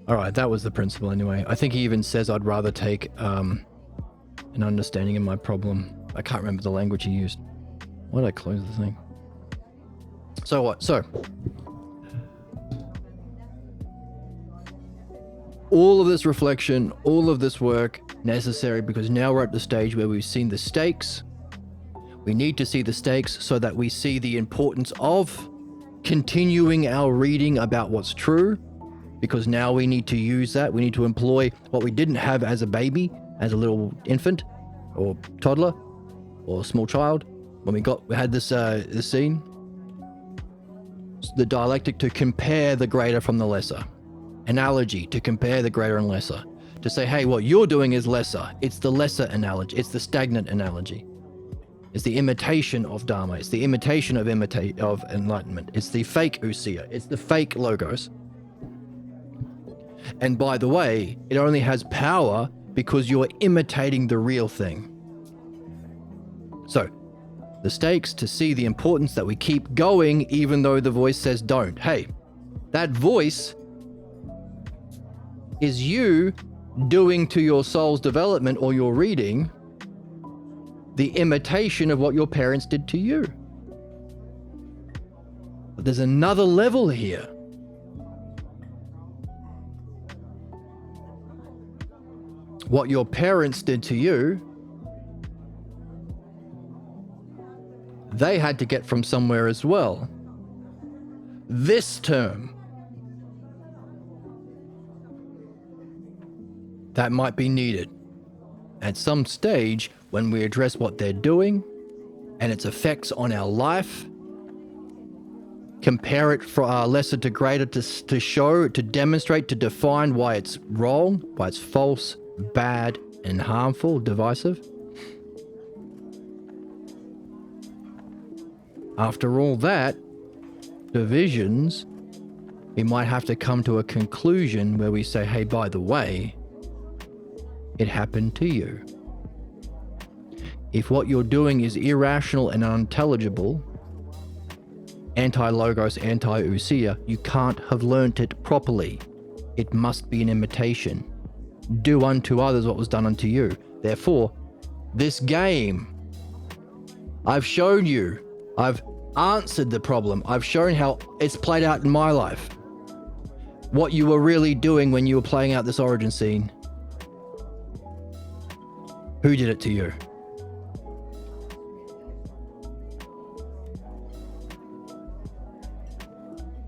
Speaker 1: All right, that was the principle anyway. I think he even says I'd rather take an understanding of my problem. I can't remember the language he used. Why did I close the thing? So what? So, all of this reflection, all of this work necessary because now we're at the stage where we've seen the stakes. We need to see the stakes so that we see the importance of continuing our reading about what's true, because now we need to use that. We need to employ what we didn't have as a baby, as a little infant or toddler or small child. When we had this scene, the dialectic to compare the greater from the lesser. Analogy to compare the greater and lesser. To say, hey, what you're doing is lesser. It's the lesser analogy. It's the stagnant analogy. It's the imitation of Dharma. It's the imitation of enlightenment. It's the fake Usia. It's the fake logos. And by the way, it only has power because you're imitating the real thing. So, the stakes to see the importance that we keep going even though the voice says don't. Hey, that voice is you doing to your soul's development or your reading the imitation of what your parents did to you. But there's another level here. What your parents did to you, they had to get from somewhere as well. This term, that might be needed at some stage when we address what they're doing and its effects on our life. Compare it from lesser to greater to show, to demonstrate, to define why it's wrong, why it's false, bad, and harmful, divisive. After all that, divisions, we might have to come to a conclusion where we say, hey, by the way, It happened to you. If what you're doing is irrational and unintelligible, anti-logos, anti-ousia, you can't have learnt it properly. It must be an imitation. Do unto others what was done unto you. Therefore, this game, I've shown you, I've answered the problem, I've shown how it's played out in my life. What you were really doing when you were playing out this origin scene. Who did it to you?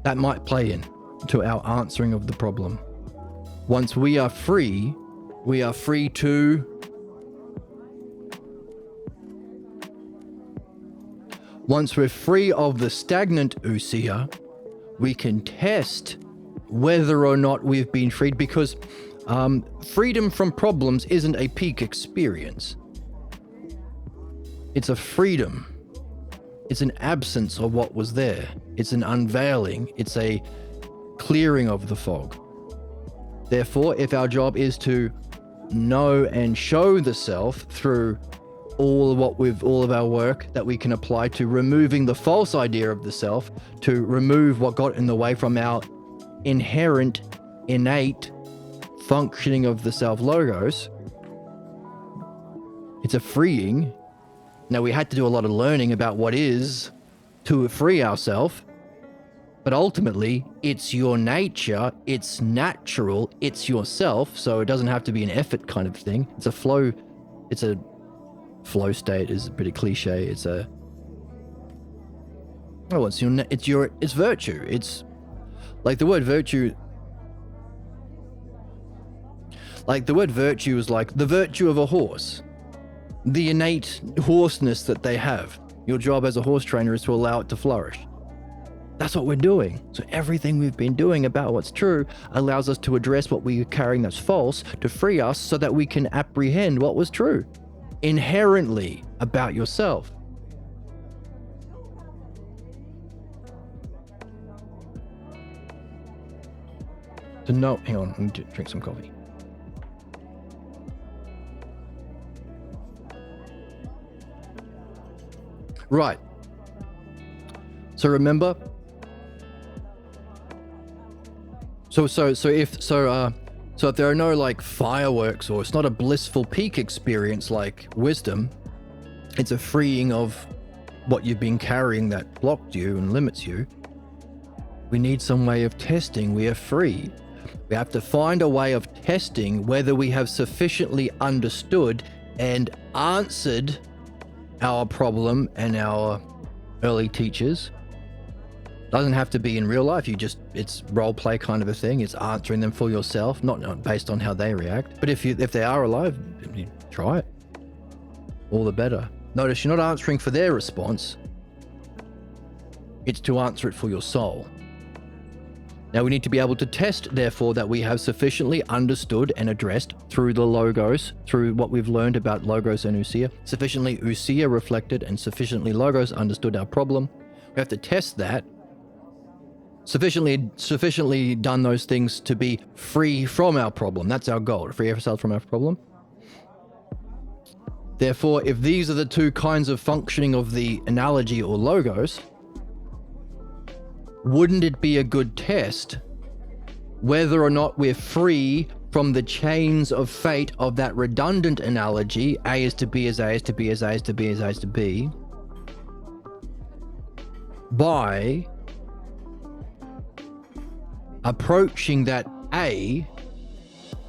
Speaker 1: That might play in to our answering of the problem. Once we are free to once we're free of the stagnant ousia, we can test whether or not we've been freed, because freedom from problems isn't a peak experience. It's a freedom. It's an absence of what was there. It's an unveiling. It's a clearing of the fog. Therefore, if our job is to know and show the self through all of our work that we can apply to removing the false idea of the self, to remove what got in the way from our inherent, innate functioning of the self logos, it's a freeing. Now, we had to do a lot of learning about what is to free ourselves, but ultimately, it's your nature, it's natural, it's yourself, so it doesn't have to be an effort kind of thing. It's a flow state is a pretty cliche. It's virtue. It's like the word virtue. Like the word virtue is like the virtue of a horse. The innate horseness that they have. Your job as a horse trainer is to allow it to flourish. That's what we're doing. So everything we've been doing about what's true allows us to address what we are carrying that's false, to free us so that we can apprehend what was true inherently about yourself. To know, hang on, I need to drink some coffee. Right. So remember. So if there are no like fireworks, or it's not a blissful peak experience like wisdom, it's a freeing of what you've been carrying that blocked you and limits you. We need some way of testing we are free. We have to find a way of testing whether we have sufficiently understood and answered our problem and our early teachers. Doesn't have to be in real life. It's role play kind of a thing. It's answering them for yourself, not based on how they react. But if they are alive, you try it. All the better. Notice you're not answering for their response. It's to answer it for your soul. Now we need to be able to test, therefore, that we have sufficiently understood and addressed through the logos, through what we've learned about logos and ousia, sufficiently ousia reflected and sufficiently logos understood our problem. We have to test that. Sufficiently done those things to be free from our problem. That's our goal, to free ourselves from our problem. Therefore, if these are the two kinds of functioning of the analogy or logos, wouldn't it be a good test whether or not we're free from the chains of fate of that redundant analogy, A is to B as A is to B as A is to B as A is to B, by approaching that A,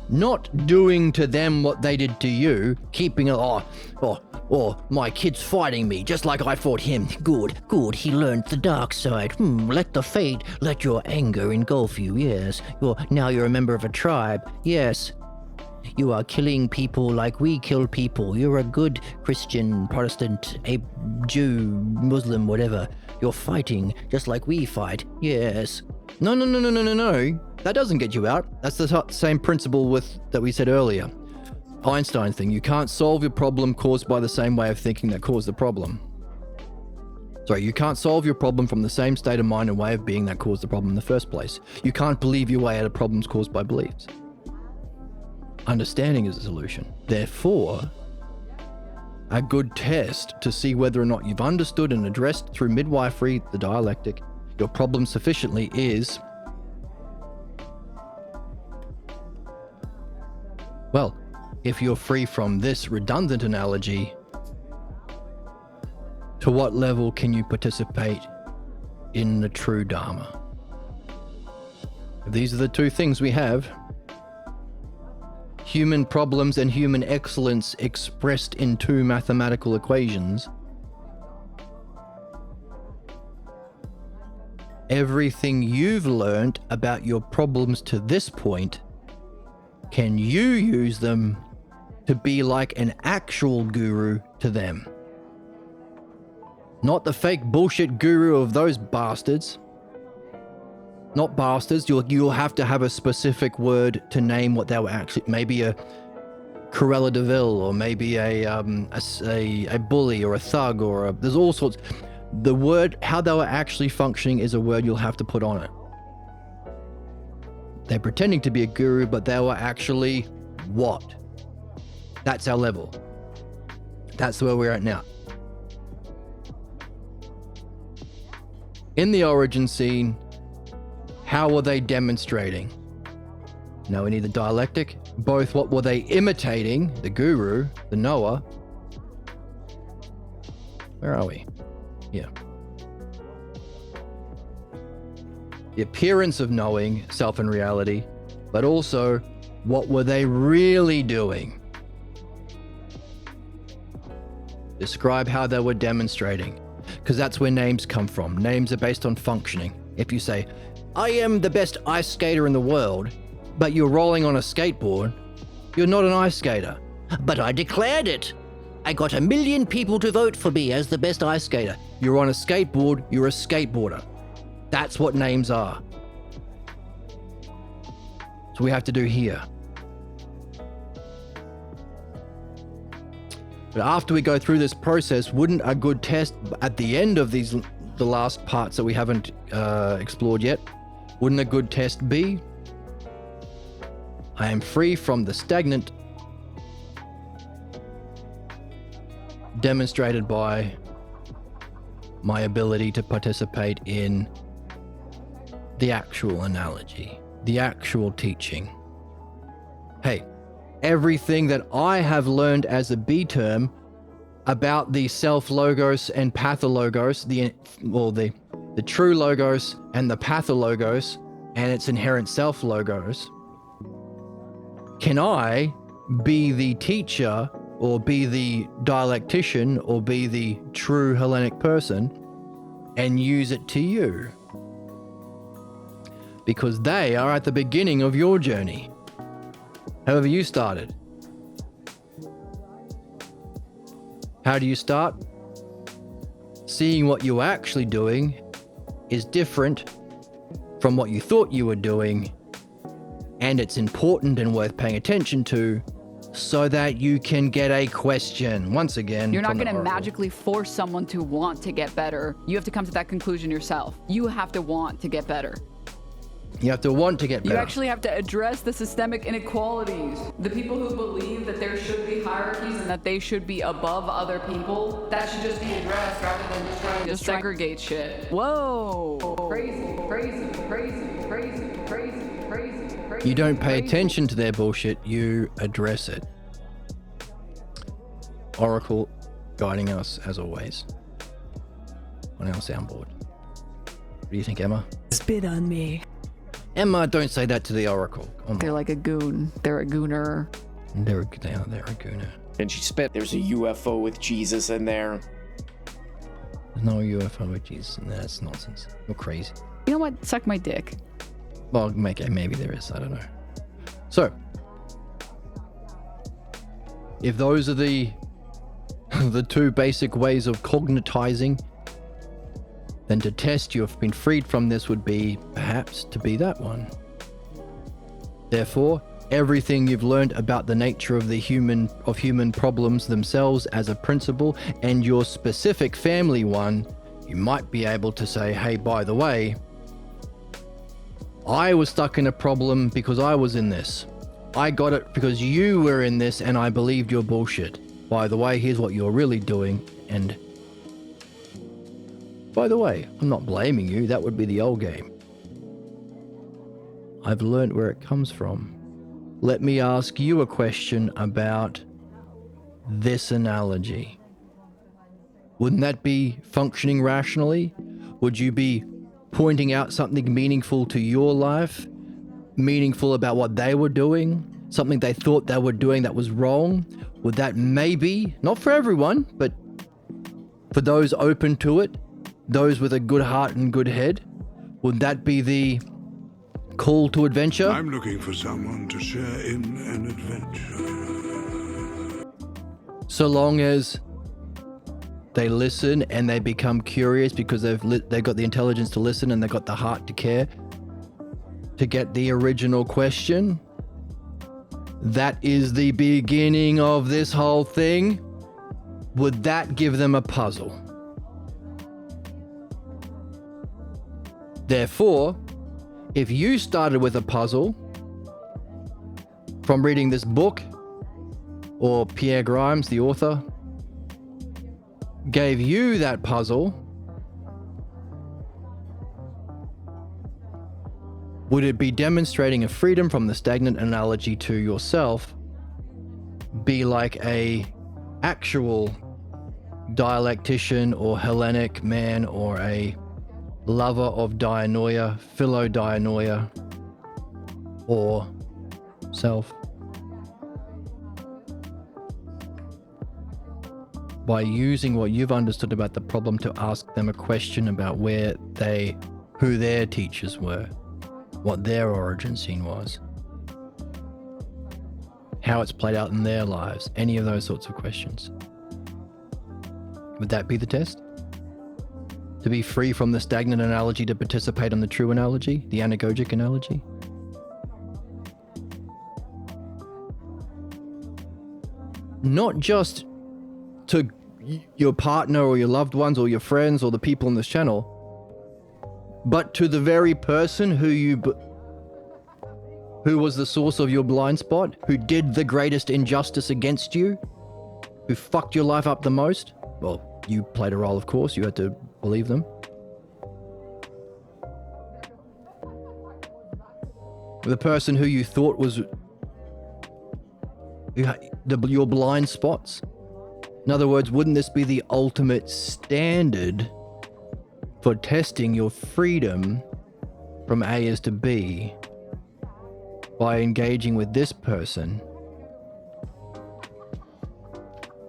Speaker 1: not doing to them what they did to you, keeping it, my kid's fighting me just like I fought him. Good, he learned the dark side. Let your anger engulf you, yes. Now you're a member of a tribe, yes. You are killing people like we kill people. You're a good Christian, Protestant, a Jew, Muslim, whatever. You're fighting just like we fight, yes. No. That doesn't get you out. That's the same principle that we said earlier. Einstein thing. You can't solve your problem caused by the same way of thinking that caused the problem. Sorry, you can't solve your problem from the same state of mind and way of being that caused the problem in the first place. You can't believe your way out of problems caused by beliefs. understanding is a solution. Therefore, a good test to see whether or not you've understood and addressed through midwifery, the dialectic, your problem sufficiently is, well, if you're free from this redundant analogy, to what level can you participate in the true Dharma? If these are the two things we have, human problems and human excellence expressed in two mathematical equations, everything you've learned about your problems to this point, can you use them to be like an actual guru to them? Not the fake bullshit guru of those bastards. Not bastards, you'll have to have a specific word to name what they were actually, maybe a Corella de Vil, or maybe a bully or a thug, or there's all sorts. The word, how they were actually functioning, is a word you'll have to put on it. They're pretending to be a guru, but they were actually what? That's our level. That's where we're at now. In the origin scene, how were they demonstrating? Now we need the dialectic. Both what were they imitating? The guru, the knower. Where are we? Here. The appearance of knowing self and reality, but also what were they really doing? Describe how they were demonstrating, because that's where names come from. Names are based on functioning. If you say, I am the best ice skater in the world, but you're rolling on a skateboard, you're not an ice skater. But I declared it. I got 1 million people to vote for me as the best ice skater. You're on a skateboard, you're a skateboarder. That's what names are. So we have to do here. But after we go through this process, wouldn't a good test at the end of the last parts that we haven't explored yet, wouldn't a good test be, I am free from the stagnant, demonstrated by my ability to participate in the actual analogy, the actual teaching. Hey, everything that I have learned as a B term about the self-logos and pathologos, the true logos and the pathologos and its inherent self-logos, can I be the teacher or be the dialectician or be the true Hellenic person and use it to you? Because they are at the beginning of your journey. However you started. How do you start? Seeing what you're actually doing is different from what you thought you were doing, and it's important and worth paying attention to so that you can get a question. Once again,
Speaker 2: you're not going to magically force someone to want to get better. You have to come to that conclusion yourself. You have to want to get better.
Speaker 1: You have to want to get better.
Speaker 2: You actually have to address the systemic inequalities. The people who believe that there should be hierarchies and that they should be above other people, that should just be addressed rather than just trying to segregate shit. Whoa. Crazy, crazy, crazy, crazy, crazy, crazy, crazy.
Speaker 1: You don't pay attention to their bullshit, you address it. Oracle guiding us as always on our soundboard. What do you think, Emma?
Speaker 3: Spit on me.
Speaker 1: Emma, don't say that to the Oracle.
Speaker 2: They're like a goon. They're a gooner.
Speaker 1: They're a gooner.
Speaker 4: And she spit. There's a UFO with Jesus in there.
Speaker 1: There's no UFO with Jesus in there. That's nonsense. You're crazy.
Speaker 2: You know what? Suck my dick.
Speaker 1: Well, maybe there is. I don't know. So, if those are the two basic ways of cognitizing, then to test you have been freed from this would be perhaps to be that one. Therefore, everything you've learned about the nature of human problems themselves as a principle and your specific family one, you might be able to say, hey, by the way, I was stuck in a problem because I was in this. I got it because you were in this and I believed your bullshit. By the way, here's what you're really doing. And by the way, I'm not blaming you. That would be the old game. I've learned where it comes from. Let me ask you a question about this analogy. Wouldn't that be functioning rationally? Would you be pointing out something meaningful to your life? Meaningful about what they were doing? Something they thought they were doing that was wrong? Would that maybe, not for everyone, but for those open to it, those with a good heart and good head, would that be the call to adventure?
Speaker 6: I'm looking for someone to share in an adventure.
Speaker 1: So long as they listen and they become curious because they've got the intelligence to listen and they've got the heart to care, to get the original question. That is the beginning of this whole thing. Would that give them a puzzle? Therefore, if you started with a puzzle from reading this book, or Pierre Grimes, the author, gave you that puzzle, would it be demonstrating a freedom from the stagnant analogy to yourself, be like a actual dialectician or Hellenic man or a lover of dianoia, philodianoia, or self? By using what you've understood about the problem to ask them a question about who their teachers were, what their origin scene was, how it's played out in their lives, any of those sorts of questions. Would that be the test? To be free from the stagnant analogy, to participate on the true analogy, the anagogic analogy? Not just to your partner or your loved ones or your friends or the people on this channel, but to the very person who was the source of your blind spot, who did the greatest injustice against you, who fucked your life up the most. Well, you played a role, of course. You had to believe them. The person who you thought was your blind spots. In other words, wouldn't this be the ultimate standard for testing your freedom from A is to B by engaging with this person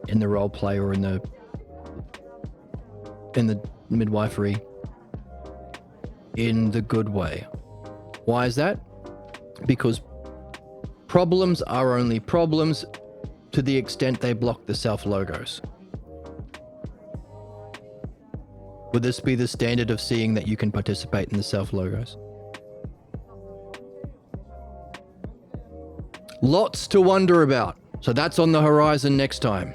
Speaker 1: in the role play or in the midwifery in the good way? Why is that? Because problems are only problems to the extent they block the self logos. Would this be the standard of seeing that you can participate in the self logos? Lots to wonder about. So that's on the horizon next time.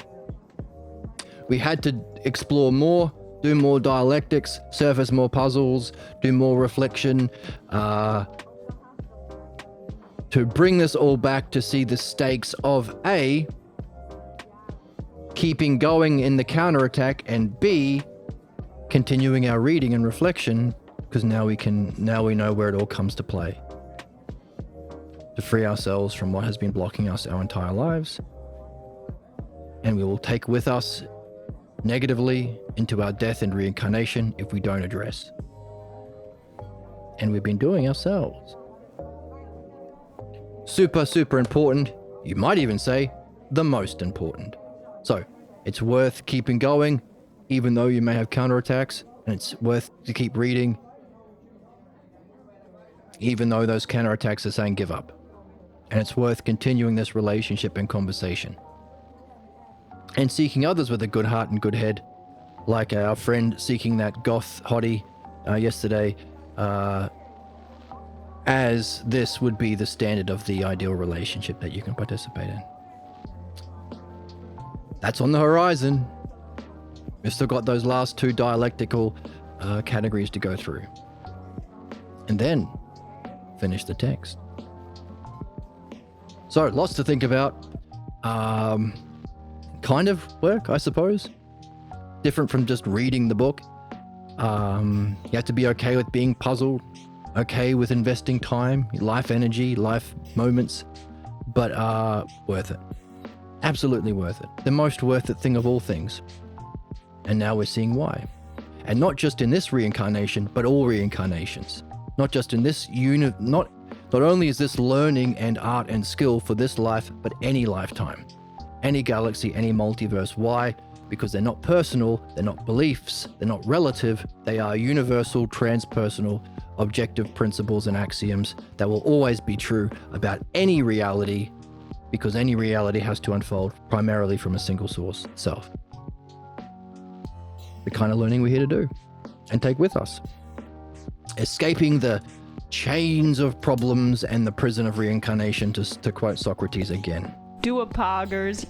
Speaker 1: We had to explore more, do more dialectics, surface more puzzles, do more reflection, to bring this all back to see the stakes of A, keeping going in the counterattack, and B, continuing our reading and reflection, because now we know where it all comes to play. To free ourselves from what has been blocking us our entire lives. And we will take with us negatively into our death and reincarnation if we don't address. And we've been doing ourselves. Super, super important. You might even say the most important. So it's worth keeping going, even though you may have counterattacks, and it's worth to keep reading, even though those counterattacks are saying give up. And it's worth continuing this relationship and conversation. And seeking others with a good heart and good head, like our friend seeking that goth hottie yesterday, as this would be the standard of the ideal relationship that you can participate in. That's on the horizon. We've still got those last two dialectical categories to go through. And then finish the text. So, lots to think about. Kind of work, I suppose. Different from just reading the book. You have to be okay with being puzzled, okay with investing time, life energy, life moments, but worth it. Absolutely worth it. The most worth it thing of all things. And now we're seeing why. And not just in this reincarnation, but all reincarnations. Not just in this not only is this learning and art and skill for this life, but any lifetime, any galaxy, any multiverse. Why? Because they're not personal, they're not beliefs, they're not relative, they are universal, transpersonal, objective principles and axioms that will always be true about any reality, because any reality has to unfold primarily from a single source, self. The kind of learning we're here to do and take with us. Escaping the chains of problems and the prison of reincarnation, to quote Socrates again.
Speaker 3: Do a poggers.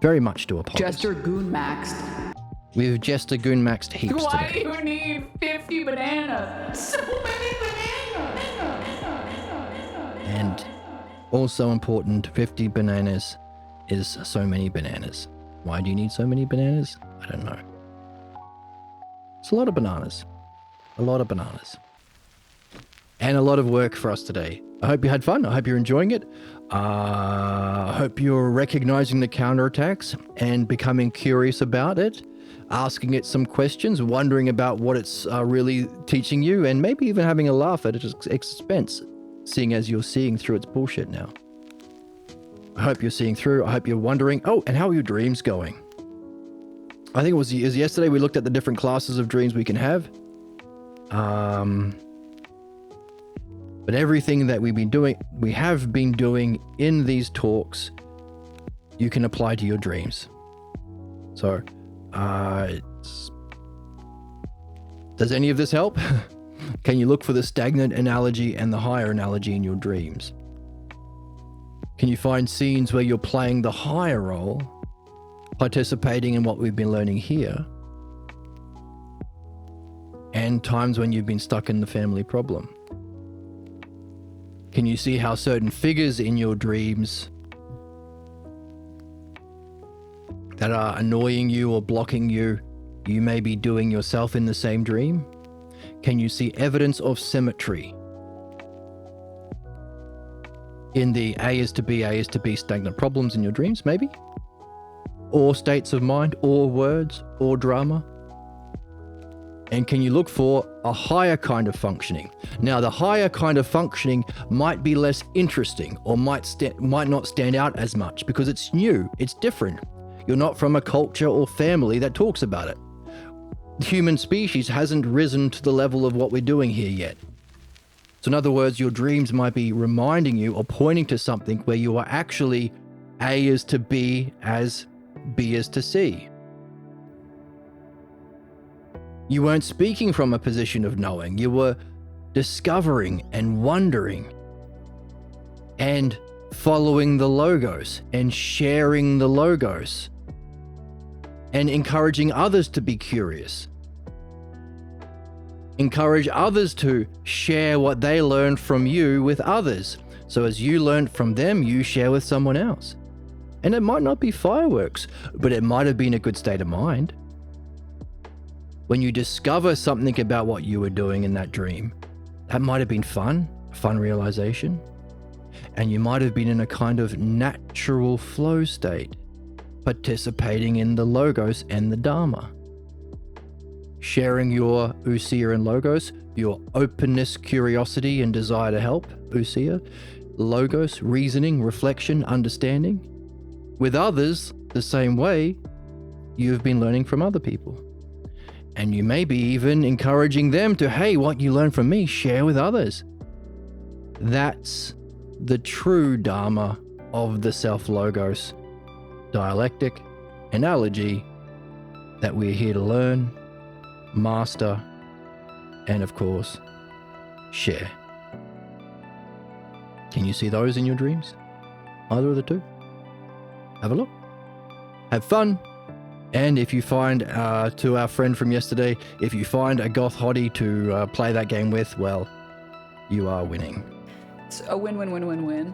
Speaker 1: Very much do a poggers.
Speaker 2: Jester goon maxed.
Speaker 1: We've Jester goon maxed heaps
Speaker 2: Why
Speaker 1: today.
Speaker 2: do you need 50 bananas? So many bananas.
Speaker 1: And also important, 50 bananas is so many bananas. Why do you need so many bananas? I don't know. It's a lot of bananas. A lot of bananas. And a lot of work for us today. I hope you had fun. I hope you're enjoying it. I hope you're recognizing the counterattacks and becoming curious about it, asking it some questions, wondering about what it's really teaching you, and maybe even having a laugh at its expense, seeing as you're seeing through its bullshit now. I hope you're seeing through. I hope you're wondering, oh, and how are your dreams going? I think it was yesterday we looked at the different classes of dreams we can have. But everything that we have been doing in these talks, you can apply to your dreams. So, does any of this help? Can you look for the stagnant analogy and the higher analogy in your dreams? Can you find scenes where you're playing the higher role, participating in what we've been learning here, and times when you've been stuck in the family problem? Can you see how certain figures in your dreams that are annoying you or blocking you, you may be doing yourself in the same dream? Can you see evidence of symmetry in the A is to B stagnant problems in your dreams, maybe? Or states of mind, or words, or drama? And can you look for a higher kind of functioning? Now, the higher kind of functioning might be less interesting or might not stand out as much because it's new, it's different. You're not from a culture or family that talks about it. The human species hasn't risen to the level of what we're doing here yet. So in other words, your dreams might be reminding you or pointing to something where you are actually A is to B as B is to C. You weren't speaking from a position of knowing. You were discovering and wondering and following the logos and sharing the logos and encouraging others to be curious. Encourage others to share what they learned from you with others. So as you learned from them, you share with someone else. And it might not be fireworks, but it might have been a good state of mind. When you discover something about what you were doing in that dream, that might have been fun realization. And you might have been in a kind of natural flow state, participating in the logos and the Dharma. Sharing your Usia and logos, your openness, curiosity, and desire to help, Usia, logos, reasoning, reflection, understanding, with others the same way you've been learning from other people. And you may be even encouraging them to, hey, what you learn from me, share with others. That's the true Dharma of the self-logos, dialectic, analogy that we're here to learn, master, and of course, share. Can you see those in your dreams? Either of the two? Have a look. Have fun. And if you find, to our friend from yesterday, if you find a goth hottie to play that game with, well, you are winning.
Speaker 2: It's a win-win-win-win-win.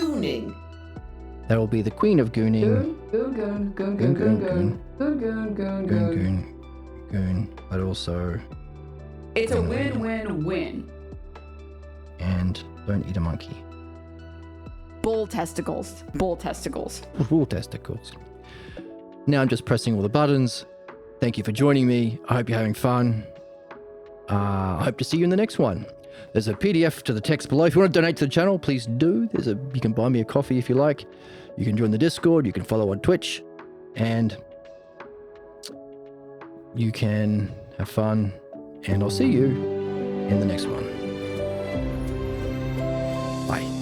Speaker 4: gooning.
Speaker 1: That will be the queen of gooning. Goon. But also,
Speaker 2: It's a win-win-win.
Speaker 1: and don't eat a monkey.
Speaker 2: Bull testicles. Bull testicles.
Speaker 1: Bull testicles. Now I'm just pressing all the buttons. Thank you for joining me. I hope you're having fun. I hope to see you in the next one. There's a PDF to the text below. If you want to donate to the channel, please do. You can buy me a coffee if you like. You can join the Discord. You can follow on Twitch. And you can have fun. And I'll see you in the next one. Bye.